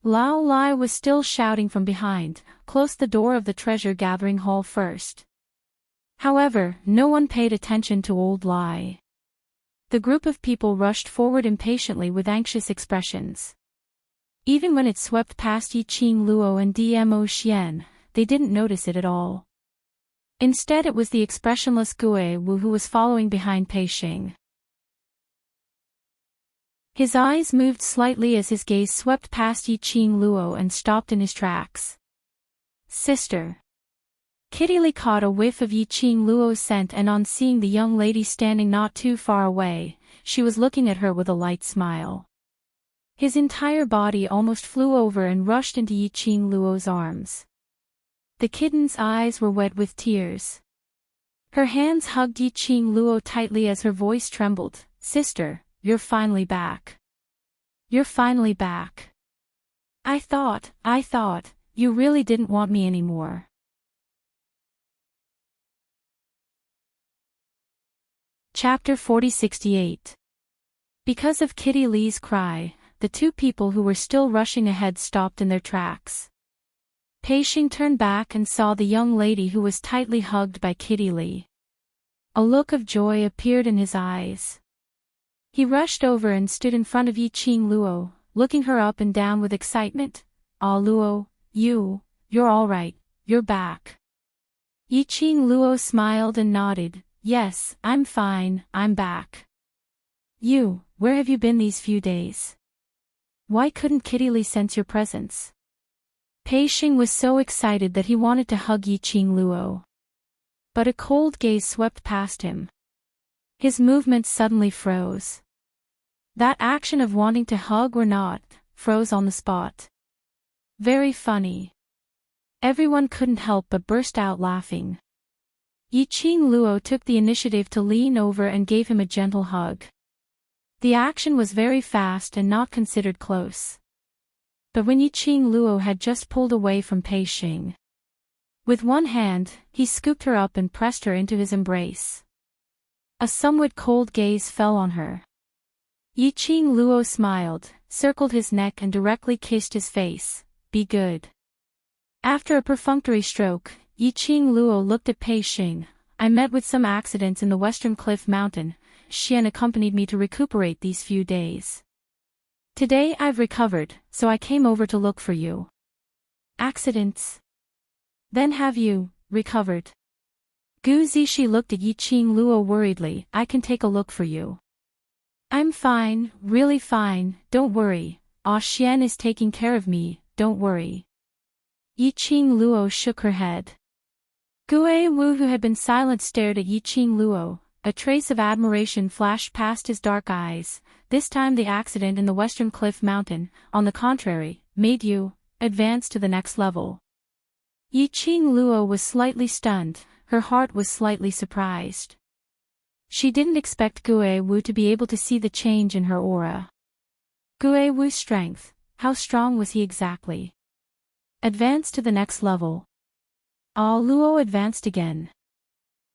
Lao Lai was still shouting from behind, "Close the door of the treasure gathering hall first." However, no one paid attention to old Lai. The group of people rushed forward impatiently with anxious expressions. Even when it swept past Yiqing Luo and Dmo Xian, they didn't notice it at all. Instead it was the expressionless Gue Wu who was following behind Pei Sheng. His eyes moved slightly as his gaze swept past Yiqing Luo and stopped in his tracks. "Sister." Kitty Lee caught a whiff of Yiqing Luo's scent, and on seeing the young lady standing not too far away, she was looking at her with a light smile. His entire body almost flew over and rushed into Yiqing Luo's arms. The kitten's eyes were wet with tears. Her hands hugged Yiqing Luo tightly as her voice trembled. "Sister, you're finally back. You're finally back. I thought, you really didn't want me anymore." Chapter 4068. Because of Kitty Lee's cry, the two people who were still rushing ahead stopped in their tracks. Pei-Shing turned back and saw the young lady who was tightly hugged by Kitty Lee. A look of joy appeared in his eyes. He rushed over and stood in front of Yiqing Luo, looking her up and down with excitement. "Ah, Luo, you're all right, you're back." Yiqing Luo smiled and nodded. "Yes, I'm fine, I'm back." Where have you been these few days? Why couldn't Kitty Lee sense your presence?" Pei-Shing was so excited that he wanted to hug Yiqing Luo. But a cold gaze swept past him. His movements suddenly froze. That action of wanting to hug or not, froze on the spot. Very funny. Everyone couldn't help but burst out laughing. Yiqing Luo took the initiative to lean over and gave him a gentle hug. The action was very fast and not considered close. But when Yiqing Luo had just pulled away from Pei-Shing, with one hand, he scooped her up and pressed her into his embrace. A somewhat cold gaze fell on her. Yiqing Luo smiled, circled his neck and directly kissed his face. "Be good." After a perfunctory stroke, Yiqing Luo looked at Pei-Shing. "I met with some accidents in the Western Cliff Mountain. Xian accompanied me to recuperate these few days. Today I've recovered, so I came over to look for you." "Accidents? Then have you recovered?" Gu Zixi looked at Yiqing Luo worriedly. "I can take a look for you." "I'm fine, really fine, don't worry. Ah Xian is taking care of me, don't worry." Yiqing Luo shook her head. Gue Wu, who had been silent, stared at Yiqing Luo. A trace of admiration flashed past his dark eyes. "This time the accident in the Western Cliff Mountain, on the contrary, made you advance to the next level." Yiqing Luo was slightly stunned, her heart was slightly surprised. She didn't expect Gue Wu to be able to see the change in her aura. Gue Wu's strength, how strong was he exactly? Advance to the next level. Ah Luo advanced again.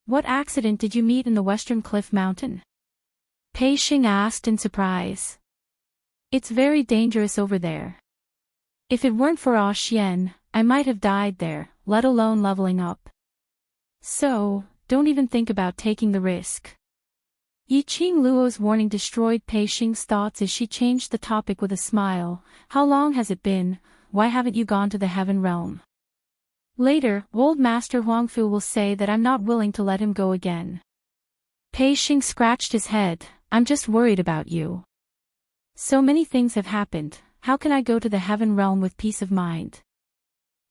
"What accident did you meet in the Western Cliff Mountain?" Pei-Shing asked in surprise. "It's very dangerous over there. If it weren't for Ah Xian, I might have died there, let alone leveling up. So, don't even think about taking the risk." Yiqing Luo's warning destroyed Pei-Shing's thoughts as she changed the topic with a smile. "How long has it been? Why haven't you gone to the Heaven Realm? Later, old Master Huangfu will say that I'm not willing to let him go again." Pei-Shing scratched his head. "I'm just worried about you. So many things have happened, how can I go to the Heaven Realm with peace of mind?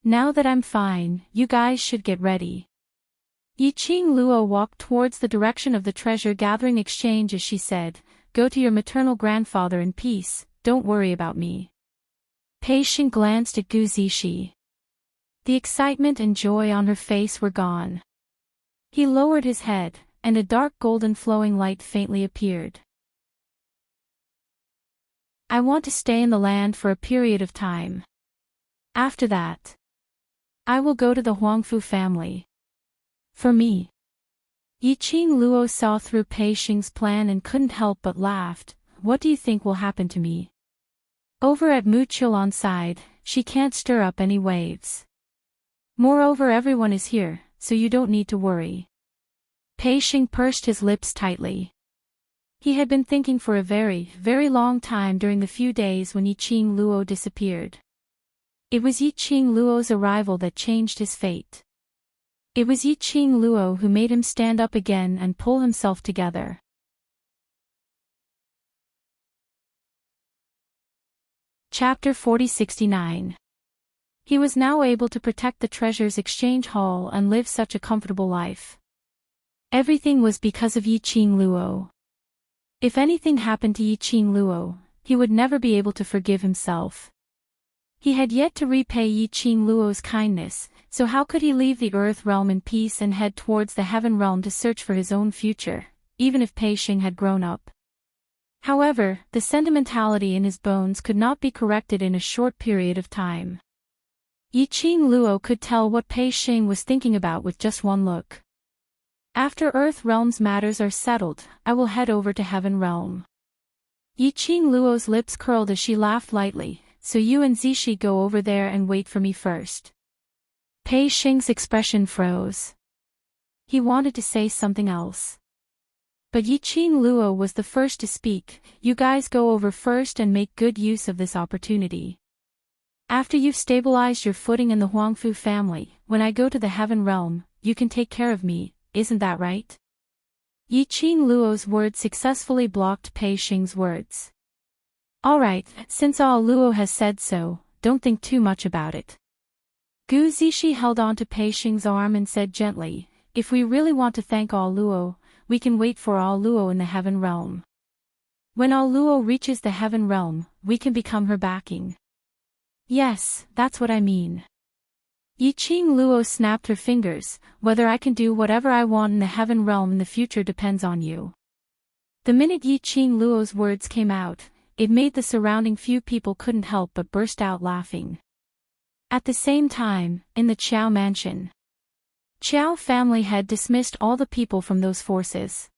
Now that I'm fine, you guys should get ready." Yiqing Luo walked towards the direction of the treasure-gathering exchange as she said, "Go to your maternal grandfather in peace, don't worry about me." Pei-Shing glanced at Gu Zixi. The excitement and joy on her face were gone. He lowered his head, and a dark golden flowing light faintly appeared. "I want to stay in the land for a period of time. After that, I will go to the Huangfu family. For me." Yiqing Luo saw through Pei-Shing's plan and couldn't help but laughed. "What do you think will happen to me? Over at Muqiulan side, she can't stir up any waves. Moreover, everyone is here, so you don't need to worry." Pei-Shing pursed his lips tightly. He had been thinking for a very, very long time during the few days when Yiqing Luo disappeared. It was Yiqing Luo's arrival that changed his fate. It was Yiqing Luo who made him stand up again and pull himself together. Chapter 4069. He was now able to protect the treasure's exchange hall and live such a comfortable life. Everything was because of Yi Qing Luo. If anything happened to Yi Qing Luo, he would never be able to forgive himself. He had yet to repay Yi Qing Luo's kindness, so how could he leave the earth realm in peace and head towards the heaven realm to search for his own future, even if Pei Xing had grown up? However, the sentimentality in his bones could not be corrected in a short period of time. Yi Qing Luo could tell what Pei Xing was thinking about with just one look. After Earth Realm's matters are settled, I will head over to Heaven Realm. Yi Qing Luo's lips curled as she laughed lightly, so you and Zishi go over there and wait for me first. Pei Xing's expression froze. He wanted to say something else. But Yi Qing Luo was the first to speak. You guys go over first and make good use of this opportunity. After you've stabilized your footing in the Huangfu family, when I go to the Heaven Realm, you can take care of me, isn't that right? Yi Qing Luo's words successfully blocked Pei Xing's words. Alright, since All Luo has said so, don't think too much about it. Gu Zishi held on to Pei Xing's arm and said gently, if we really want to thank All Luo, we can wait for All Luo in the Heaven Realm. When All Luo reaches the Heaven Realm, we can become her backing. Yes, that's what I mean. Yi Qing Luo snapped her fingers. Whether I can do whatever I want in the Heaven Realm in the future depends on you. The minute Yi Qing Luo's words came out, it made the surrounding few people couldn't help but burst out laughing. At the same time, in the Qiao mansion, Qiao family had dismissed all the people from those forces.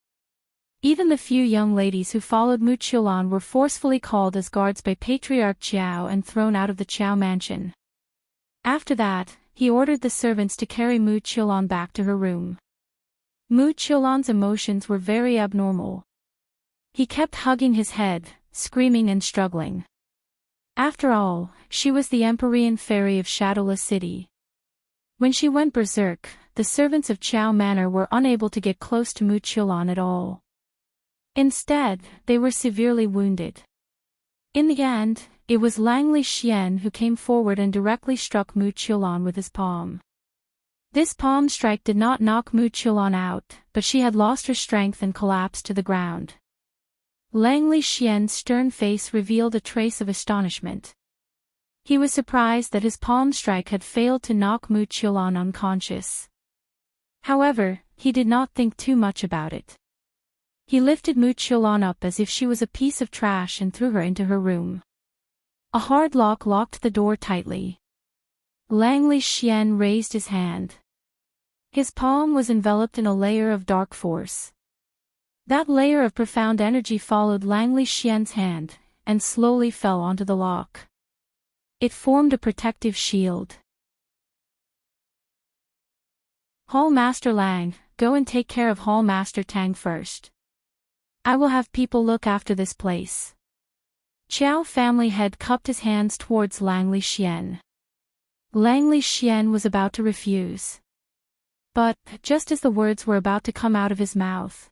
Even the few young ladies who followed Mu Qiulan were forcefully called as guards by Patriarch Qiao and thrown out of the Qiao mansion. After that, he ordered the servants to carry Mu Qiulan back to her room. Mu Qiulan's emotions were very abnormal. He kept hugging his head, screaming and struggling. After all, she was the Empyrean fairy of Shadowless City. When she went berserk, the servants of Qiao Manor were unable to get close to Mu Qiulan at all. Instead, they were severely wounded. In the end, it was Langley Xian who came forward and directly struck Mu Qiulan with his palm. This palm strike did not knock Mu Qiulan out, but she had lost her strength and collapsed to the ground. Langley Xian's stern face revealed a trace of astonishment. He was surprised that his palm strike had failed to knock Mu Qiulan unconscious. However, he did not think too much about it. He lifted Mu Qiulan up as if she was a piece of trash and threw her into her room. A hard lock locked the door tightly. Langley Xian raised his hand. His palm was enveloped in a layer of dark force. That layer of profound energy followed Langley Xian's hand, and slowly fell onto the lock. It formed a protective shield. Hall Master Lang, go and take care of Hall Master Tang first. I will have people look after this place. Qiao family head cupped his hands towards Langley Xian. Langley Xian was about to refuse. But, just as the words were about to come out of his mouth,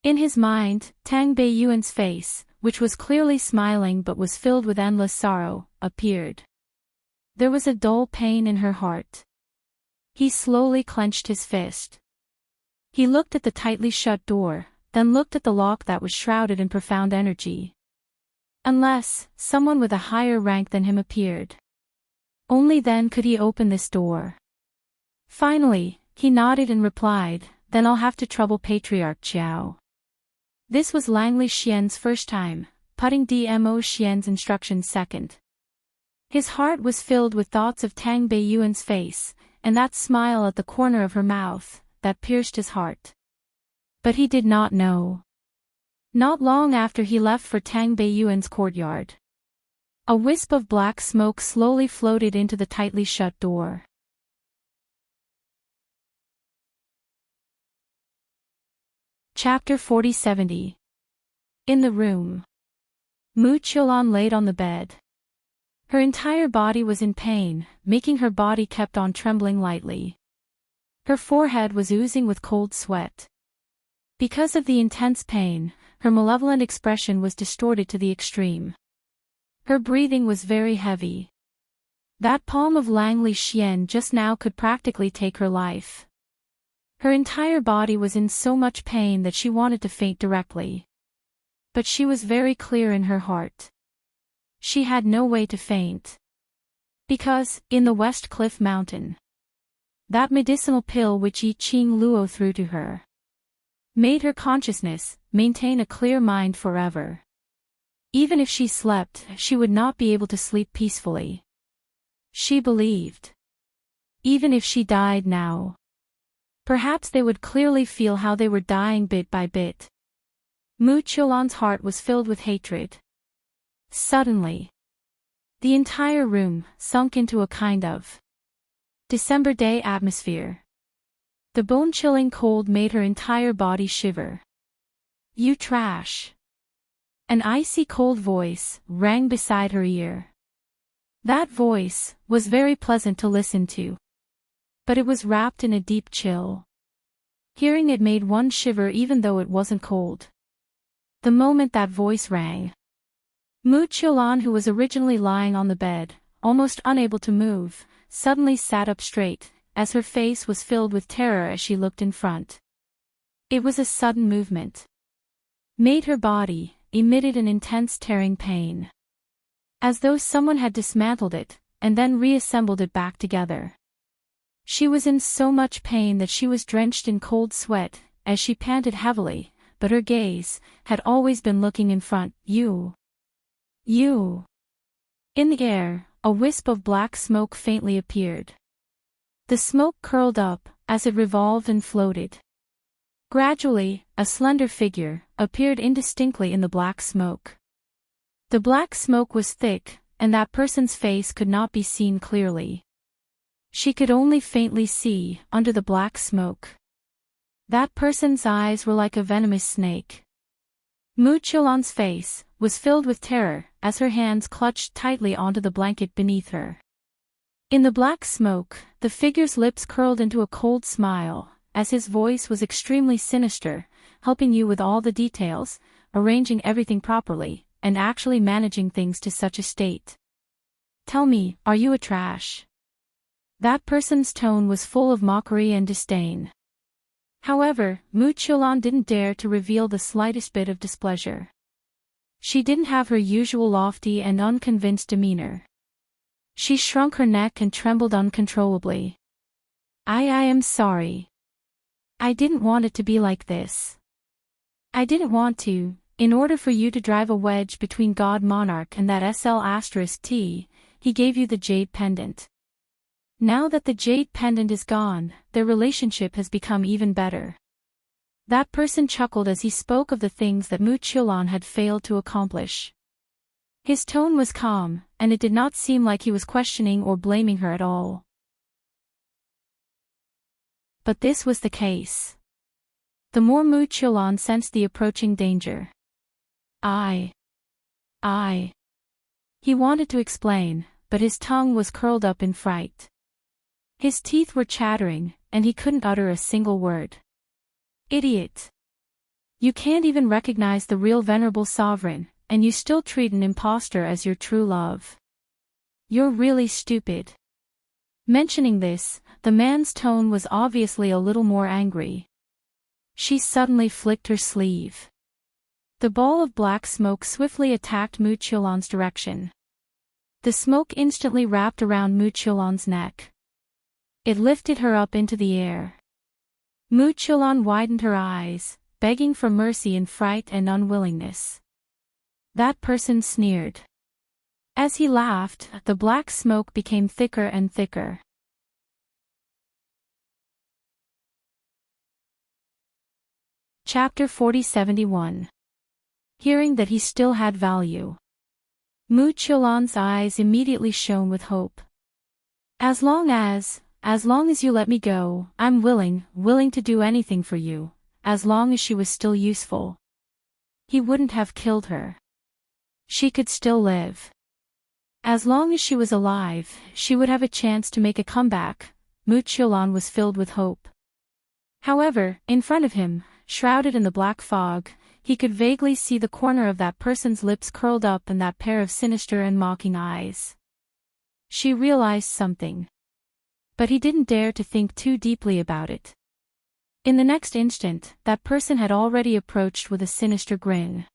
in his mind, Tang Beiyuan's face, which was clearly smiling but was filled with endless sorrow, appeared. There was a dull pain in her heart. He slowly clenched his fist. He looked at the tightly shut door, then looked at the lock that was shrouded in profound energy. Unless someone with a higher rank than him appeared. Only then could he open this door. Finally, he nodded and replied, then I'll have to trouble Patriarch Qiao. This was Langley Xian's first time, putting Dmo Xian's instructions second. His heart was filled with thoughts of Tang Beiyuan's face, and that smile at the corner of her mouth, that pierced his heart. But he did not know. Not long after he left for Tang Beiyuan's courtyard, a wisp of black smoke slowly floated into the tightly shut door. Chapter 4070. In the room, Mu Qiulan laid on the bed. Her entire body was in pain, making her body kept on trembling lightly. Her forehead was oozing with cold sweat. Because of the intense pain, her malevolent expression was distorted to the extreme. Her breathing was very heavy. That palm of Langley Xian just now could practically take her life. Her entire body was in so much pain that she wanted to faint directly. But she was very clear in her heart. She had no way to faint. Because, in the West Cliff Mountain, that medicinal pill which Yi Qing Luo threw to her made her consciousness maintain a clear mind forever. Even if she slept, she would not be able to sleep peacefully. She believed. Even if she died now, perhaps they would clearly feel how they were dying bit by bit. Mu Qiulan's heart was filled with hatred. Suddenly, the entire room sunk into a kind of December day atmosphere. The bone-chilling cold made her entire body shiver. "You trash!" An icy cold voice rang beside her ear. That voice was very pleasant to listen to, but it was wrapped in a deep chill. Hearing it made one shiver even though it wasn't cold. The moment that voice rang, Mu Qiulan, who was originally lying on the bed, almost unable to move, suddenly sat up straight, as her face was filled with terror as she looked in front. It was a sudden movement. Made her body emitted an intense tearing pain. As though someone had dismantled it, and then reassembled it back together. She was in so much pain that she was drenched in cold sweat, as she panted heavily, but her gaze had always been looking in front. You. In the air, a wisp of black smoke faintly appeared. The smoke curled up, as it revolved and floated. Gradually, a slender figure appeared indistinctly in the black smoke. The black smoke was thick, and that person's face could not be seen clearly. She could only faintly see under the black smoke. That person's eyes were like a venomous snake. Mu Qiulan's face was filled with terror as her hands clutched tightly onto the blanket beneath her. In the black smoke, the figure's lips curled into a cold smile, as his voice was extremely sinister, helping you with all the details, arranging everything properly, and actually managing things to such a state. "Tell me, are you a trash?" That person's tone was full of mockery and disdain. However, Mu Qiulan didn't dare to reveal the slightest bit of displeasure. She didn't have her usual lofty and unconvinced demeanor. She shrunk her neck and trembled uncontrollably. I am sorry. I didn't want it to be like this. I didn't want to, in order for you to drive a wedge between God Monarch and that SL*T, he gave you the jade pendant. Now that the jade pendant is gone, their relationship has become even better. That person chuckled as he spoke of the things that Mu Qiulan had failed to accomplish. His tone was calm, and it did not seem like he was questioning or blaming her at all. But this was the case. The more Mu Qiulan sensed the approaching danger. He wanted to explain, but his tongue was curled up in fright. His teeth were chattering, and he couldn't utter a single word. Idiot! You can't even recognize the real venerable sovereign, and you still treat an impostor as your true love. You're really stupid. Mentioning this, the man's tone was obviously a little more angry. She suddenly flicked her sleeve. The ball of black smoke swiftly attacked Mu Qiulan's direction. The smoke instantly wrapped around Mu Qiulan's neck. It lifted her up into the air. Mu Qiulan widened her eyes, begging for mercy in fright and unwillingness. That person sneered. As he laughed, the black smoke became thicker and thicker. Chapter 4071. Hearing that he still had value. Mu Qiulan's eyes immediately shone with hope. As long as you let me go, I'm willing to do anything for you, as long as she was still useful. He wouldn't have killed her. She could still live. As long as she was alive, she would have a chance to make a comeback. Mu Qiulan was filled with hope. However, in front of him, shrouded in the black fog, he could vaguely see the corner of that person's lips curled up and that pair of sinister and mocking eyes. She realized something. But he didn't dare to think too deeply about it. In the next instant, that person had already approached with a sinister grin.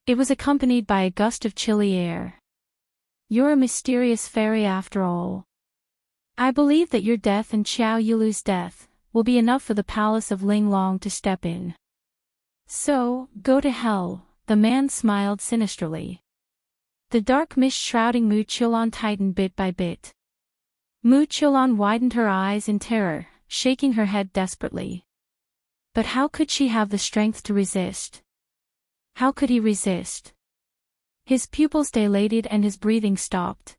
It was accompanied by a gust of chilly air. "You're a mysterious fairy after all. I believe that your death and Xiao Yulu's death will be enough for the palace of Linglong to step in. So, go to hell," the man smiled sinisterly. The dark mist shrouding Mu Qiulan tightened bit by bit. Mu Qiulan widened her eyes in terror, shaking her head desperately. But how could she have the strength to resist? How could he resist? His pupils dilated and his breathing stopped.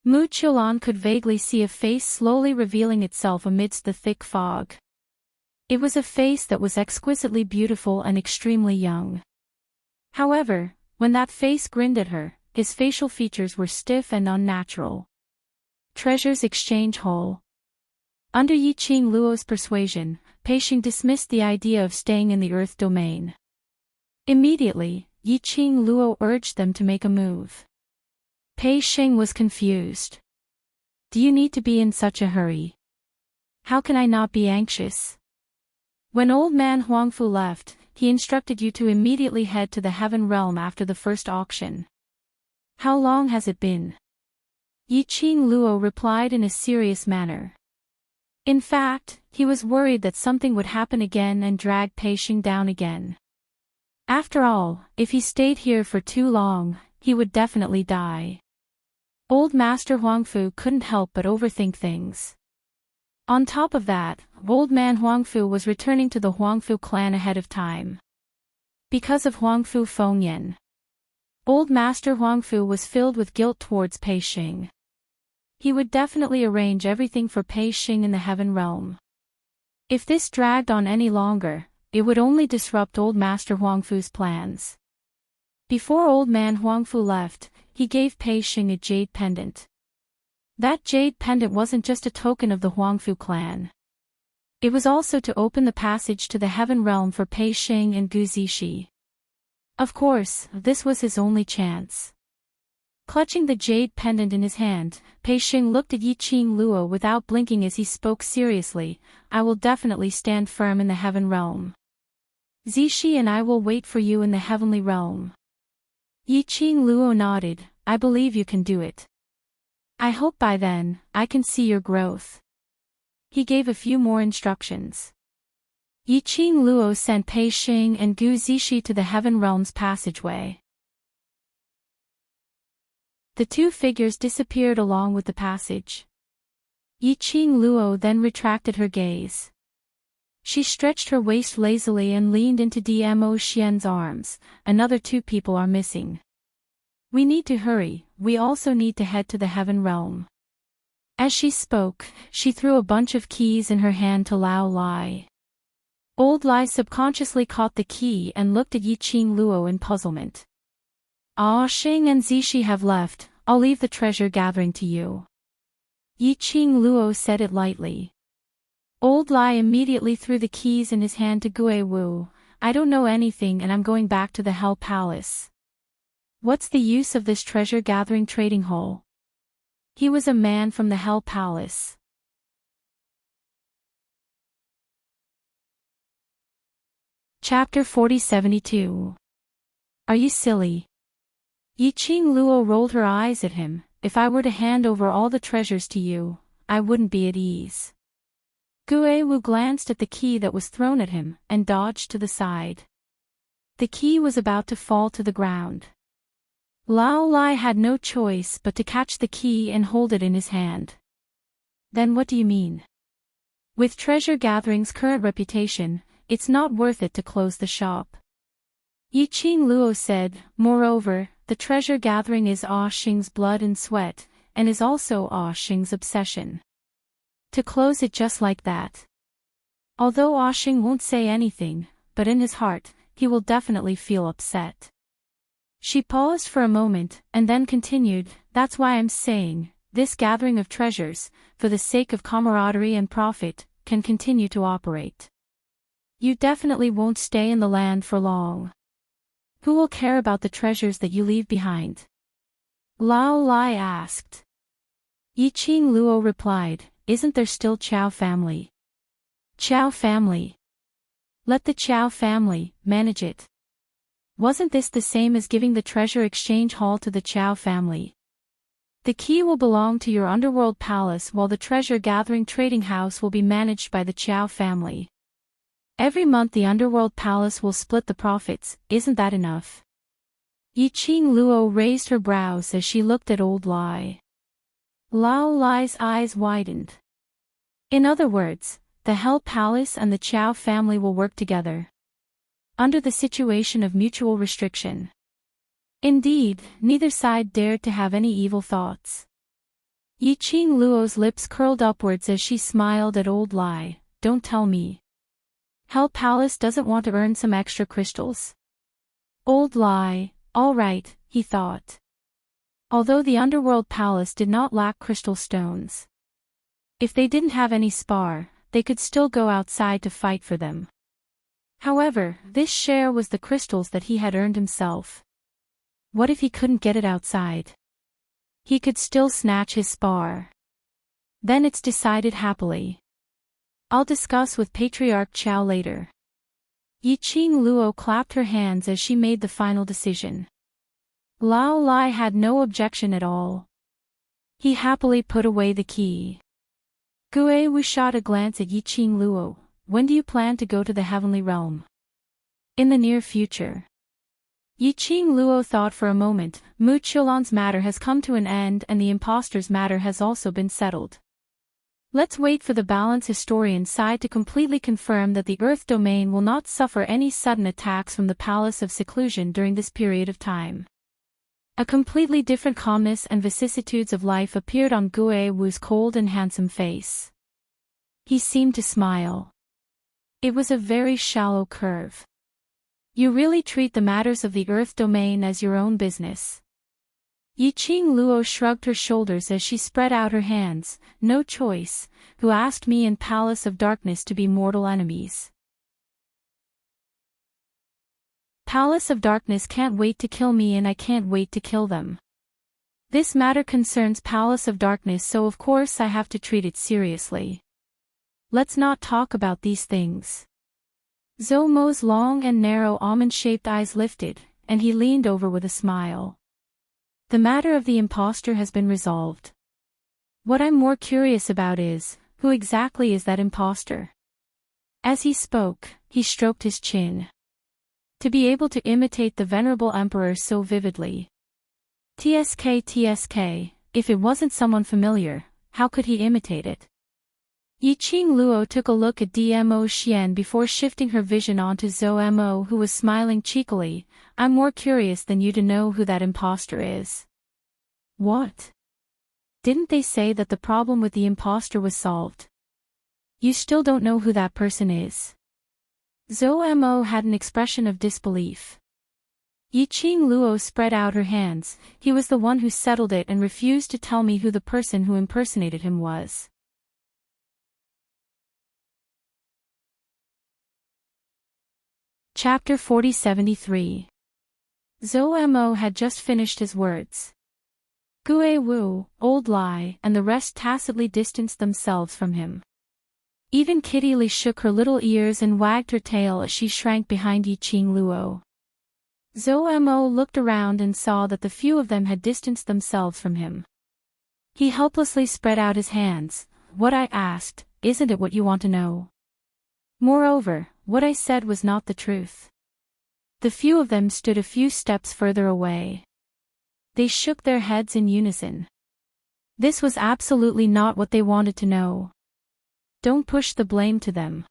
Mu Qiulan could vaguely see a face slowly revealing itself amidst the thick fog. It was a face that was exquisitely beautiful and extremely young. However, when that face grinned at her, his facial features were stiff and unnatural. Treasures Exchange Hole. Under Yiqing Luo's persuasion, Pei Xing dismissed the idea of staying in the Earth domain. Immediately, Yiqing Luo urged them to make a move. Pei Xing was confused. "Do you need to be in such a hurry? How can I not be anxious?" When old man Huangfu left, he instructed you to immediately head to the Heaven Realm after the first auction. "How long has it been?" Yiqing Luo replied in a serious manner. In fact, he was worried that something would happen again and drag Pei Xing down again. After all, if he stayed here for too long, he would definitely die. Old Master Huangfu couldn't help but overthink things. On top of that, old man Huangfu was returning to the Huangfu clan ahead of time. Because of Huangfu Fengyan. Old Master Huangfu was filled with guilt towards Pei Xing. He would definitely arrange everything for Pei Xing in the Heaven Realm. If this dragged on any longer, it would only disrupt old Master Huangfu's plans. Before old man Huangfu left, he gave Pei Xing a jade pendant. That jade pendant wasn't just a token of the Huangfu clan. It was also to open the passage to the Heaven Realm for Pei Xing and Gu Zixi. Of course, this was his only chance. Clutching the jade pendant in his hand, Pei Xing looked at Yiqing Luo without blinking as he spoke seriously. "I will definitely stand firm in the Heaven Realm. Zixi and I will wait for you in the Heavenly Realm." Yiqing Luo nodded. "I believe you can do it. I hope by then, I can see your growth." He gave a few more instructions. Yiqing Luo sent Pei Xing and Gu Zixi to the Heaven Realm's passageway. The two figures disappeared along with the passage. Yiqing Luo then retracted her gaze. She stretched her waist lazily and leaned into Dmo Xian's arms. "Another two people are missing. We need to hurry, we also need to head to the Heaven Realm." As she spoke, she threw a bunch of keys in her hand to Lao Lai. Old Lai subconsciously caught the key and looked at Yiqing Luo in puzzlement. "Ah, Xing and Zixi have left, I'll leave the treasure gathering to you." Yiqing Luo said it lightly. Old Lai immediately threw the keys in his hand to Gue Wu. "I don't know anything and I'm going back to the Hell Palace. What's the use of this treasure-gathering trading hole?" He was a man from the Hell Palace. Chapter 4072. Are you silly? Yiqing Luo rolled her eyes at him. "If I were to hand over all the treasures to you, I wouldn't be at ease." Gue Wu glanced at the key that was thrown at him, and dodged to the side. The key was about to fall to the ground. Lao Lai had no choice but to catch the key and hold it in his hand. "Then what do you mean? With Treasure Gathering's current reputation, it's not worth it to close the shop." Yiqing Luo said. "Moreover, the treasure gathering is Ah Xing's blood and sweat, and is also Ah Xing's obsession. To close it just like that. Although Ah Xing won't say anything, but in his heart, he will definitely feel upset." She paused for a moment, and then continued. "That's why I'm saying, this gathering of treasures, for the sake of camaraderie and profit, can continue to operate. You definitely won't stay in the land for long. Who will care about the treasures that you leave behind?" Lao Lai asked. Yiqing Luo replied, isn't there still Chow family? Chow family. Let the Chow family manage it. Wasn't this the same as giving the treasure exchange hall to the Chow family? The key will belong to your underworld palace while the treasure-gathering trading house will be managed by the Chow family. Every month the underworld palace will split the profits, isn't that enough? Yiqing Luo raised her brows as she looked at old Lai. Lao Lai's eyes widened. In other words, the Hell Palace and the Chow family will work together. Under the situation of mutual restriction. Indeed, neither side dared to have any evil thoughts. Yiqing Luo's lips curled upwards as she smiled at old Lai. Don't tell me. Hell Palace doesn't want to earn some extra crystals? Old Lai, all right, he thought. Although the underworld palace did not lack crystal stones. If they didn't have any spar, they could still go outside to fight for them. However, this share was the crystals that he had earned himself. What if he couldn't get it outside? He could still snatch his spar. Then it's decided happily. I'll discuss with Patriarch Chow later. Yiqing Luo clapped her hands as she made the final decision. Lao Lai had no objection at all. He happily put away the key. Gue Wu shot a glance at Yiqing Luo. When do you plan to go to the heavenly realm? In the near future. Yiqing Luo thought for a moment. Mu Qiulan's matter has come to an end and the impostor's matter has also been settled. Let's wait for the balance historian side to completely confirm that the Earth domain will not suffer any sudden attacks from the Palace of Seclusion during this period of time. A completely different calmness and vicissitudes of life appeared on Gue Wu's cold and handsome face. He seemed to smile. It was a very shallow curve. You really treat the matters of the Earth domain as your own business. Yiqing Luo shrugged her shoulders as she spread out her hands. No choice. Who asked me and Palace of Darkness to be mortal enemies? Palace of Darkness can't wait to kill me and I can't wait to kill them. This matter concerns Palace of Darkness, so of course I have to treat it seriously. Let's not talk about these things. Zhou Mo's long and narrow almond-shaped eyes lifted, and he leaned over with a smile. The matter of the impostor has been resolved. What I'm more curious about is, who exactly is that impostor? As he spoke, he stroked his chin. To be able to imitate the venerable emperor so vividly. TSK, if it wasn't someone familiar, how could he imitate it? Yiqing Luo took a look at Dmo Xian before shifting her vision onto Zhou Mo, who was smiling cheekily. I'm more curious than you to know who that impostor is. What? Didn't they say that the problem with the impostor was solved? You still don't know who that person is? Zhou Mo had an expression of disbelief. Yiqing Luo spread out her hands. He was the one who settled it and refused to tell me who the person who impersonated him was. Chapter 4073. Zhou Mo had just finished his words. Gue Wu, Old Lai, and the rest tacitly distanced themselves from him. Even Kitty Li shook her little ears and wagged her tail as she shrank behind Yiqing Luo. Zhou Mo looked around and saw that the few of them had distanced themselves from him. He helplessly spread out his hands. What I asked, isn't it what you want to know? Moreover, what I said was not the truth. The few of them stood a few steps further away. They shook their heads in unison. This was absolutely not what they wanted to know. Don't push the blame to them.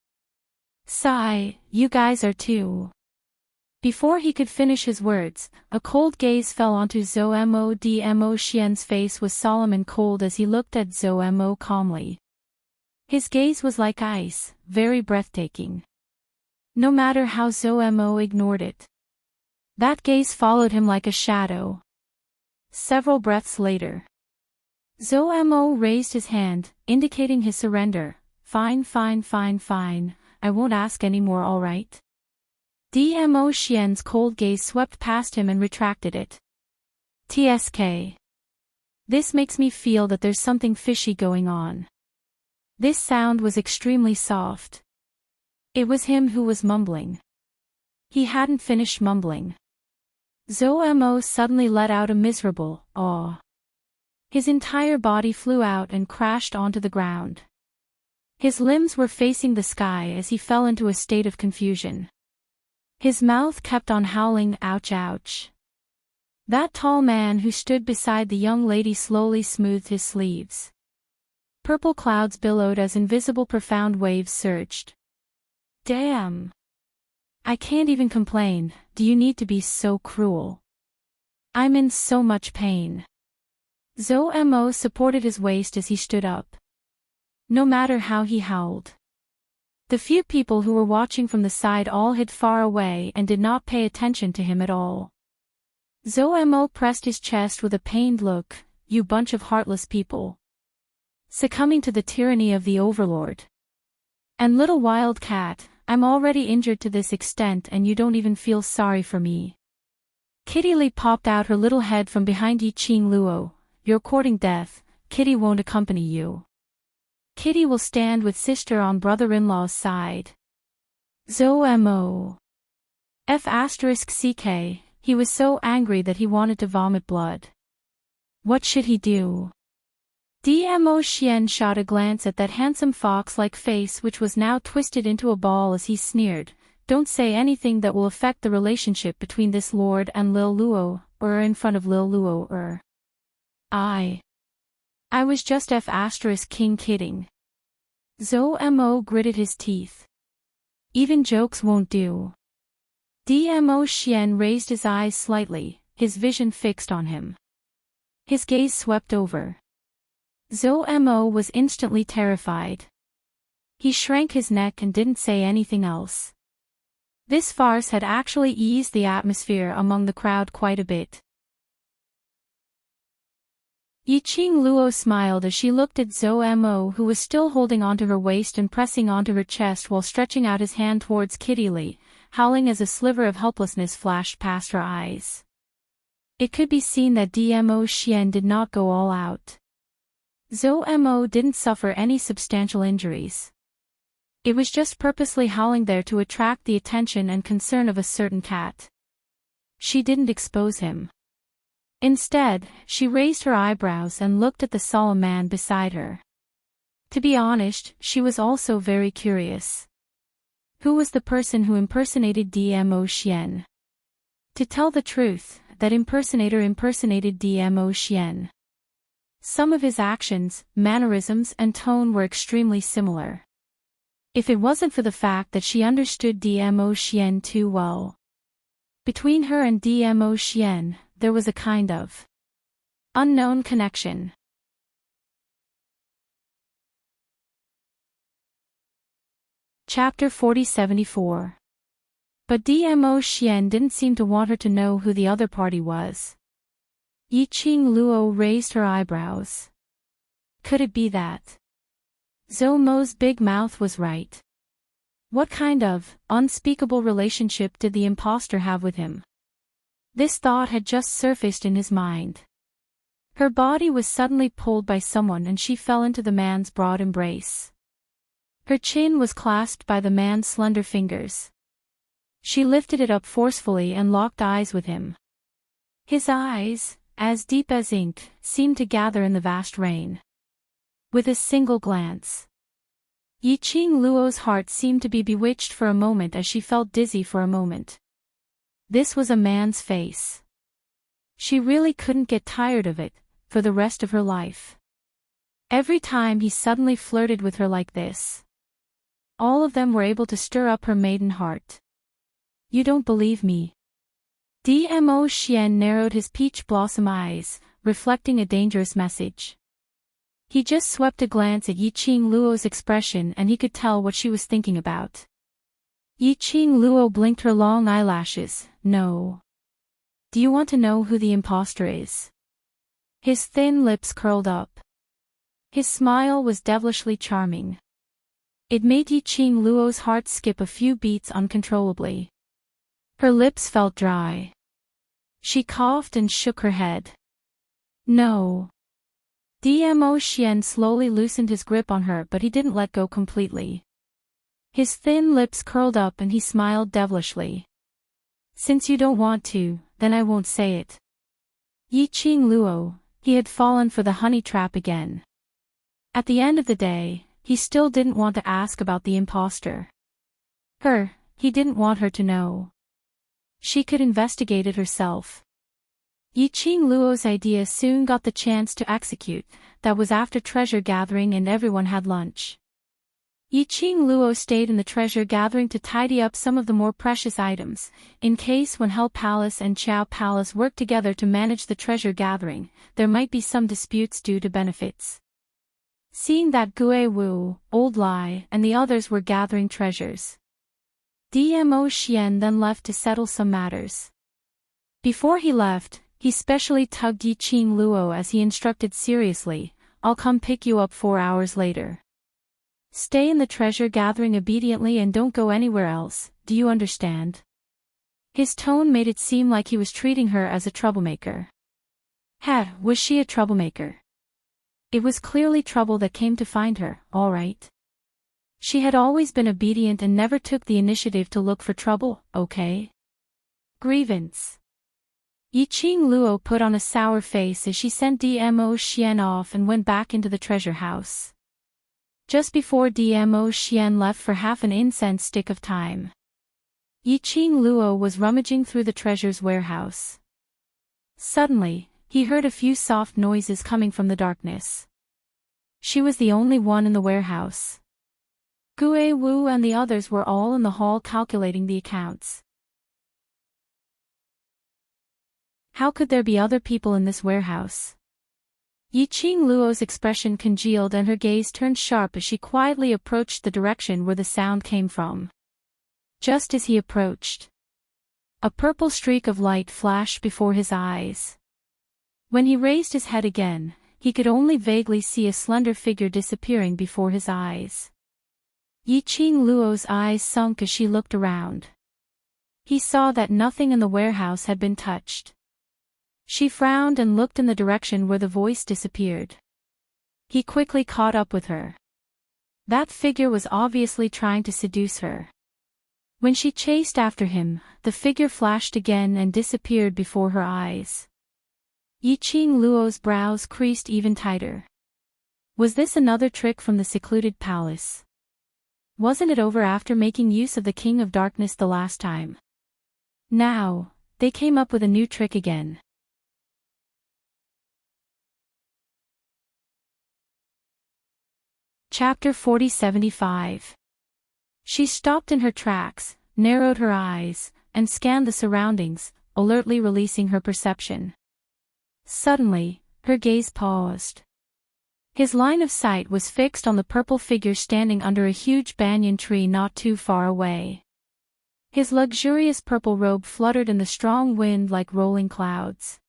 Sigh, you guys are too. Before he could finish his words, a cold gaze fell onto Zhou Mo. Dmo Xian's face was solemn and cold as he looked at Zhou Mo calmly. His gaze was like ice, very breathtaking. No matter how Zhou Mo ignored it. That gaze followed him like a shadow. Several breaths later. Zhou Mo raised his hand, indicating his surrender. Fine, I won't ask any more, all right? Dmo Xian's cold gaze swept past him and retracted it. TSK. This makes me feel that there's something fishy going on. This sound was extremely soft. It was him who was mumbling. He hadn't finished mumbling. Zomo suddenly let out a miserable "aw." His entire body flew out and crashed onto the ground. His limbs were facing the sky as he fell into a state of confusion. His mouth kept on howling, "Ouch, ouch." That tall man who stood beside the young lady slowly smoothed his sleeves. Purple clouds billowed as invisible profound waves surged. Damn. I can't even complain, do you need to be so cruel? I'm in so much pain. Zomo supported his waist as he stood up. No matter how he howled. The few people who were watching from the side all hid far away and did not pay attention to him at all. Zomo pressed his chest with a pained look, "You bunch of heartless people. Succumbing to the tyranny of the overlord. And little wild cat, I'm already injured to this extent and you don't even feel sorry for me." Kitty Lee popped out her little head from behind Yiqing Luo. "You're courting death, Kitty won't accompany you. Kitty will stand with sister on brother-in-law's side." Zomo. F*ck, he was so angry that he wanted to vomit blood. What should he do? Dmo Xian shot a glance at that handsome fox-like face which was now twisted into a ball as he sneered, "Don't say anything that will affect the relationship between this lord and Lil Luo, or in front of Lil Luo or. I was just F*king kidding." Zomo gritted his teeth. Even jokes won't do. Dmo Xian raised his eyes slightly, his vision fixed on him. His gaze swept over. Zomo was instantly terrified. He shrank his neck and didn't say anything else. This farce had actually eased the atmosphere among the crowd quite a bit. Yiqing Luo smiled as she looked at Zomo, who was still holding onto her waist and pressing onto her chest while stretching out his hand towards Kitty Lee, howling as a sliver of helplessness flashed past her eyes. It could be seen that Dmo Xian did not go all out. Zomo didn't suffer any substantial injuries. It was just purposely howling there to attract the attention and concern of a certain cat. She didn't expose him. Instead, she raised her eyebrows and looked at the solemn man beside her. To be honest, she was also very curious. Who was the person who impersonated Dmo Xian? To tell the truth, that impersonator impersonated Dmo Xian. Some of his actions, mannerisms and tone were extremely similar. If it wasn't for the fact that she understood Dmo Xian too well. Between her and Dmo Xian, there was a kind of unknown connection. Chapter 4074. But Dmo Xian didn't seem to want her to know who the other party was. Yiqing Luo raised her eyebrows. Could it be that Zomo's big mouth was right? What kind of unspeakable relationship did the impostor have with him? This thought had just surfaced in his mind. Her body was suddenly pulled by someone and she fell into the man's broad embrace. Her chin was clasped by the man's slender fingers. She lifted it up forcefully and locked eyes with him. His eyes, as deep as ink, seemed to gather in the vast rain. With a single glance, Yiqing Luo's heart seemed to be bewitched for a moment as she felt dizzy for a moment. This was a man's face. She really couldn't get tired of it, for the rest of her life. Every time he suddenly flirted with her like this, all of them were able to stir up her maiden heart. You don't believe me? Dmo Xian narrowed his peach blossom eyes, reflecting a dangerous message. He just swept a glance at Yiqing Luo's expression and he could tell what she was thinking about. Yiqing Luo blinked her long eyelashes. No. Do you want to know who the impostor is? His thin lips curled up. His smile was devilishly charming. It made Yiqing Luo's heart skip a few beats uncontrollably. Her lips felt dry. She coughed and shook her head. No. Dmo Xian slowly loosened his grip on her, but he didn't let go completely. His thin lips curled up and he smiled devilishly. Since you don't want to, then I won't say it. Yiqing Luo, he had fallen for the honey trap again. At the end of the day, he still didn't want to ask about the imposter. He didn't want her to know. She could investigate it herself. Yiqing Luo's idea soon got the chance to execute. That was after treasure gathering and everyone had lunch. Yiqing Luo stayed in the treasure gathering to tidy up some of the more precious items, in case when Hell Palace and Chao Palace worked together to manage the treasure gathering, there might be some disputes due to benefits. Seeing that Gue Wu, Old Lai, and the others were gathering treasures, Dmo Xian then left to settle some matters. Before he left, he specially tugged Yiqing Luo as he instructed seriously, "I'll come pick you up 4 hours later. Stay in the treasure gathering obediently and don't go anywhere else, do you understand?" His tone made it seem like he was treating her as a troublemaker. Was she a troublemaker? It was clearly trouble that came to find her, all right. She had always been obedient and never took the initiative to look for trouble, okay? Grievance. Yiqing Luo put on a sour face as she sent Dmo Xian off and went back into the treasure house. Just before Dmo Xian left for half an incense stick of time, Yiqing Luo was rummaging through the treasure's warehouse. Suddenly, he heard a few soft noises coming from the darkness. She was the only one in the warehouse. Gue Wu and the others were all in the hall calculating the accounts. How could there be other people in this warehouse? Yiqing Luo's expression congealed and her gaze turned sharp as she quietly approached the direction where the sound came from. Just as he approached, a purple streak of light flashed before his eyes. When he raised his head again, he could only vaguely see a slender figure disappearing before his eyes. Yiqing Luo's eyes sunk as she looked around. He saw that nothing in the warehouse had been touched. She frowned and looked in the direction where the voice disappeared. He quickly caught up with her. That figure was obviously trying to seduce her. When she chased after him, the figure flashed again and disappeared before her eyes. Yiqing Luo's brows creased even tighter. Was this another trick from the secluded palace? Wasn't it over after making use of the King of Darkness the last time? Now, they came up with a new trick again. Chapter 4075. She stopped in her tracks, narrowed her eyes, and scanned the surroundings, alertly releasing her perception. Suddenly, her gaze paused. His line of sight was fixed on the purple figure standing under a huge banyan tree not too far away. His luxurious purple robe fluttered in the strong wind like rolling clouds.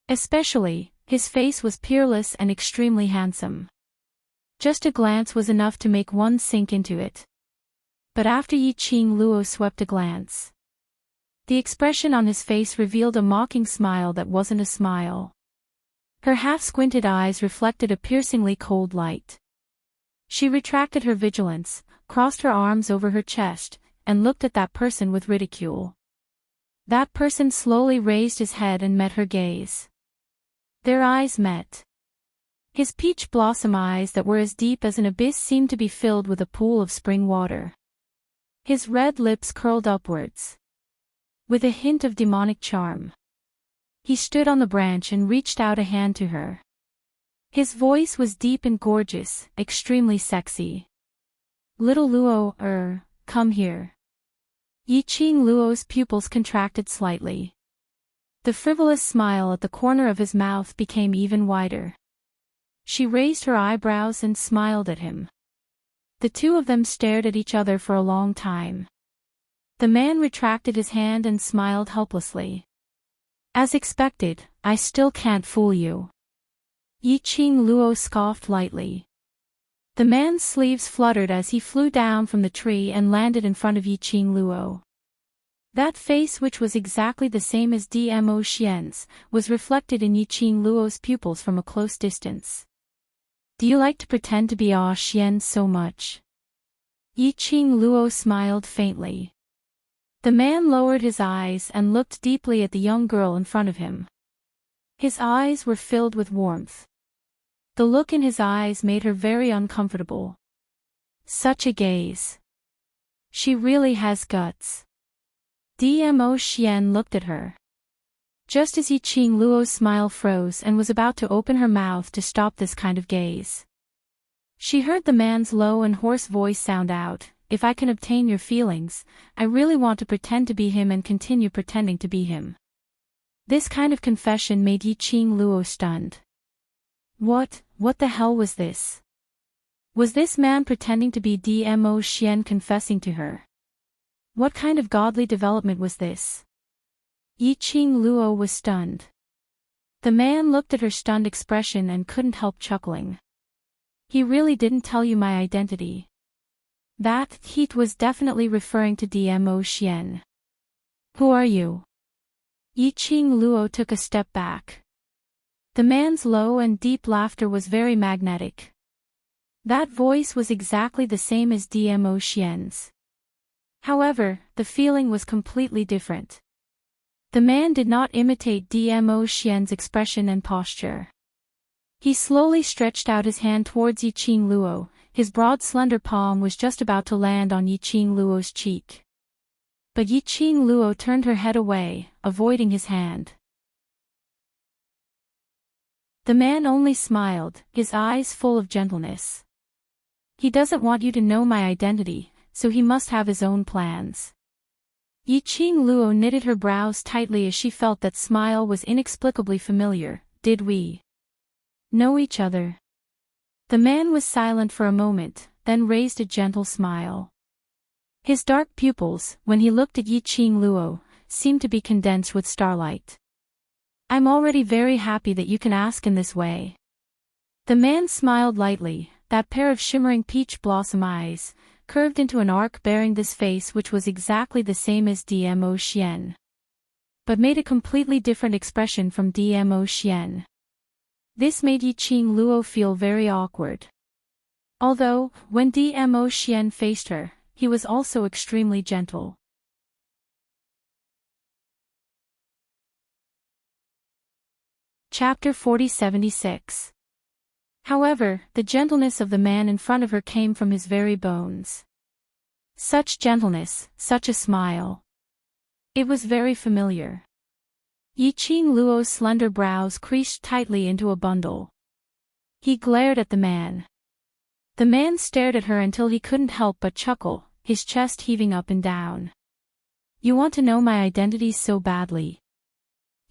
Especially, his face was peerless and extremely handsome. Just a glance was enough to make one sink into it. But after Yiqing Luo swept a glance, the expression on his face revealed a mocking smile that wasn't a smile. Her half-squinted eyes reflected a piercingly cold light. She retracted her vigilance, crossed her arms over her chest, and looked at that person with ridicule. That person slowly raised his head and met her gaze. Their eyes met. His peach blossom eyes that were as deep as an abyss seemed to be filled with a pool of spring water. His red lips curled upwards, with a hint of demonic charm. He stood on the branch and reached out a hand to her. His voice was deep and gorgeous, extremely sexy. "Little Luo, come here." Yiqing Luo's pupils contracted slightly. The frivolous smile at the corner of his mouth became even wider. She raised her eyebrows and smiled at him. The two of them stared at each other for a long time. The man retracted his hand and smiled helplessly. "As expected, I still can't fool you." Yiqing Luo scoffed lightly. The man's sleeves fluttered as he flew down from the tree and landed in front of Yiqing Luo. That face, which was exactly the same as Dmo Xian's, was reflected in Yiqing Luo's pupils from a close distance. Do you like to pretend to be Ah Xian so much? Yiqing Luo smiled faintly. The man lowered his eyes and looked deeply at the young girl in front of him. His eyes were filled with warmth. The look in his eyes made her very uncomfortable. Such a gaze. She really has guts. Dmo Xian looked at her. Just as Yiqing Luo's smile froze and was about to open her mouth to stop this kind of gaze, she heard the man's low and hoarse voice sound out, "If I can obtain your feelings, I really want to pretend to be him and continue pretending to be him." This kind of confession made Yiqing Luo stunned. What the hell was this? Was this man pretending to be Dmo Xian confessing to her? What kind of godly development was this? Yiqing Luo was stunned. The man looked at her stunned expression and couldn't help chuckling. He really didn't tell you my identity. That heat was definitely referring to Dmo Xian. Who are you? Yiqing Luo took a step back. The man's low and deep laughter was very magnetic. That voice was exactly the same as Dmo Xian's. However, the feeling was completely different. The man did not imitate Dmo Xian's expression and posture. He slowly stretched out his hand towards Yiqing Luo. His broad slender palm was just about to land on Yiqing Luo's cheek. But Yiqing Luo turned her head away, avoiding his hand. The man only smiled, his eyes full of gentleness. He doesn't want you to know my identity, so he must have his own plans. Yiqing Luo knitted her brows tightly as she felt that smile was inexplicably familiar. Did we know each other? The man was silent for a moment, then raised a gentle smile. His dark pupils, when he looked at Yiqing Luo, seemed to be condensed with starlight. I'm already very happy that you can ask in this way. The man smiled lightly, that pair of shimmering peach blossom eyes, curved into an arc bearing this face which was exactly the same as Dmo Xian, but made a completely different expression from Dmo Xian. This made Yiqing Luo feel very awkward. Although, when Dmo Xian faced her, he was also extremely gentle. Chapter 4076. However, the gentleness of the man in front of her came from his very bones. Such gentleness, such a smile. It was very familiar. Yiqing Luo's slender brows creased tightly into a bundle. He glared at the man. The man stared at her until he couldn't help but chuckle, his chest heaving up and down. You want to know my identity so badly?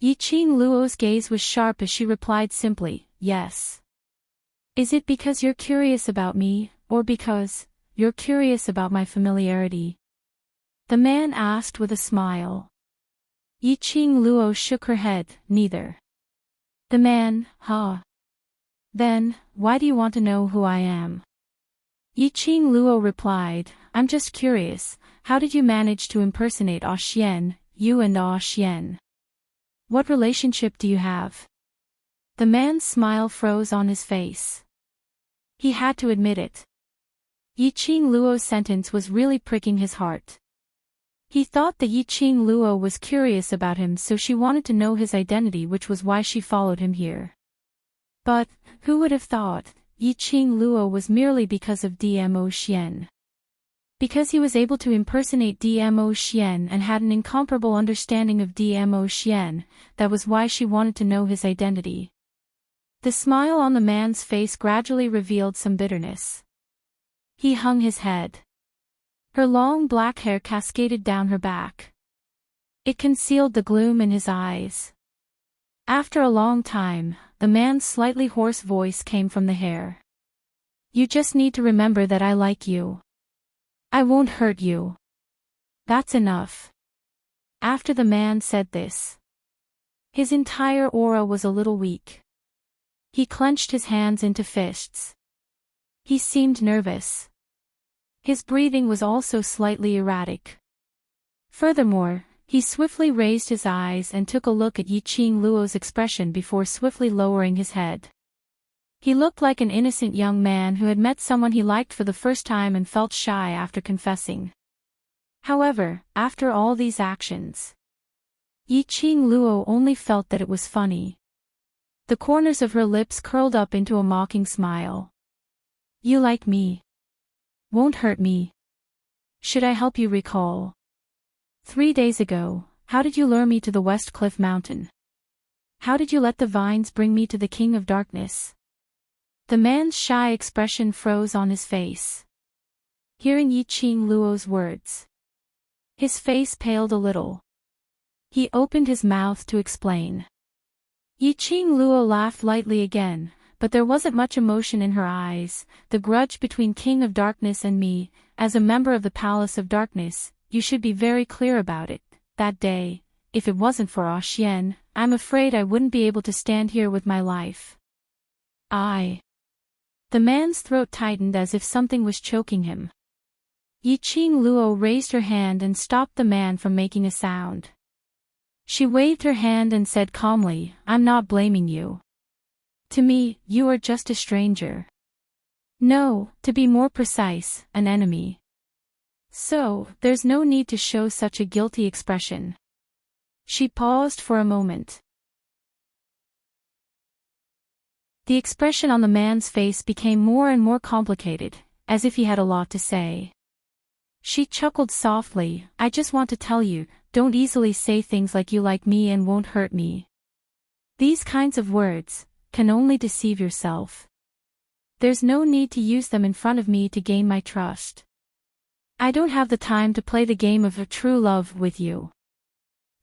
Yiqing Luo's gaze was sharp as she replied simply, yes. Is it because you're curious about me, or because you're curious about my familiarity? The man asked with a smile. Yiqing Luo shook her head, neither. The man, huh? Then, why do you want to know who I am? Yiqing Luo replied, I'm just curious, how did you manage to impersonate Ah Xian, you and Ah Xian? What relationship do you have? The man's smile froze on his face. He had to admit it. Yiqing Luo's sentence was really pricking his heart. He thought that Yiqing Luo was curious about him, so she wanted to know his identity, which was why she followed him here. But, who would have thought, Yiqing Luo was merely because of Dmo Xian. Because he was able to impersonate Dmo Xian and had an incomparable understanding of Dmo Xian, that was why she wanted to know his identity. The smile on the man's face gradually revealed some bitterness. He hung his head. Her long black hair cascaded down her back. It concealed the gloom in his eyes. After a long time, the man's slightly hoarse voice came from the hair. You just need to remember that I like you. I won't hurt you. That's enough. After the man said this, his entire aura was a little weak. He clenched his hands into fists. He seemed nervous. His breathing was also slightly erratic. Furthermore, he swiftly raised his eyes and took a look at Yiqing Luo's expression before swiftly lowering his head. He looked like an innocent young man who had met someone he liked for the first time and felt shy after confessing. However, after all these actions, Yiqing Luo only felt that it was funny. The corners of her lips curled up into a mocking smile. You like me? Won't hurt me. Should I help you recall? 3 days ago, how did you lure me to the West Cliff Mountain? How did you let the vines bring me to the King of Darkness? The man's shy expression froze on his face. Hearing Yiqing Luo's words, his face paled a little. He opened his mouth to explain. Yiqing Luo laughed lightly again, but there wasn't much emotion in her eyes. The grudge between King of Darkness and me, as a member of the Palace of Darkness, you should be very clear about it. That day, if it wasn't for Ah Xian, I'm afraid I wouldn't be able to stand here with my life. The man's throat tightened as if something was choking him. Yiqing Luo raised her hand and stopped the man from making a sound. She waved her hand and said calmly, I'm not blaming you. To me, you are just a stranger. No, to be more precise, an enemy. So, there's no need to show such a guilty expression. She paused for a moment. The expression on the man's face became more and more complicated, as if he had a lot to say. She chuckled softly, I just want to tell you, don't easily say things like you like me and won't hurt me. These kinds of words can only deceive yourself. There's no need to use them in front of me to gain my trust. I don't have the time to play the game of a true love with you.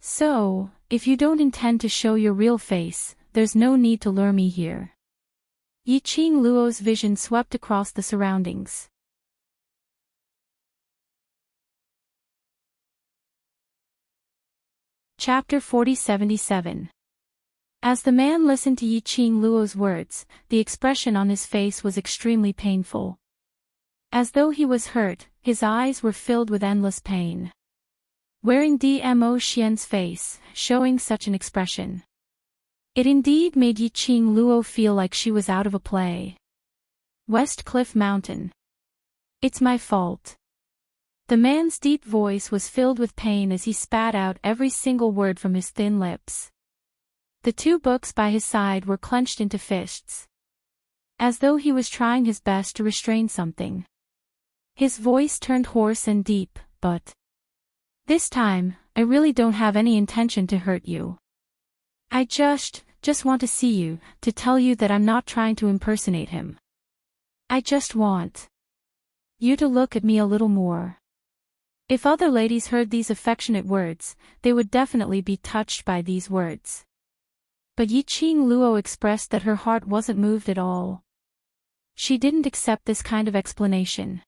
So, if you don't intend to show your real face, there's no need to lure me here. Yiqing Luo's vision swept across the surroundings. Chapter 4077. As the man listened to Yiqing Luo's words, the expression on his face was extremely painful. As though he was hurt, his eyes were filled with endless pain. Wearing Dmo Xian's face, showing such an expression, it indeed made Yiqing Luo feel like she was out of a play. West Cliff Mountain. It's my fault. The man's deep voice was filled with pain as he spat out every single word from his thin lips. The 2 books by his side were clenched into fists, as though he was trying his best to restrain something. His voice turned hoarse and deep, but this time, I really don't have any intention to hurt you. I just want to see you, to tell you that I'm not trying to impersonate him. I just want you to look at me a little more. If other ladies heard these affectionate words, they would definitely be touched by these words. But Yiqing Luo expressed that her heart wasn't moved at all. She didn't accept this kind of explanation.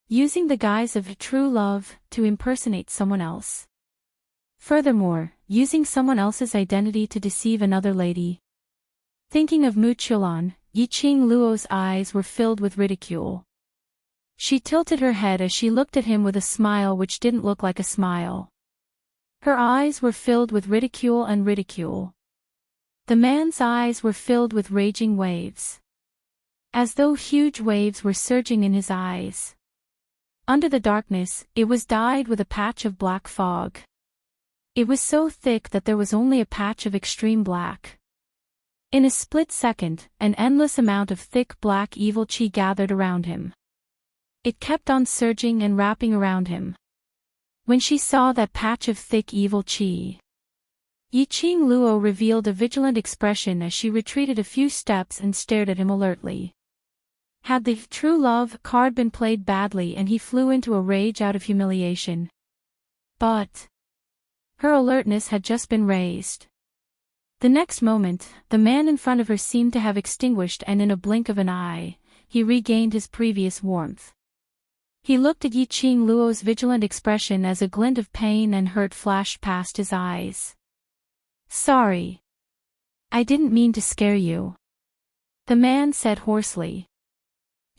Using the guise of true love to impersonate someone else. Furthermore, using someone else's identity to deceive another lady. Thinking of Mu Chulan, Yiqing Luo's eyes were filled with ridicule. She tilted her head as she looked at him with a smile which didn't look like a smile. Her eyes were filled with ridicule and ridicule. The man's eyes were filled with raging waves. As though huge waves were surging in his eyes. Under the darkness, it was dyed with a patch of black fog. It was so thick that there was only a patch of extreme black. In a split second, an endless amount of thick black evil qi gathered around him. It kept on surging and wrapping around him. When she saw that patch of thick evil qi, Yiqing Luo revealed a vigilant expression as she retreated a few steps and stared at him alertly. Had the true love card been played badly and he flew into a rage out of humiliation. But her alertness had just been raised. The next moment, the man in front of her seemed to have extinguished, and in a blink of an eye, he regained his previous warmth. He looked at Yiqing Luo's vigilant expression as a glint of pain and hurt flashed past his eyes. Sorry. I didn't mean to scare you. The man said hoarsely.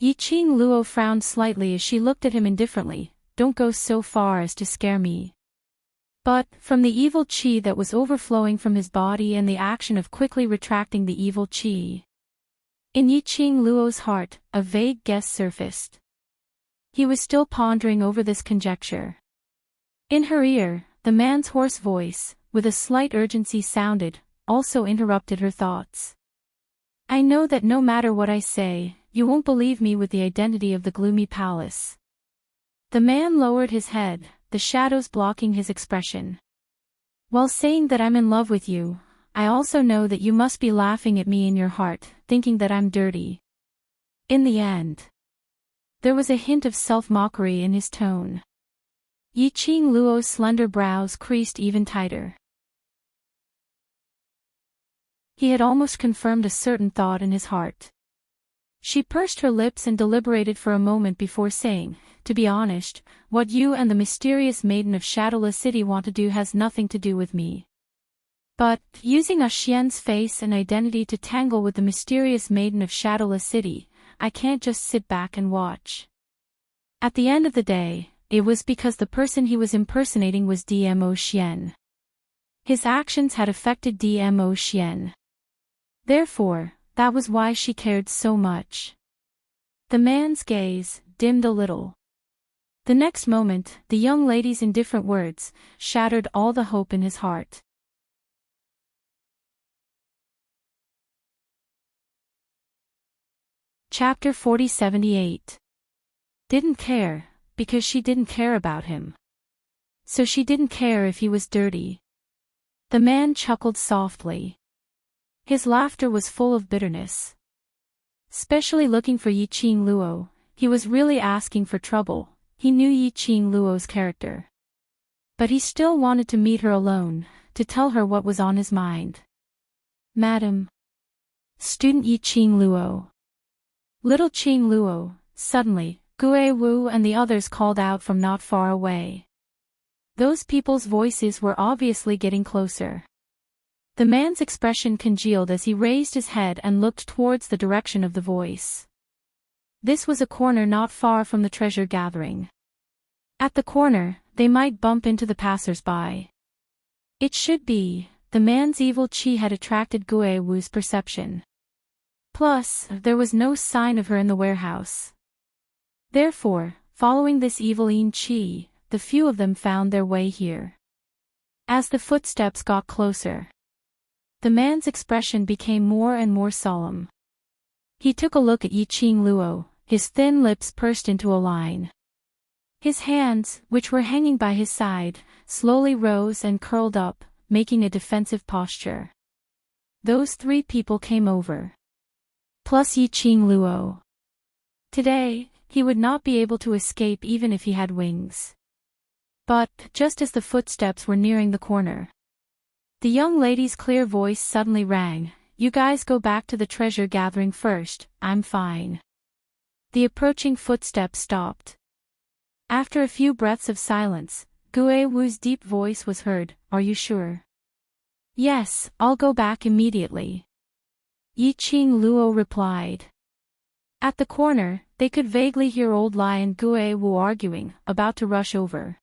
Yiqing Luo frowned slightly as she looked at him indifferently. Don't go so far as to scare me. But, from the evil qi that was overflowing from his body and the action of quickly retracting the evil qi, In Yiqing Luo's heart, a vague guess surfaced. He was still pondering over this conjecture. In her ear, the man's hoarse voice, with a slight urgency sounded, also interrupted her thoughts. I know that no matter what I say, you won't believe me with the identity of the gloomy palace. The man lowered his head, the shadows blocking his expression. While saying that I'm in love with you, I also know that you must be laughing at me in your heart, thinking that I'm dirty. In the end. There was a hint of self-mockery in his tone. Yiqing Luo's slender brows creased even tighter. He had almost confirmed a certain thought in his heart. She pursed her lips and deliberated for a moment before saying, to be honest, what you and the mysterious maiden of Shadowless City want to do has nothing to do with me. But, using A Xian's face and identity to tangle with the mysterious maiden of Shadowless City, I can't just sit back and watch. At the end of the day, it was because the person he was impersonating was Dmo Xian. His actions had affected Dmo Xian. Therefore, that was why she cared so much. The man's gaze dimmed a little. The next moment, the young lady's indifferent words shattered all the hope in his heart. Chapter 4078. Didn't care, because she didn't care about him. So she didn't care if he was dirty. The man chuckled softly. His laughter was full of bitterness. Especially looking for Yiqing Luo, he was really asking for trouble. He knew Yiqing Luo's character. But he still wanted to meet her alone, to tell her what was on his mind. Madam. Student Yiqing Luo. Little Qing Luo, suddenly, Gue Wu and the others called out from not far away. Those people's voices were obviously getting closer. The man's expression congealed as he raised his head and looked towards the direction of the voice. This was a corner not far from the treasure gathering. At the corner, they might bump into the passers-by. It should be, the man's evil qi had attracted Gue Wu's perception. Plus, there was no sign of her in the warehouse. Therefore, following this evil yin qi, the few of them found their way here. As the footsteps got closer, the man's expression became more and more solemn. He took a look at Yiqing Luo, his thin lips pursed into a line. His hands, which were hanging by his side, slowly rose and curled up, making a defensive posture. Those three people came over. Plus Yiqing Luo. Today, he would not be able to escape even if he had wings. But, just as the footsteps were nearing the corner, the young lady's clear voice suddenly rang, "You guys go back to the treasure gathering first, I'm fine." The approaching footsteps stopped. After a few breaths of silence, Gue Wu's deep voice was heard, "Are you sure?" "Yes, I'll go back immediately," Yiqing Luo replied. At the corner, they could vaguely hear Old Lai and Gue Wu arguing, about to rush over.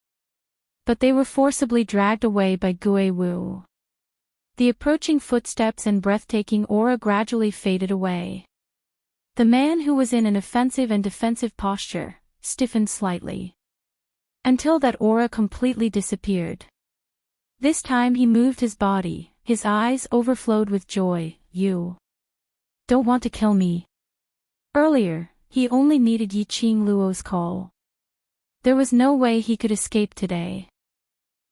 But they were forcibly dragged away by Gue Wu. The approaching footsteps and breathtaking aura gradually faded away. The man who was in an offensive and defensive posture, stiffened slightly. Until that aura completely disappeared. This time he moved his body, his eyes overflowed with joy. "You don't want to kill me." Earlier, he only needed Yiqing Luo's call. There was no way he could escape today.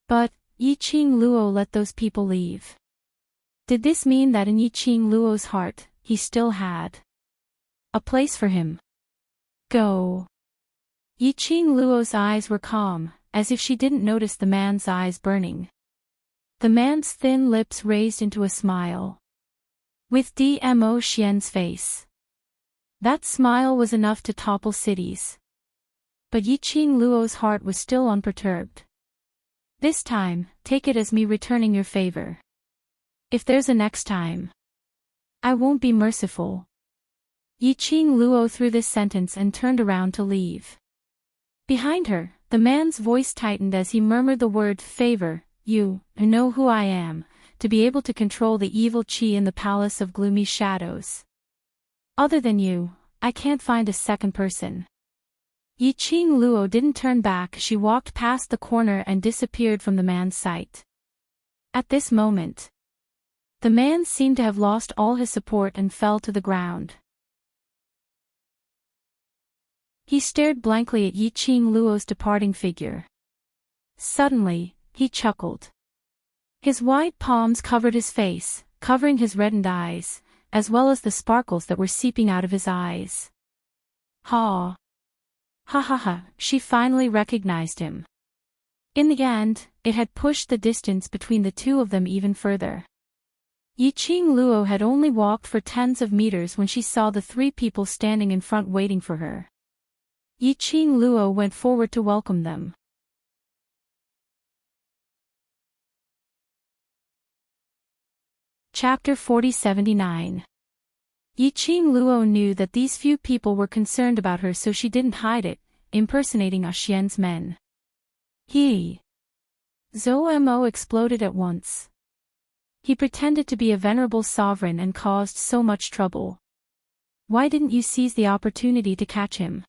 But, Yiqing Luo let those people leave. Did this mean that in Yiqing Luo's heart, he still had a place for him? Go. Yiqing Luo's eyes were calm, as if she didn't notice the man's eyes burning. The man's thin lips raised into a smile. With Dmo Xian's face. That smile was enough to topple cities. But Yiqing Luo's heart was still unperturbed. "This time, take it as me returning your favor. If there's a next time, I won't be merciful." Yiqing Luo threw this sentence and turned around to leave. Behind her, the man's voice tightened as he murmured the word favor. "You know who I am, to be able to control the evil qi in the palace of gloomy shadows." Other than you, I can't find a second person. Yiqing Luo didn't turn back. She walked past the corner and disappeared from the man's sight. At this moment, the man seemed to have lost all his support and fell to the ground. He stared blankly at Yiqing Luo's departing figure. Suddenly, he chuckled. His wide palms covered his face, covering his reddened eyes, as well as the sparkles that were seeping out of his eyes. Ha! Ha ha ha, she finally recognized him. In the end, it had pushed the distance between the two of them even further. Yiqing Luo had only walked for tens of meters when she saw the three people standing in front waiting for her. Yiqing Luo went forward to welcome them. Chapter 4079. Yiqing Luo knew that these few people were concerned about her, so she didn't hide it, impersonating Xian's men. He. Zhou Mo exploded at once. He pretended to be a venerable sovereign and caused so much trouble. Why didn't you seize the opportunity to catch him?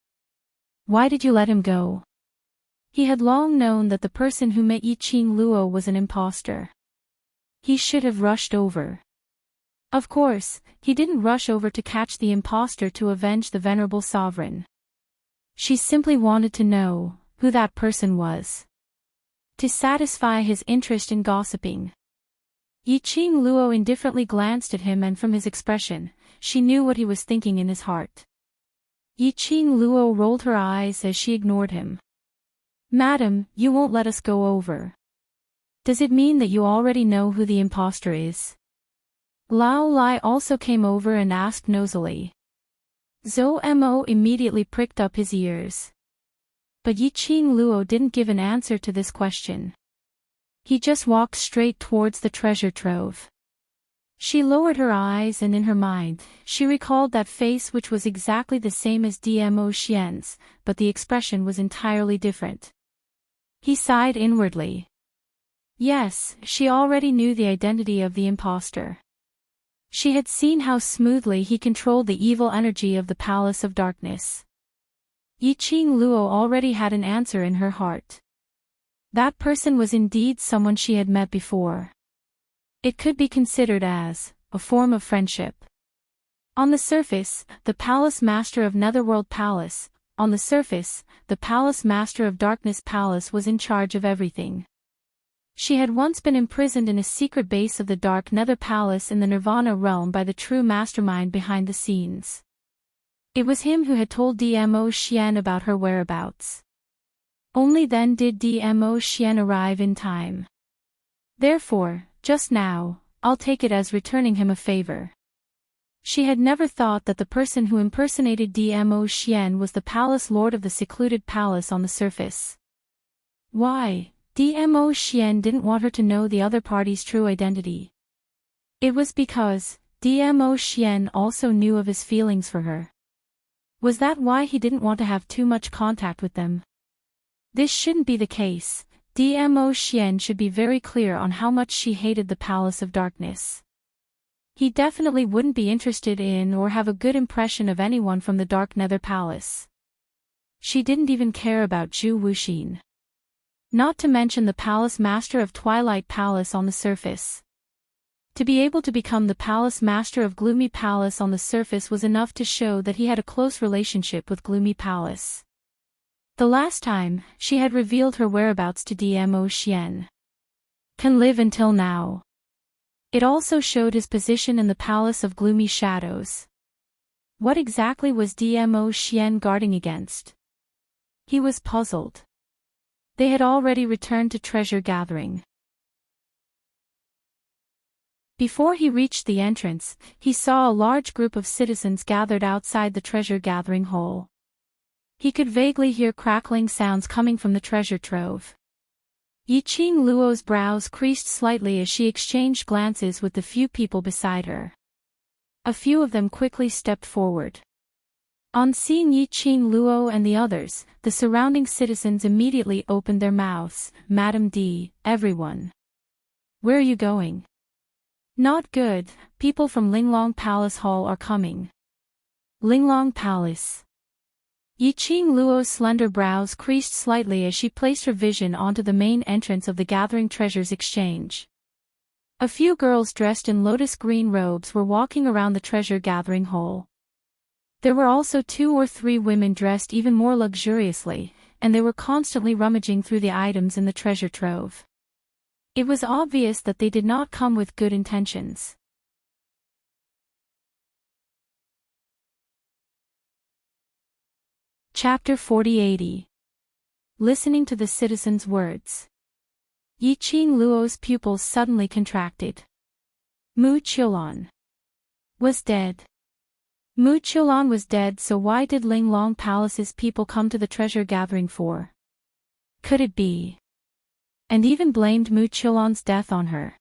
Why did you let him go? He had long known that the person who met Yiqing Luo was an impostor. He should have rushed over. Of course, he didn't rush over to catch the impostor to avenge the venerable sovereign. She simply wanted to know who that person was, to satisfy his interest in gossiping. Yiqing Luo indifferently glanced at him, and from his expression, she knew what he was thinking in his heart. Yiqing Luo rolled her eyes as she ignored him. Madam, you won't let us go over. Does it mean that you already know who the impostor is? Lao Lai also came over and asked nosily. Zhou Mo immediately pricked up his ears. But Yiqing Luo didn't give an answer to this question. He just walked straight towards the treasure trove. She lowered her eyes, and in her mind, she recalled that face, which was exactly the same as Dmo Xian's, but the expression was entirely different. He sighed inwardly. Yes, she already knew the identity of the impostor. She had seen how smoothly he controlled the evil energy of the Palace of Darkness. Yiqing Luo already had an answer in her heart. That person was indeed someone she had met before. It could be considered as a form of friendship. On the surface, the Palace Master of Netherworld Palace, on the surface, the Palace Master of Darkness Palace was in charge of everything. She had once been imprisoned in a secret base of the Dark Nether Palace in the Nirvana realm by the true mastermind behind the scenes. It was him who had told Dmo Xian about her whereabouts. Only then did Dmo Xian arrive in time. Therefore, just now, I'll take it as returning him a favor. She had never thought that the person who impersonated Dmo Xian was the Palace Lord of the secluded palace on the surface. Why, Dmo Xian didn't want her to know the other party's true identity. It was because Dmo Xian also knew of his feelings for her. Was that why he didn't want to have too much contact with them? This shouldn't be the case. Dmo Xian should be very clear on how much she hated the Palace of Darkness. He definitely wouldn't be interested in or have a good impression of anyone from the Dark Nether Palace. She didn't even care about Zhu Wuxin. Not to mention the Palace Master of Twilight Palace on the surface. To be able to become the Palace Master of Gloomy Palace on the surface was enough to show that he had a close relationship with Gloomy Palace. The last time, she had revealed her whereabouts to Dmo Xian. Can live until now. It also showed his position in the Palace of Gloomy Shadows. What exactly was Dmo Xian guarding against? He was puzzled. They had already returned to treasure gathering. Before he reached the entrance, he saw a large group of citizens gathered outside the treasure gathering hole. He could vaguely hear crackling sounds coming from the treasure trove. Yiqing Luo's brows creased slightly as she exchanged glances with the few people beside her. A few of them quickly stepped forward. On seeing Yiqing Luo and the others, the surrounding citizens immediately opened their mouths. Madam D, everyone. Where are you going? Not good, people from Linglong Palace Hall are coming. Linglong Palace. Yiqing Luo's slender brows creased slightly as she placed her vision onto the main entrance of the Gathering Treasures Exchange. A few girls dressed in lotus green robes were walking around the treasure-gathering hall. There were also 2 or 3 women dressed even more luxuriously, and they were constantly rummaging through the items in the treasure trove. It was obvious that they did not come with good intentions. Chapter 4080. Listening to the citizens' words. Yiqing Luo's pupils suddenly contracted. Mu Qiulan was dead. Mu Qiulan was dead, so why did Linglong Palace's people come to the treasure gathering for? Could it be? And even blamed Mu Qiulan's death on her.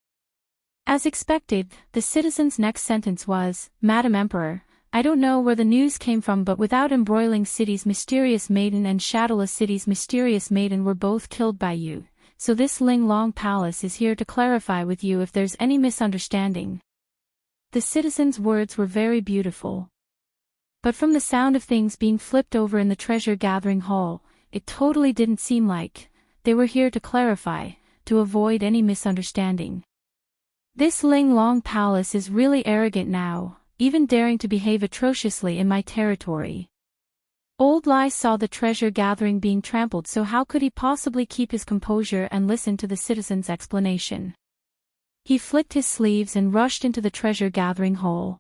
As expected, the citizen's next sentence was, "Madam Emperor, I don't know where the news came from, but without embroiling City's mysterious maiden and Shadowless City's mysterious maiden were both killed by you, so this Linglong Palace is here to clarify with you if there's any misunderstanding." The citizen's words were very beautiful. But from the sound of things being flipped over in the treasure-gathering hall, it totally didn't seem like they were here to clarify, to avoid any misunderstanding. This Linglong Palace is really arrogant now, even daring to behave atrociously in my territory. Old Lai saw the treasure gathering being trampled, so how could he possibly keep his composure and listen to the citizen's explanation? He flicked his sleeves and rushed into the treasure gathering hall.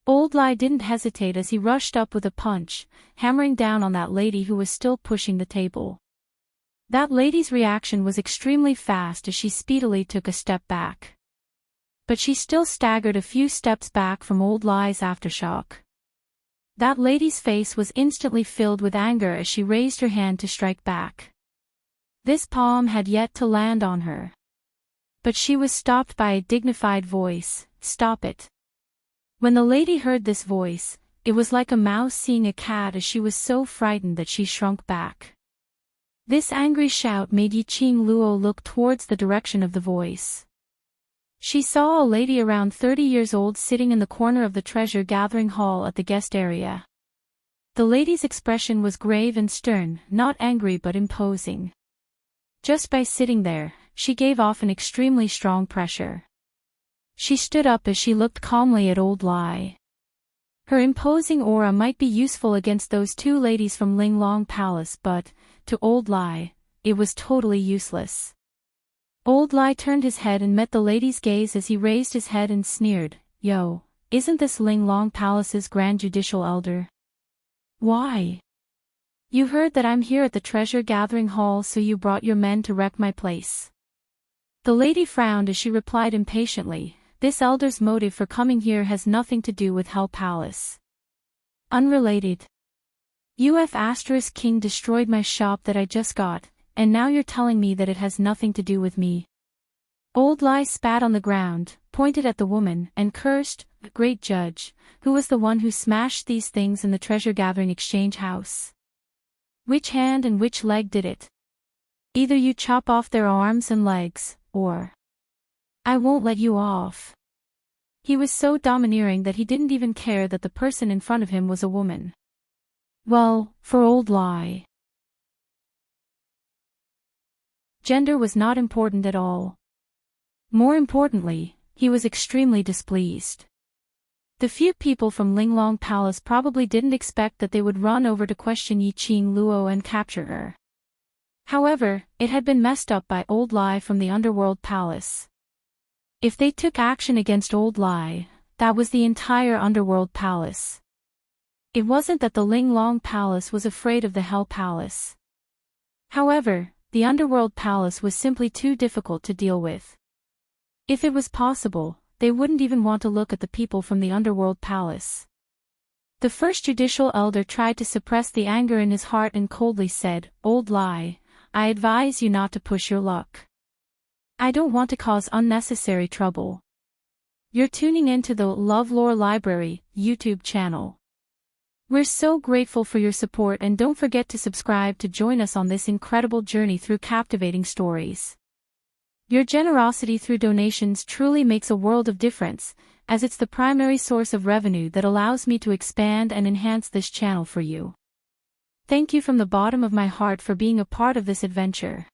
Old Lai didn't hesitate as he rushed up with a punch, hammering down on that lady who was still pushing the table. That lady's reaction was extremely fast as she speedily took a step back. But she still staggered a few steps back from Old Lai's aftershock. That lady's face was instantly filled with anger as she raised her hand to strike back. This palm had yet to land on her. But she was stopped by a dignified voice, "Stop it." When the lady heard this voice, it was like a mouse seeing a cat, as she was so frightened that she shrunk back. This angry shout made Yiqing Luo look towards the direction of the voice. She saw a lady around 30 years old sitting in the corner of the treasure-gathering hall at the guest area. The lady's expression was grave and stern, not angry but imposing. Just by sitting there, she gave off an extremely strong pressure. She stood up as she looked calmly at Old Lai. Her imposing aura might be useful against those 2 ladies from Linglong Palace, but, to Old Lai, it was totally useless. Old Lai turned his head and met the lady's gaze as he raised his head and sneered, "Yo, isn't this Linglong Palace's Grand Judicial Elder? Why? You heard that I'm here at the treasure-gathering hall, so you brought your men to wreck my place." The lady frowned as she replied impatiently, "This elder's motive for coming here has nothing to do with Hell Palace. Unrelated. UF** King destroyed my shop that I just got, and now you're telling me that it has nothing to do with me." Old Lai spat on the ground, pointed at the woman, and cursed, "The great judge, who was the one who smashed these things in the treasure-gathering exchange house? Which hand and which leg did it? Either you chop off their arms and legs, or I won't let you off." He was so domineering that he didn't even care that the person in front of him was a woman. Well, for Old Lai, gender was not important at all. More importantly, he was extremely displeased. The few people from Linglong Palace probably didn't expect that they would run over to question Yiqing Luo and capture her. However, it had been messed up by Old Lai from the Underworld Palace. If they took action against Old Lai, that was the entire Underworld Palace. It wasn't that the Linglong Palace was afraid of the Hell Palace. However, the Underworld Palace was simply too difficult to deal with. If it was possible, they wouldn't even want to look at the people from the Underworld Palace. The first judicial elder tried to suppress the anger in his heart and coldly said, "Old Lai, I advise you not to push your luck. I don't want to cause unnecessary trouble. You're tuning into the LoveLore Library YouTube channel. We're so grateful for your support, and don't forget to subscribe to join us on this incredible journey through captivating stories. Your generosity through donations truly makes a world of difference, as it's the primary source of revenue that allows me to expand and enhance this channel for you. Thank you from the bottom of my heart for being a part of this adventure.